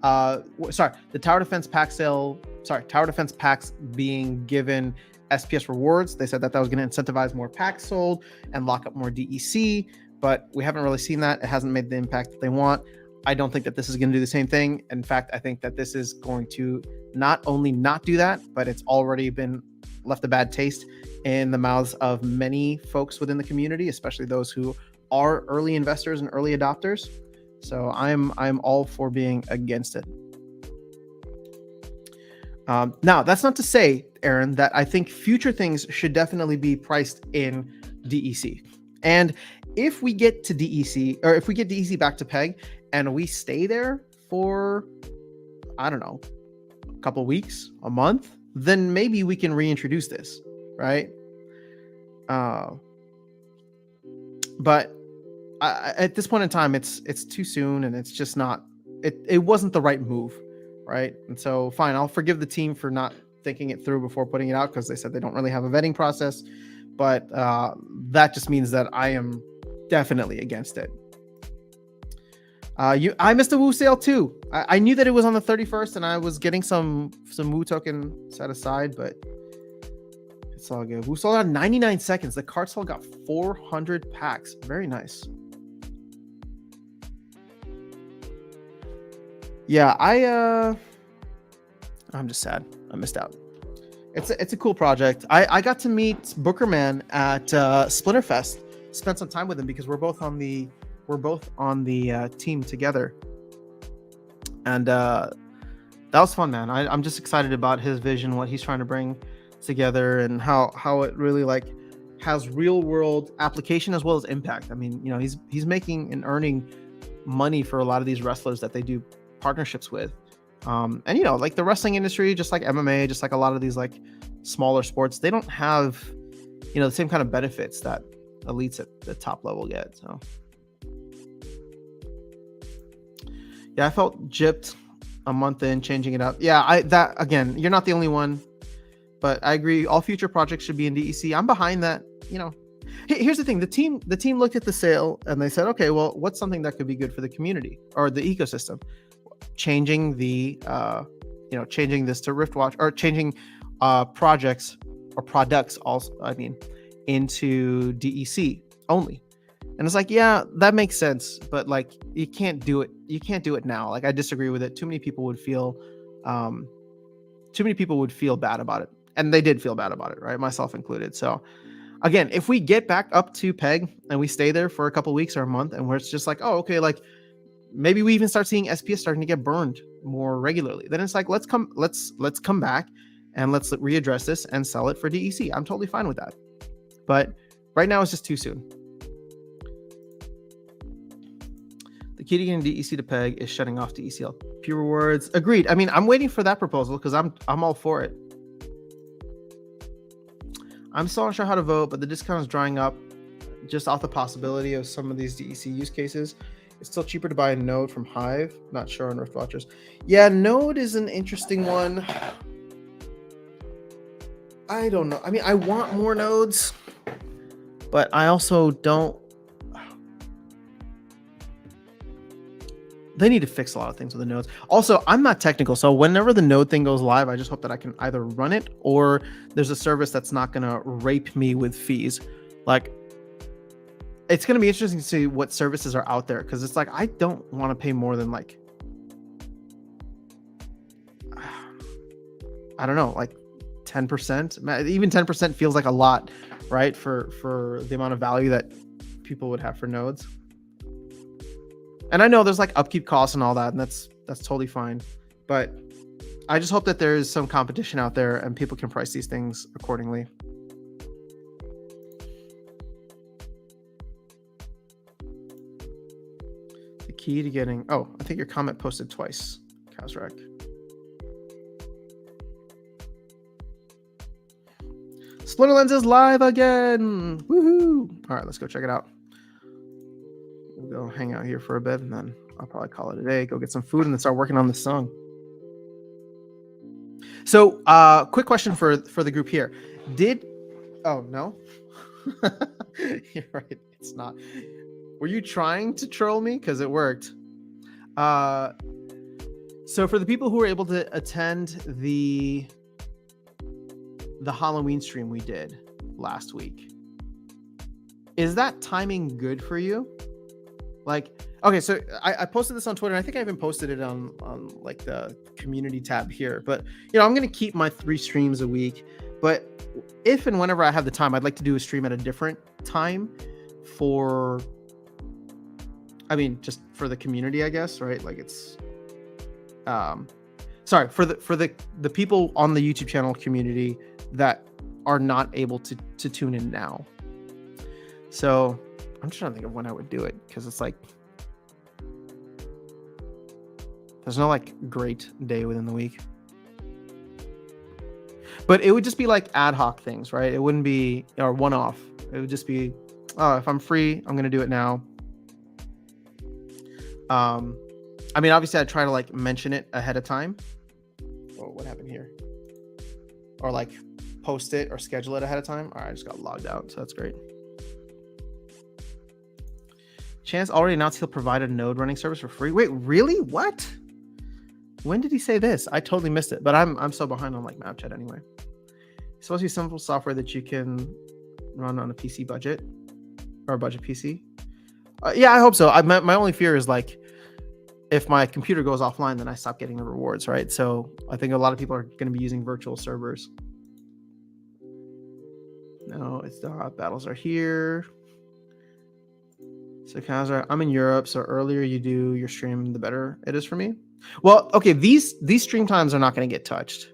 The Tower Defense Pack sale. Tower Defense packs being given SPS rewards. They said that was going to incentivize more packs sold and lock up more DEC, but we haven't really seen that. It hasn't made the impact that they want. I don't think that this is going to do the same thing. In fact, I think that this is going to not only not do that, but it's already been left a bad taste in the mouths of many folks within the community, especially those who are early investors and early adopters. So I'm all for being against it. Now, that's not to say, Aaron, that I think future things should definitely be priced in DEC. And if we get to DEC, or if we get DEC back to PEG and we stay there for, I don't know, a couple weeks, a month, then maybe we can reintroduce this, right? But at this point in time, it's too soon, and it's just not. It wasn't the right move, right? And so, fine, I'll forgive the team for not thinking it through before putting it out, because they said they don't really have a vetting process. But that just means that I am definitely against it. I missed a Wu sale too. I knew that it was on the 31st, and I was getting some Wu token set aside, but it's all good. Wu sold out in 99 seconds. The card sale got 400 packs. Very nice. Yeah, I'm just sad. I missed out. It's a cool project. I got to meet Bookerman at Splinterfest. Spent some time with him because we're both on the team together, and that was fun, man. I'm just excited about his vision, what he's trying to bring together, and how it really has real world application as well as impact. I mean, he's making and earning money for a lot of these wrestlers that they do partnerships with. And the wrestling industry, just like MMA, just like a lot of these smaller sports, they don't have the same kind of benefits that elites at the top level get. So yeah, I felt gypped a month in changing it up. Yeah, again, you're not the only one, but I agree. All future projects should be in DEC. I'm behind that. Here's the thing: the team looked at the sale and they said, okay, well, what's something that could be good for the community or the ecosystem? Changing the changing this to Riftwatch, or changing projects or products also, into DEC only. And it's yeah, that makes sense, but you can't do it now. I disagree with it. Too many people would feel bad about it, and they did feel bad about it, right? Myself included. So again, if we get back up to PEG and we stay there for a couple weeks or a month, and where it's just oh, okay, maybe we even start seeing SPS starting to get burned more regularly, then it's let's come back and let's readdress this and sell it for DEC. I'm totally fine with that. But right now it's just too soon. The key to getting DEC to PEG is shutting off DECL. Pure words. Agreed. I mean, I'm waiting for that proposal because I'm all for it. I'm still not sure how to vote, but the discount is drying up just off the possibility of some of these DEC use cases. It's still cheaper to buy a node from Hive. Not sure on Rift Watchers. Yeah, node is an interesting one. I don't know. I mean, I want more nodes, but I also don't. They need to fix a lot of things with the nodes. Also, I'm not technical, so whenever the node thing goes live, I just hope that I can either run it or there's a service that's not going to rape me with fees. It's going to be interesting to see what services are out there, because it's I don't want to pay more than I don't know, like 10%. Even 10% feels like a lot, right? For the amount of value that people would have for nodes. And I know there's like upkeep costs and all that, and that's totally fine. But I just hope that there's some competition out there and people can price these things accordingly. The key to getting... Oh, I think your comment posted twice, Kazrak. Splinterlands is live again. Woohoo! All right, let's go check it out. We'll go hang out here for a bit, and then I'll probably call it a day, go get some food, and then start working on this song. So, quick question for the group here. Oh, no? You're right, it's not. Were you trying to troll me? Because it worked. So for the people who were able to attend the Halloween stream we did last week, is that timing good for you? Like, okay, so I posted this on Twitter, and I think I even posted it on like the community tab here. But I'm gonna keep my 3 streams a week. But if and whenever I have the time, I'd like to do a stream at a different time for, just for the community, I guess, right? Like it's, sorry, for the people on the YouTube channel community that are not able to tune in now. So I'm just trying to think of when I would do it, because it's like there's no like great day within the week. But it would just be like ad hoc things, right? It wouldn't be or one-off. It would just be, oh, if I'm free, I'm gonna do it now. Obviously I'd try to like mention it ahead of time. Oh, what happened here? Or like post it or schedule it ahead of time. All right, I just got logged out, so that's great. Chance already announced he'll provide a node running service for free. Wait, really? What? When did he say this? I totally missed it, but I'm so behind on like Map Chat anyway. It's supposed to be simple software that you can run on a PC budget or a budget PC. Yeah, I hope so. My only fear is like if my computer goes offline, then I stop getting the rewards, right? So I think a lot of people are going to be using virtual servers. No, it's not. Battles are here. So Kazar, I'm in Europe, so earlier you do your stream, the better it is for me. Well, okay, these stream times are not going to get touched.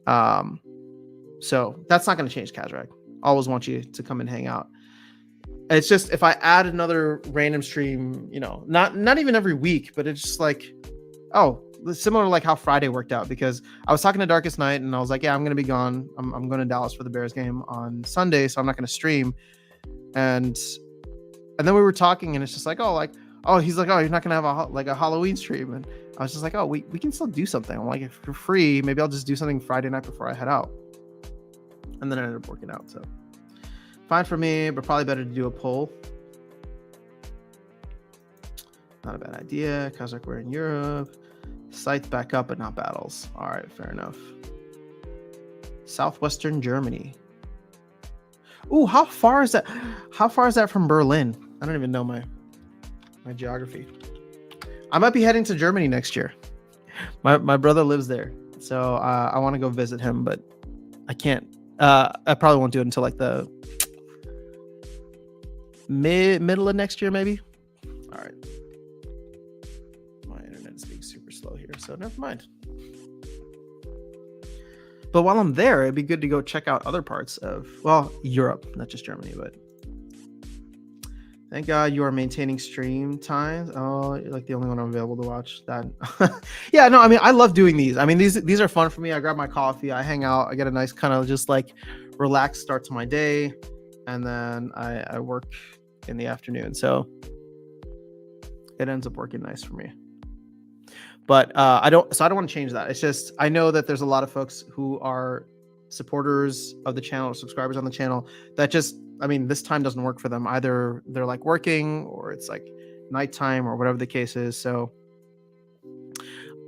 So that's not going to change, Kazrak. Always want you to come and hang out. It's just if I add another random stream, not even every week, but it's just like, oh, similar to like how Friday worked out, because I was talking to Darkest Night and I was like, yeah, I'm going to be gone. I'm going to Dallas for the Bears game on Sunday, so I'm not going to stream. And then we were talking, and it's just like, he's like, oh, you're not gonna have a Halloween stream, and I was just like, oh, we can still do something. I'm like, if you're free, maybe I'll just do something Friday night before I head out. And then it ended up working out, so fine for me, but probably better to do a poll. Not a bad idea. Kazakh, we're in Europe. Sites back up, but not battles. All right, fair enough. Southwestern Germany. Ooh, how far is that? How far is that from Berlin? I don't even know my geography. I might be heading to Germany next year. My brother lives there, so I want to go visit him, but I can't. I probably won't do it until like the middle of next year, maybe. All right. My internet is being super slow here, so never mind. But while I'm there, it'd be good to go check out other parts of, Europe, not just Germany, but thank God you are maintaining stream times. Oh, you're like the only one I'm available to watch that. Yeah, no, I love doing these. These are fun for me. I grab my coffee, I hang out, I get a nice kind of just like relaxed start to my day, and then I work in the afternoon. So it ends up working nice for me. But I don't want to change that. It's just, I know that there's a lot of folks who are supporters of the channel, subscribers on the channel, that just, this time doesn't work for them. Either they're like working, or it's like nighttime, or whatever the case is. So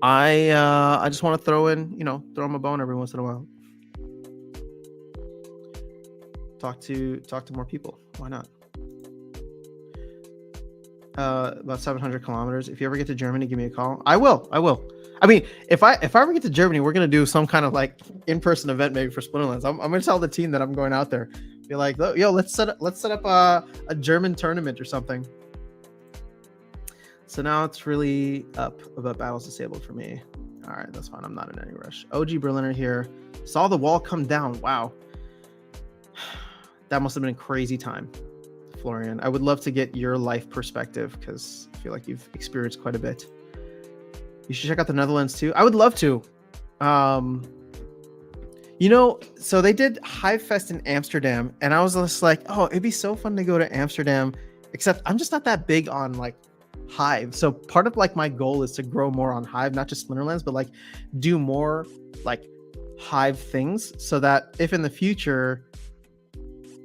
I just want to throw them a bone every once in a while. Talk to more people. Why not? about 700 kilometers. If you ever get to Germany, give me a call. I will. I mean, if I ever get to Germany, we're gonna do some kind of like in-person event maybe for Splinterlands. I'm gonna tell the team that I'm going out there. Be like, yo, let's set up a German tournament or something. So now it's really up about battles disabled for me. All right, that's fine. I'm not in any rush. OG Berliner here. Saw the wall come down. Wow. That must have been a crazy time, Florian. I would love to get your life perspective because I feel like you've experienced quite a bit. You should check out the Netherlands too. I would love to. So they did Hive Fest in Amsterdam, and I was just like, oh, it'd be so fun to go to Amsterdam, except I'm just not that big on like Hive. So part of like my goal is to grow more on Hive, not just Splinterlands, but like do more like Hive things so that if in the future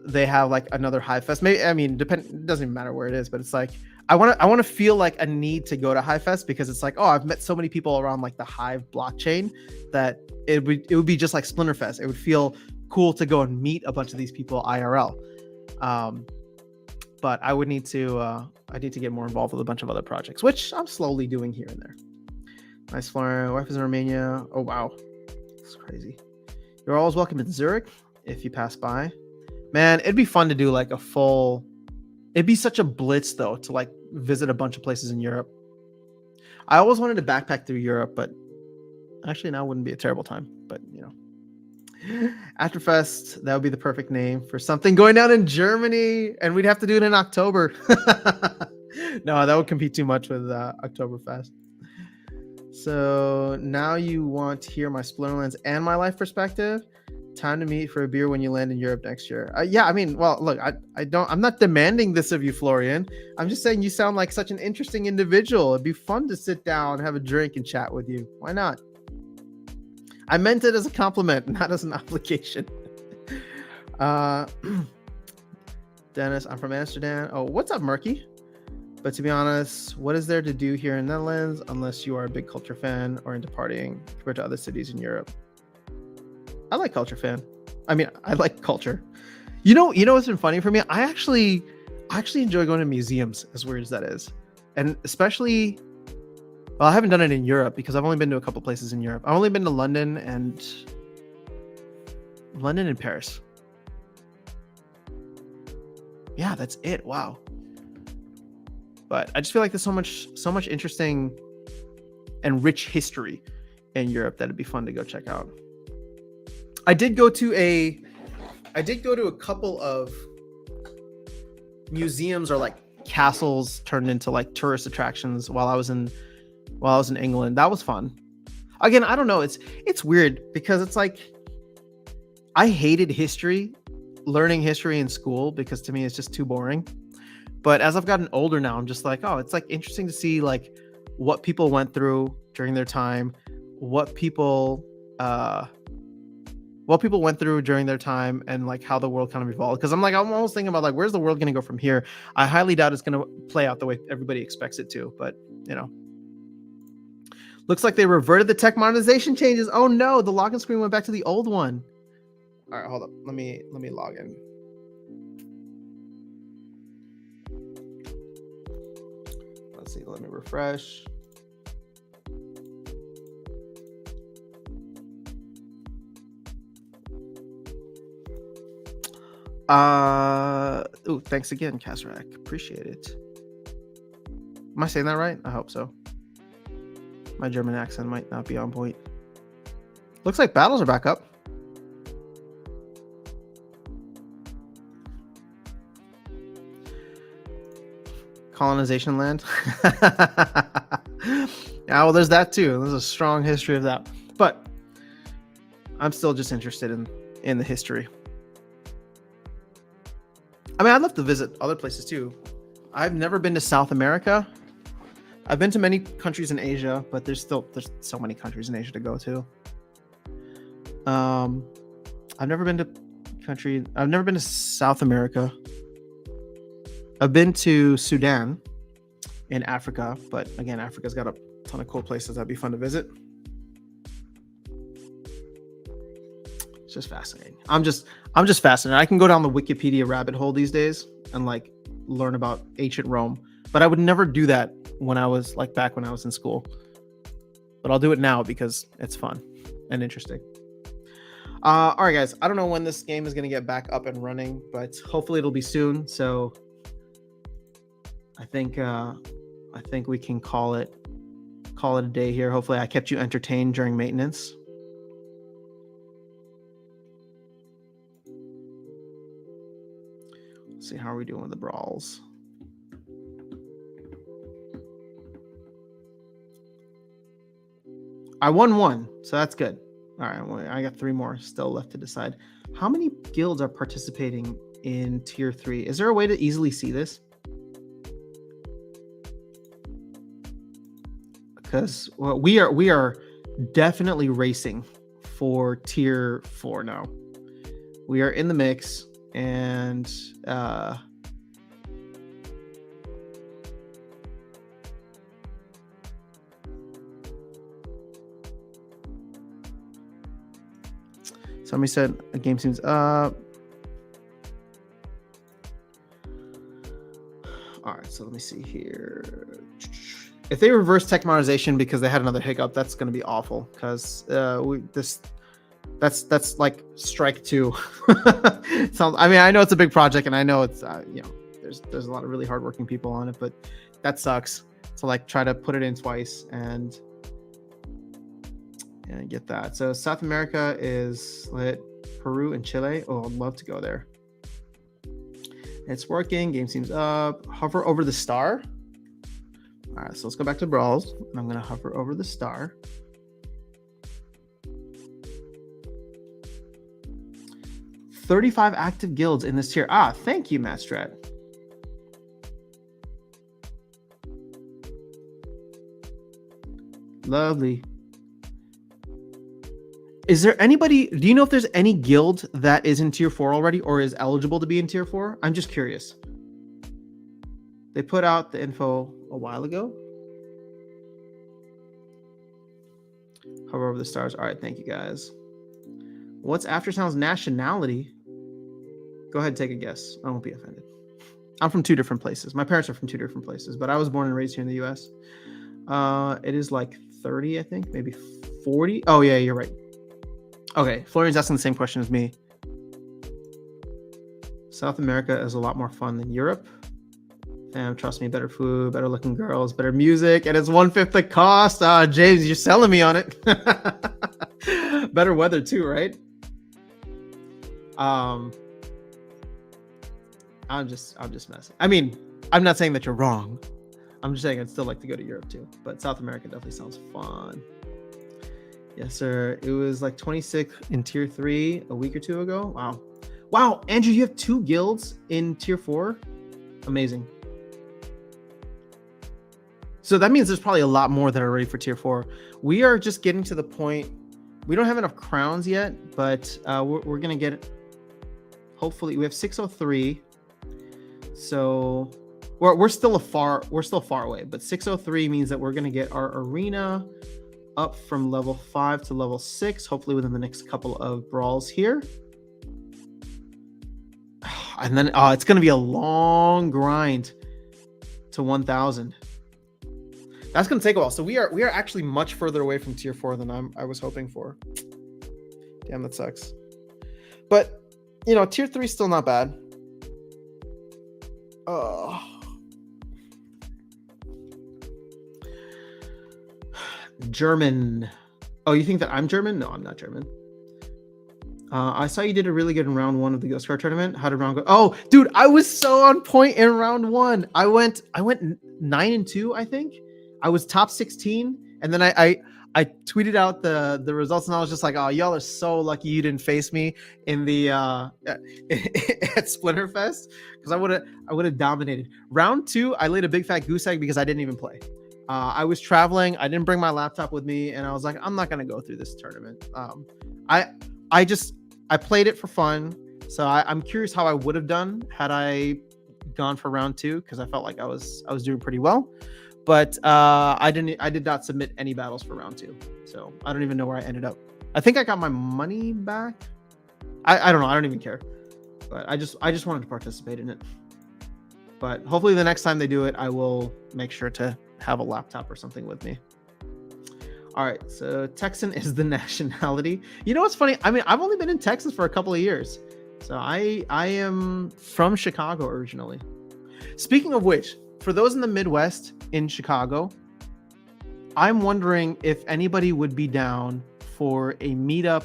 they have like another Hive Fest, maybe, I mean, it doesn't even matter where it is, but it's like I want to feel like a need to go to Hive Fest because it's like, oh, I've met so many people around like the Hive blockchain that it would be just like Splinterfest. It would feel cool to go and meet a bunch of these people IRL. But I would need to get more involved with a bunch of other projects, which I'm slowly doing here and there. Nice, Florian. Wife is in Romania. Oh wow, it's crazy. You're always welcome in Zurich if you pass by. Man, it'd be fun to do like a full. It'd be such a blitz though to like visit a bunch of places in Europe. I always wanted to backpack through Europe, but actually now wouldn't be a terrible time. But you know, Afterfest, that would be the perfect name for something going down in Germany, and we'd have to do it in October. No, that would compete too much with Oktoberfest. So now you want to hear my Splinterlands and my life perspective. Time to meet for a beer when you land in Europe next year. Yeah, I mean, well, look, I'm not demanding this of you, Florian. I'm just saying you sound like such an interesting individual. It'd be fun to sit down, have a drink, and chat with you. Why not? I meant it as a compliment, not as an obligation. Dennis, I'm from Amsterdam. Oh, what's up, Murky? But to be honest, what is there to do here in the Netherlands unless you are a big culture fan or into partying compared to other cities in Europe? I like culture fan. I mean, I like culture. You know what's been funny for me? I actually enjoy going to museums, as weird as that is. And especially, well, I haven't done it in Europe because I've only been to a couple places in Europe. I've only been to London and Paris. Yeah, that's it. Wow. But I just feel like there's so much interesting and rich history in Europe that it'd be fun to go check out. I did go to a couple of museums or like castles turned into like tourist attractions while I was in England. That was fun. Again, I don't know. It's weird because it's like I hated learning history in school because to me it's just too boring. But as I've gotten older now, I'm just like, oh, it's like interesting to see like what people went through during their time, what people went through during their time, and like how the world kind of evolved. Because I'm almost thinking about like, where's the world going to go from here? I highly doubt it's going to play out the way everybody expects it to. But you know, looks like they reverted the tech monetization changes. Oh no, the login screen went back to the old one. All right, hold up. Let me log in. Let's see. Let me refresh. Oh, thanks again, Kasrak. Appreciate it. Am I saying that right? I hope so. My German accent might not be on point. Looks like battles are back up. Colonization land. Yeah, well, there's that too. There's a strong history of that. But I'm still just interested in the history. I mean, I'd love to visit other places too. I've never been to South America. I've been to many countries in Asia, but there's so many countries in Asia to go to. I've never been to South America. I've been to Sudan in Africa, but again, Africa's got a ton of cool places that'd be fun to visit. It's just fascinating. I'm just fascinated. I can go down the Wikipedia rabbit hole these days and like learn about ancient Rome But I would never do that when I was like back when I was in school. But I'll do it now because it's fun and interesting. All right, guys. I don't know when this game is going to get back up and running, but hopefully it'll be soon. So I think we can call it a day here. Hopefully I kept you entertained during maintenance. Let's see, how are we doing with the brawls? I won one, so that's good. All right, well, I got 3 more still left to decide. How many guilds are participating in tier 3? Is there a way to easily see this? Because we are definitely racing for tier 4 now. We are in the mix, and somebody said a game seems up. All right, so let me see here. If they reverse tech monetization because they had another hiccup, that's going to be awful. Because that's like strike 2. I mean, I know it's a big project, and I know it's there's a lot of really hardworking people on it, but that sucks. So like try to put it in twice and get that. So South America is lit. Peru and Chile. Oh, I'd love to go there. It's working. Game seems up. Hover over the star. All right, so let's go back to Brawls. I'm going to hover over the star. $35 active guilds in this tier. Thank you, Matt Strat. Lovely. Is there anybody, do you know if there's any guild that is in tier 4 already or is eligible to be in tier 4? I'm just curious. They put out the info a while ago. Hover over the stars. All right, thank you guys. What's Aftersound's nationality? Go ahead and take a guess. I won't be offended. I'm from 2 different places. My parents are from 2 different places, but I was born and raised here in the US. It is like 30, I think, maybe 40. Oh yeah, you're right. Okay, Florian's asking the same question as me. South America is a lot more fun than Europe. And trust me, better food, better looking girls, better music, and it's 1/5 the cost. James, you're selling me on it. Better weather too, right? I'm just messing. I mean, I'm not saying that you're wrong. I'm just saying I'd still like to go to Europe too, but South America definitely sounds fun. Yes, sir. It was like 26 in tier 3 a week or 2 ago. Wow, Andrew, you have 2 guilds in tier 4. Amazing. So that means there's probably a lot more that are ready for tier 4. We are just getting to the point. We don't have enough crowns yet, but we're gonna get it. Hopefully, we have 603. So we're still far away, but 603 means that we're gonna get our arena up from level 5 to level 6, hopefully within the next couple of brawls here. And then it's gonna be a long grind to 1000. That's gonna take a while. So we are actually much further away from tier 4 than I was hoping for. Damn, that sucks. But tier 3 is still not bad. German. Oh, you think that I'm German? No, I'm not German. I saw you did a really good in round 1 of the Ghost Card tournament. How did round go? Oh, dude, I was so on point in round 1. I went 9-2, I think. I was top 16, and then I tweeted out the results, and I was just like, oh, y'all are so lucky you didn't face me in the at Splinterfest, because I would have dominated. Round 2, I laid a big fat goose egg because I didn't even play. I was traveling. I didn't bring my laptop with me, and I was like, I'm not gonna go through this tournament. I played it for fun, so I'm curious how I would have done had I gone for round 2, because I felt like I was doing pretty well. But I did not submit any battles for round 2, so I don't even know where I ended up. I think I got my money back. I don't know. I don't even care. But I just wanted to participate in it. But hopefully the next time they do it, I will make sure to have a laptop or something with me. All right, so Texan is the nationality. You know what's funny? I mean, I've only been in Texas for a couple of years. So I am from Chicago originally. Speaking of which, for those in the Midwest in Chicago, I'm wondering if anybody would be down for a meetup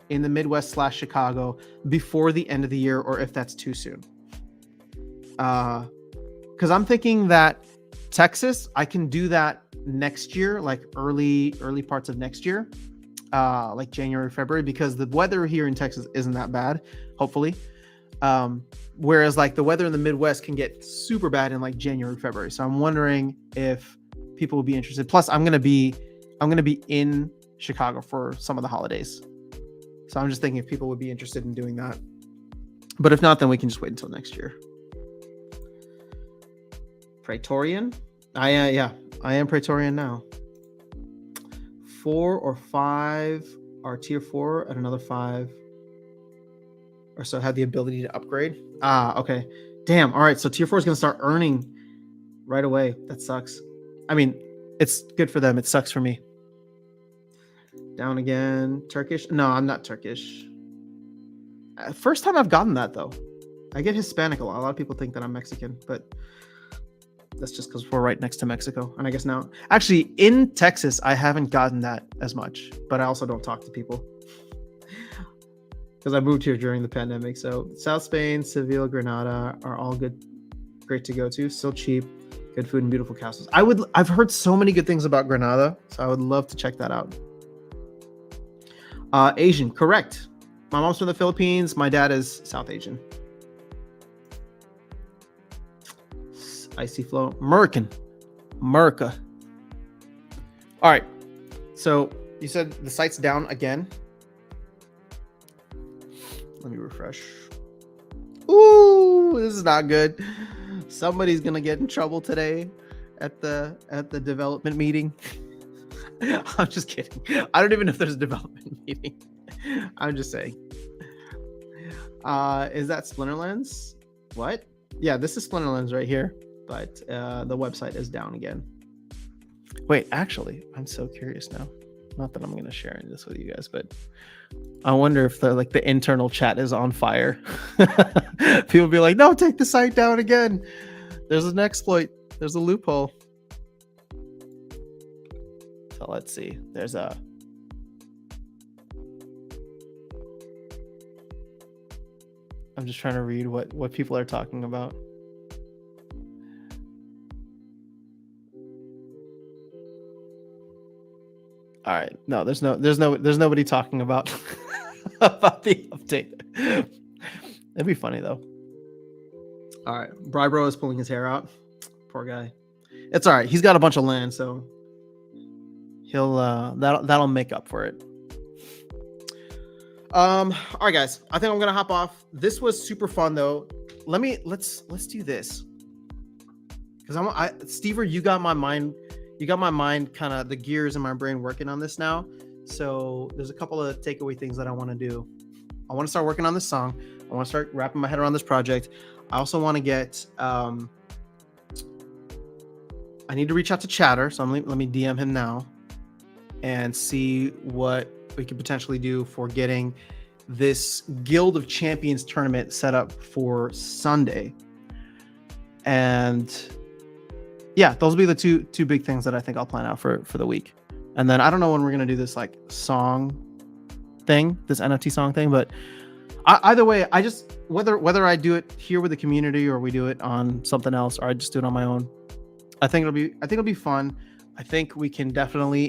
in the Midwest / Chicago before the end of the year, or if that's too soon. Because I'm thinking that Texas, I can do that next year, like early parts of next year, like January, February, because the weather here in Texas isn't that bad, hopefully. Whereas like the weather in the Midwest can get super bad in like January, February. So I'm wondering if people will be interested. Plus, I'm gonna be in Chicago for some of the holidays. So I'm just thinking if people would be interested in doing that. But if not, then we can just wait until next year. Praetorian? I am Praetorian now. 4 or 5 are tier 4 and another 5 or so have the ability to upgrade. Okay. Damn. All right. So tier 4 is going to start earning right away. That sucks. I mean, it's good for them. It sucks for me. Down again. Turkish? No, I'm not Turkish. First time I've gotten that though. I get Hispanic a lot. A lot of people think that I'm Mexican, but that's just because we're right next to Mexico. And I guess now, actually, in Texas, I haven't gotten that as much, but I also don't talk to people because I moved here during the pandemic. So South Spain, Seville, Granada are all good, great to go to. Still cheap, good food, and beautiful castles. I've heard so many good things about Granada, so I would love to check that out. Asian, correct. My mom's from the Philippines. My dad is South Asian. Icy Flow. America. All right. So you said the site's down again. Let me refresh. Ooh, this is not good. Somebody's gonna get in trouble today at the development meeting. I'm just kidding. I don't even know if there's a development meeting. I'm just saying. Is that Splinterlands? What? Yeah, this is Splinterlands right here. But the website is down again. Wait, actually, I'm so curious now. Not that I'm going to share this with you guys, but I wonder if the internal chat is on fire. People be like, "No, take the site down again. There's an exploit. There's a loophole." So let's see. There's a. I'm just trying to read what people are talking about. All right. No, there's nobody talking about about the update. It'd be funny though. All right. Brybro is pulling his hair out. Poor guy. It's all right. He's got a bunch of land, so he'll that'll make up for it. All right, guys. I think I'm gonna hop off. This was super fun though. Let's do this. Because Stever, you got my mind. You got my mind, kind of the gears in my brain working on this now. So there's a couple of takeaway things that I want to do. I want to start working on this song. I want to start wrapping my head around this project. I also want to get, I need to reach out to Chatter. So let me DM him now and see what we could potentially do for getting this Guild of Champions tournament set up for Sunday. And yeah, those will be the two big things that I think I'll plan out for the week. And then I don't know when we're gonna do this like song thing, this NFT song thing, but either way, I just whether I do it here with the community or we do it on something else or I just do it on my own, I think it'll be fun. I think we can definitely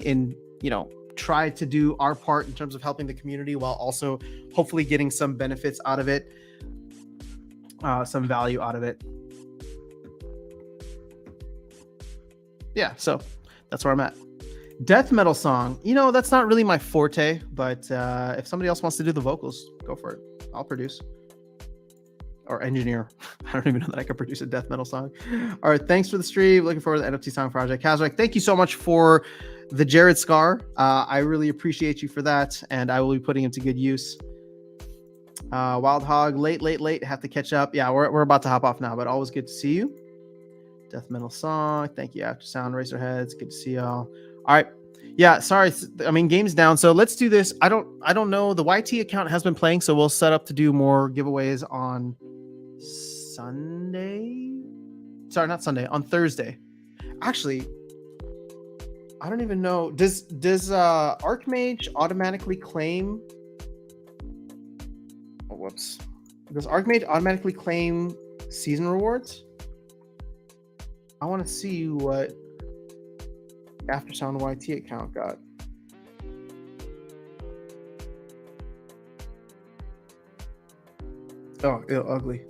try to do our part in terms of helping the community while also hopefully getting some benefits out of it, some value out of it. Yeah, so that's where I'm at. Death metal song, that's not really my forte, but if somebody else wants to do the vocals, go for it. I'll produce or engineer. I don't even know that I can produce a death metal song. All right, thanks for the stream. Looking forward to the NFT song project. Kazrak, thank you so much for the Jared Scar. I really appreciate you for that, and I will be putting it to good use. Wild Hog, late. Have to catch up. Yeah, we're about to hop off now, but always good to see you. Death metal song. Thank you, After Sound, Racerheads. Good to see y'all. All right. Yeah, sorry. I mean, game's down. So let's do this. I don't know. The YT account has been playing, so we'll set up to do more giveaways on Sunday. Sorry, not Sunday. On Thursday. Actually, I don't even know. Does Archmage automatically claim? Oh, whoops. Does Archmage automatically claim season rewards? I want to see what After Sound YT account got. Oh, ew, ugly.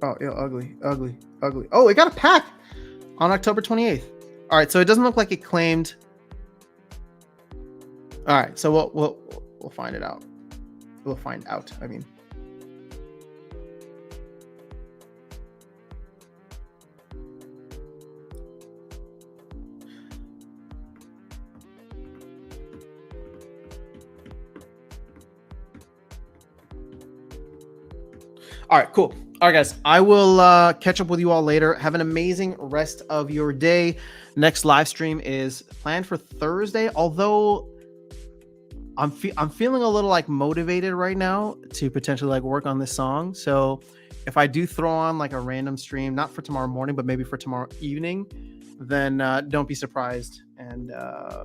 Oh, ew, ugly. Oh, it got a pack on October 28th. All right, so it doesn't look like it claimed. All right, so we'll find it out. We'll find out. I mean. All right, cool. All right, guys, I will catch up with you all later. Have an amazing rest of your day. Next live stream is planned for Thursday, although I'm feeling a little like motivated right now to potentially like work on this song. So if I do throw on like a random stream, not for tomorrow morning, but maybe for tomorrow evening, then don't be surprised, and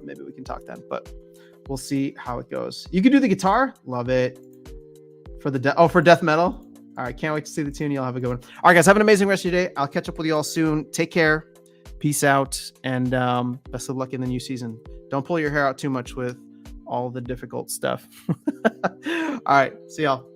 maybe we can talk then. But we'll see how it goes. You can do the guitar, love it. For the for death metal. All right, can't wait to see the tune. Y'all have a good one. All right, guys, have an amazing rest of your day. I'll catch up with you all soon. Take care. Peace out, and best of luck in the new season. Don't pull your hair out too much with all the difficult stuff. All right, see y'all.